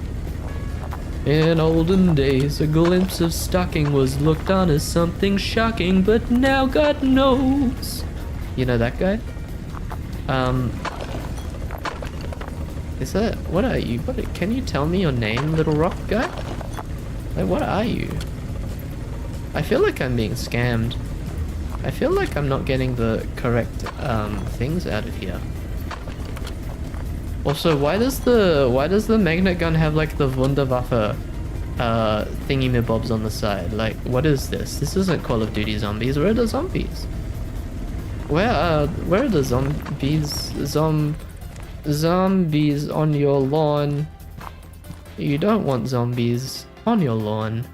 In olden days, a glimpse of stocking was looked on as something shocking, but now God knows. You know that guy? Is that, what are you? Can you tell me your name, little rock guy? Like, what are you? I feel like I'm being scammed. I feel like I'm not getting the correct things out of here. Also, why does the magnet gun have like the Wunderwaffe thingy-mabobs on the side? Like, what is this? This isn't Call of Duty zombies. Where are the zombies? Where are the zombies? Zombies on your lawn. You don't want zombies on your lawn.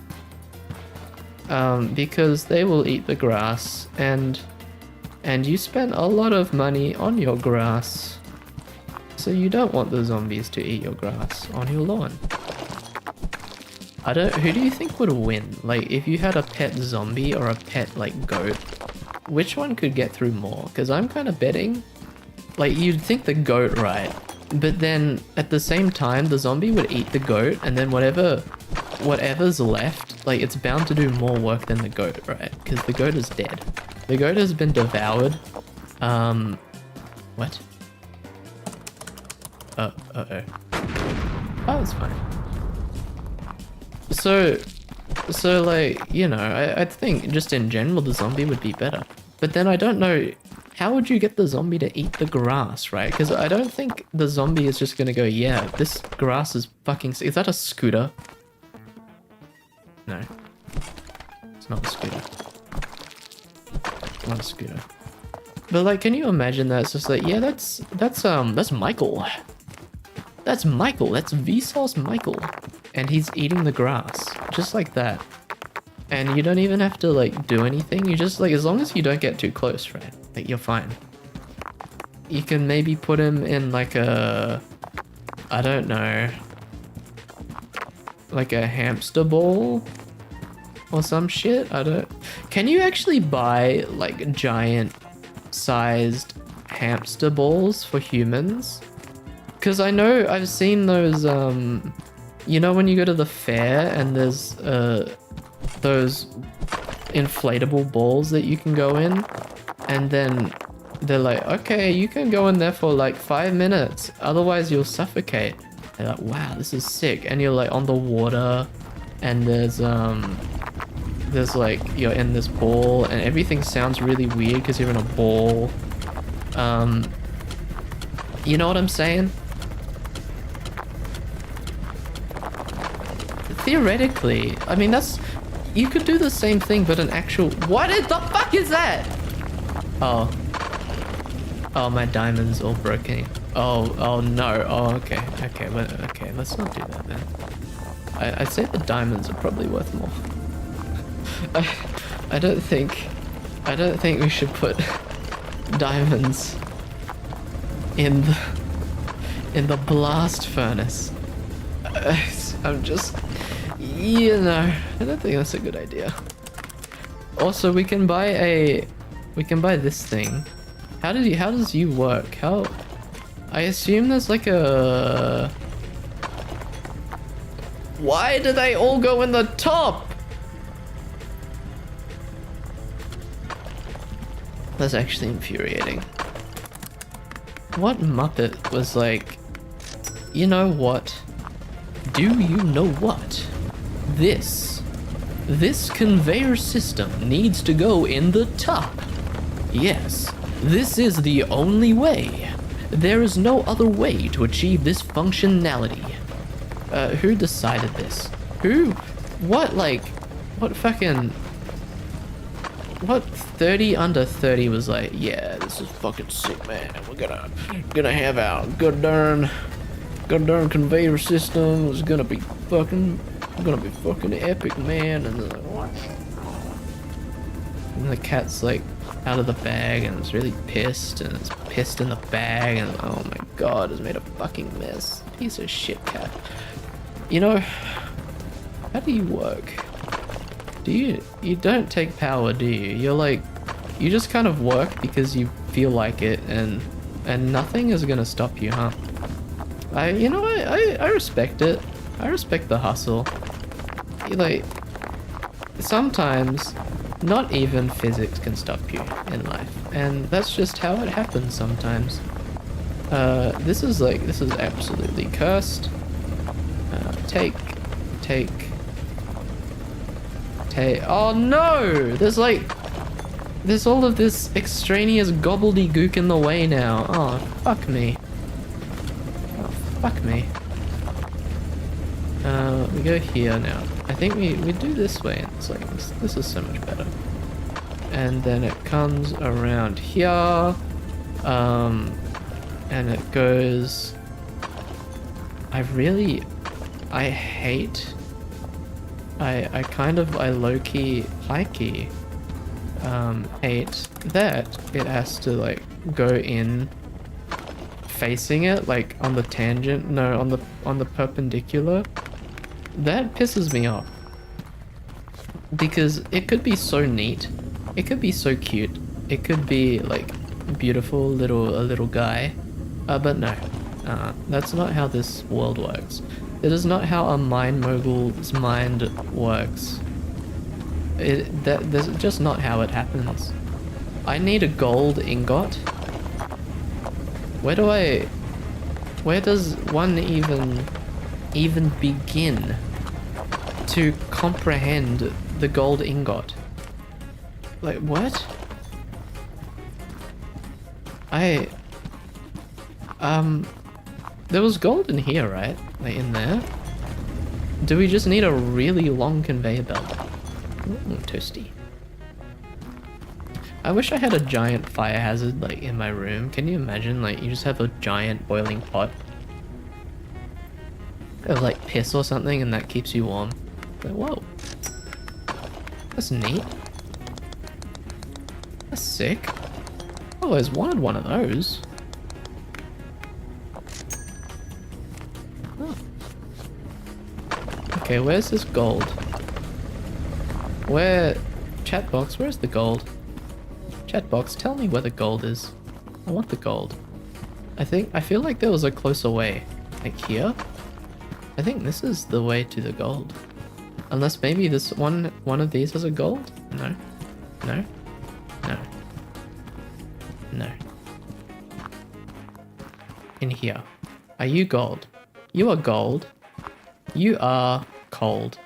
because they will eat the grass, and you spent a lot of money on your grass. So you don't want the zombies to eat your grass on your lawn. Who do you think would win? Like, if you had a pet zombie or a pet, like, goat, which one could get through more? Because I'm kind of betting, like, you'd think the goat, right? But then, at the same time, the zombie would eat the goat, and then whatever's left, like, it's bound to do more work than the goat, right? Because the goat is dead. The goat has been devoured. What? Uh-oh. Oh, it's fine. So like, you know, I think just in general the zombie would be better. But then I don't know, how would you get the zombie to eat the grass, right? Because I don't think the zombie is just gonna go, yeah, this grass is fucking sick. Is that a scooter? No. It's not a scooter. Not a scooter. But like, can you imagine that? It's just like, yeah, that's Michael. That's Michael. That's Vsauce Michael. And he's eating the grass. Just like that. And you don't even have to like do anything. You just like, as long as you don't get too close, right? Like, you're fine. You can maybe put him in like a, I don't know, like a hamster ball or some shit. Can you actually buy like giant sized hamster balls for humans? Because I know I've seen those, you know, when you go to the fair and there's those inflatable balls that you can go in, and then they're like, okay, you can go in there for like 5 minutes, otherwise you'll suffocate. They're like, wow, this is sick. And you're like on the water, and there's like, you're in this ball, and everything sounds really weird because you're in a ball. You know what I'm saying? Theoretically, I mean, you could do the same thing, but an actual, what the fuck is that? Oh, my diamond's all broken. Oh no. Oh, okay, well, okay, let's not do that then. I'd say the diamonds are probably worth more. I don't think we should put diamonds in the blast furnace. I'm just, you know, I don't think that's a good idea. Also, we can buy this thing. How does you work? I assume there's like a, why do they all go in the top? That's actually infuriating. What Muppet was like, you know what? Do you know what? This conveyor system needs to go in the top. Yes, this is the only way. There is no other way to achieve this functionality. Who decided this? What 30 under 30 was like, yeah, this is fucking sick, man. We're gonna have our good darn conveyor system. It's gonna be fucking epic, man. And they're like, what? And the cat's like out of the bag and it's really pissed, and it's pissed in the bag, and oh my god, it's made a fucking mess. Piece of shit cat. You know, how do you work? You don't take power, do you? You're like, you just kind of work because you feel like it, and nothing is gonna stop you, huh? I respect it. I respect the hustle. Like, sometimes not even physics can stop you in life, and that's just how it happens sometimes. This is absolutely cursed. Take. Oh no! There's all of this extraneous gobbledygook in the way now. Oh, fuck me. Oh, fuck me. We go here now. I think we do this way, and it's like, this is so much better. And then it comes around here. And it goes... I hate I low-key, high-key hate that it has to like go in facing it, like on the tangent, no, on the perpendicular. That pisses me off. Because it could be so neat. It could be so cute. It could be like beautiful a little guy. But no. That's not how this world works. It is not how a mind mogul's mind works. That's just not how it happens. I need a gold ingot. Where does one even begin to comprehend the gold ingot? Like, what? There was gold in here, right? Like, in there? Do we just need a really long conveyor belt? Ooh, toasty. I wish I had a giant fire hazard, like, in my room. Can you imagine, like, you just have a giant boiling pot of, like, piss or something, and that keeps you warm? Like, whoa. That's neat. That's sick. I always wanted one of those. Huh. Okay, where's this gold? Where... Chatbox, where's the gold? Chatbox, tell me where the gold is. I want the gold. I feel like there was a closer way. Like here? I think this is the way to the gold. Unless maybe this one of these has a gold? No. No. No. No. In here. Are you gold? You are gold. You are cold.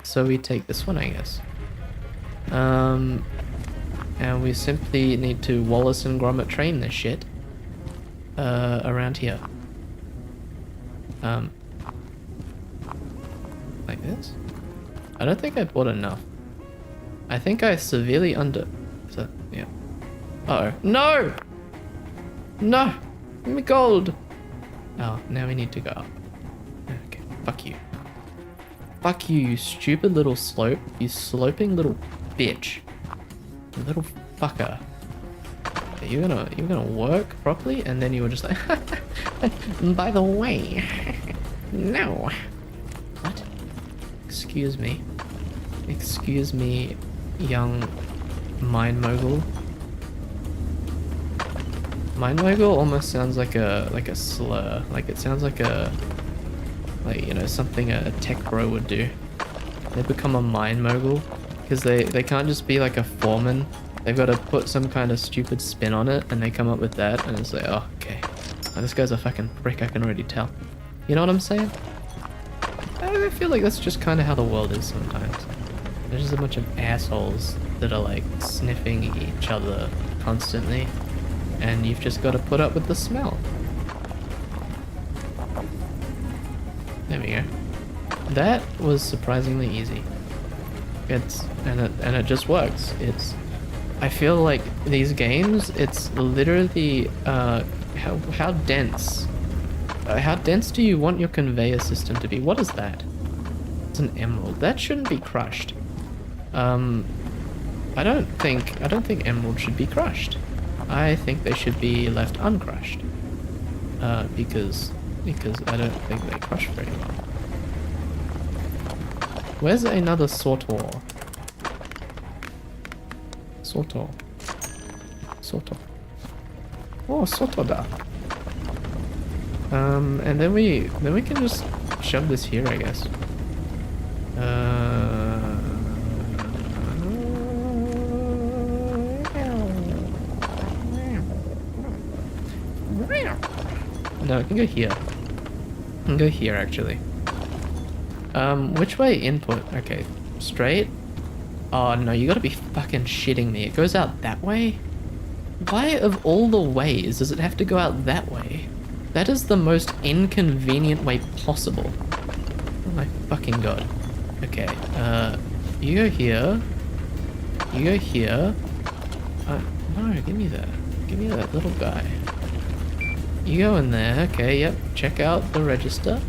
So we take this one, I guess. And we simply need to Wallace and Gromit train this shit around here. Like this? I don't think I bought enough. I think I severely so, yeah. Uh-oh. No! No! Give me gold! Oh, now we need to go up. Okay, fuck you. Fuck you, you stupid little slope. You sloping little bitch. You little fucker. Okay, you're gonna work properly, and then you were just like, by the way, no. What? Excuse me. Excuse me, young mind mogul. Mind mogul almost sounds like a slur. Like it sounds like you know, something a tech bro would do. They become a mind mogul because they can't just be like a foreman. They've got to put some kind of stupid spin on it, and they come up with that, and it's like, oh, okay. Oh, this guy's a fucking prick, I can already tell. You know what I'm saying? I feel like that's just kind of how the world is sometimes. There's just a bunch of assholes that are like sniffing each other constantly, and you've just got to put up with the smell. There we go. That was surprisingly easy. And it just works. I feel like these games, it's literally how dense. How dense do you want your conveyor system to be? What is that? It's an emerald. That shouldn't be crushed. I don't think emerald should be crushed. I think they should be left uncrushed. Because I don't think they crush very well. Where's another sortor? Sortor. Oh, sortor da. And then we can just shove this here, I guess. No, I can go here. I can go here, actually. Which way input? Okay, straight? Oh no, you gotta be fucking shitting me. It goes out that way? Why of all the ways does it have to go out that way? That is the most inconvenient way possible. Oh my fucking god. Okay, you go here. You go here. No, give me that. Give me that little guy. You go in there. Okay, yep. Check out the register.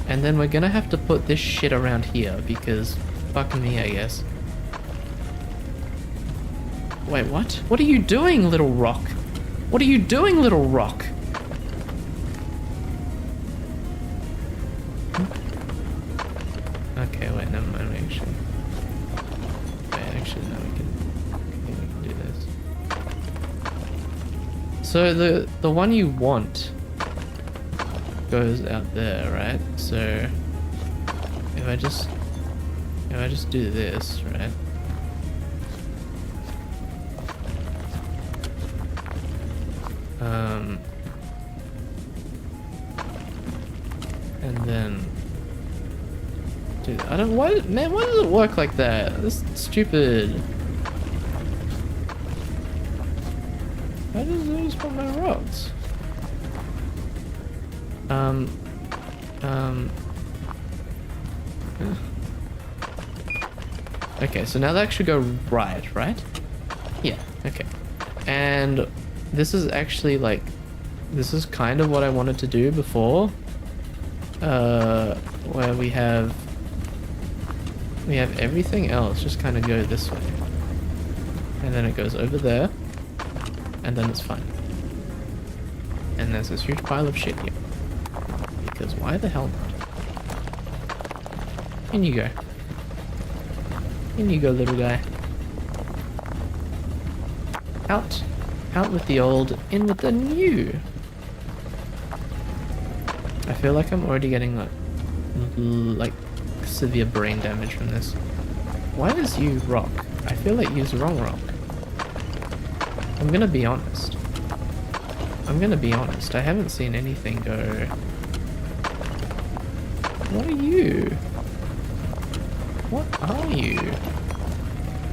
And then we're gonna have to put this shit around here because fuck me, I guess. Wait, what? What are you doing, little rock? What are you doing, little rock? Okay, wait, never mind, actually. Wait, actually, no, we can do this. So the one you want goes out there, right? So if I just do this, right? And then dude, I don't why man, why does it work like that? This is stupid. Why does it always put my rocks? Okay, so now that should go right? Yeah, okay. And this is actually like, this is kind of what I wanted to do before. Where we have everything else just kind of go this way. And then it goes over there. And then it's fine. And there's this huge pile of shit here. Because why the hell not? In you go. In you go, little guy. Out. Out with the old, in with the new. I feel like I'm already getting like severe brain damage from this. Why does you rock? I feel like you's wrong rock. I'm gonna be honest. I haven't seen anything go. What are you? What are you?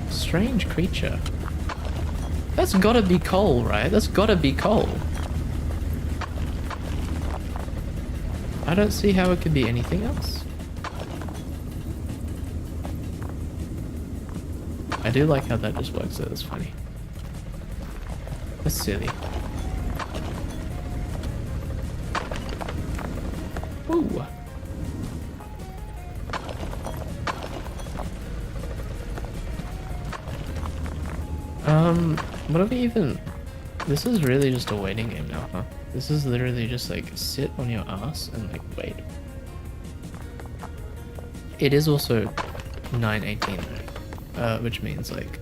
Strange creature. That's gotta be coal, right? That's gotta be coal. I don't see how it could be anything else. I do like how that just works, though. That's funny. That's silly. Ooh. What are we even... This is really just a waiting game now, huh? This is literally just like sit on your ass and like wait. It is also 9:18 though, which means like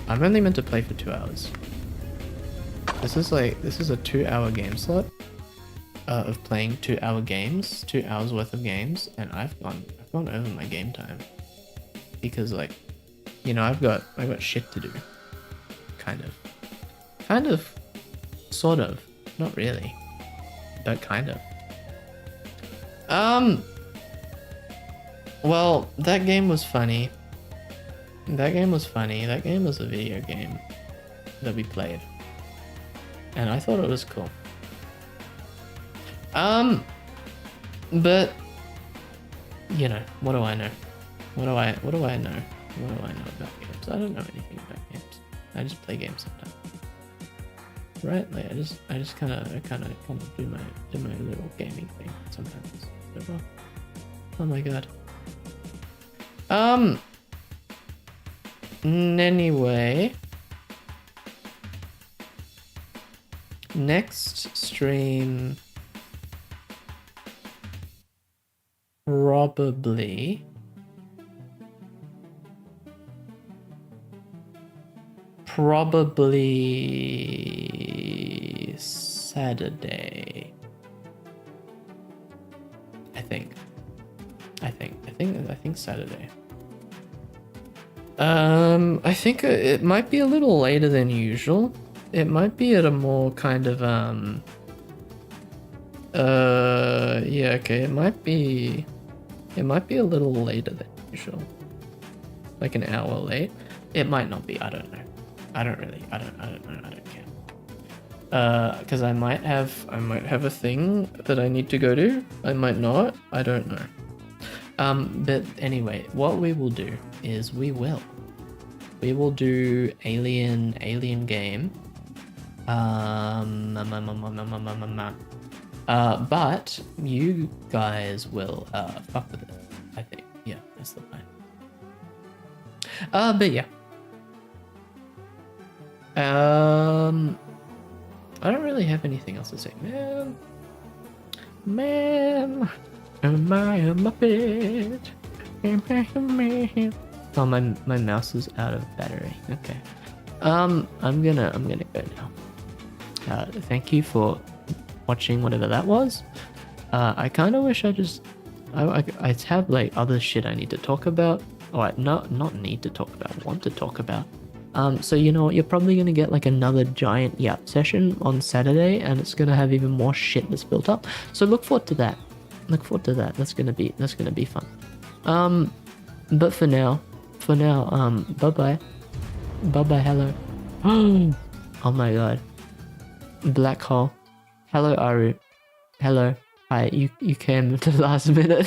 I'm only meant to play for 2 hours. This is a 2-hour game slot of playing 2-hour games, 2 hours worth of games, and I've gone over my game time because like, you know, I've got shit to do, kind of. Sort of. Not really. But kind of. Well, that game was funny. That game was a video game that we played. And I thought it was cool. But you know, what do I know? What do I know? What do I know about games? I don't know anything about games. I just play games sometimes. Right? Like I just kind of do my little gaming thing sometimes. Oh my god. Anyway, next stream probably Saturday. I think Saturday. I think it might be a little later than usual. It might be at a more kind of yeah, okay, it might be a little later than usual. Like an hour late. It might not be, I don't know. I don't know, I don't care. Because I might have a thing that I need to go to. I might not. I don't know. But anyway, what we will do is we will do alien game. But you guys will fuck with it, I think. Yeah, that's the plan. But yeah. I don't really have anything else to say. Man, am I a Muppet? Oh, my mouse is out of battery. Okay. I'm gonna go now. Thank you for watching whatever that was. I kind of wish I have like other shit I need to talk about. Or not need to talk about, want to talk about. So you know what, you're probably gonna get like another giant yap session on Saturday, and it's gonna have even more shit that's built up. So look forward to that. That's gonna be fun. But for now, bye bye, hello. Oh my god, black hole. Hello Aru. Hello. Hi. You came at the last minute.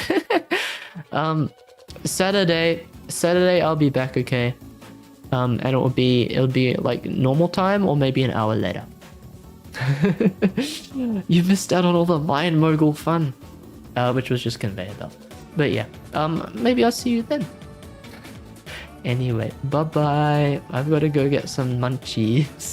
Saturday I'll be back, okay? And it'll be like normal time or maybe an hour later. You missed out on all the Lion Mogul fun, which was just conveyor belt. But yeah, maybe I'll see you then. Anyway, bye bye. I've got to go get some munchies.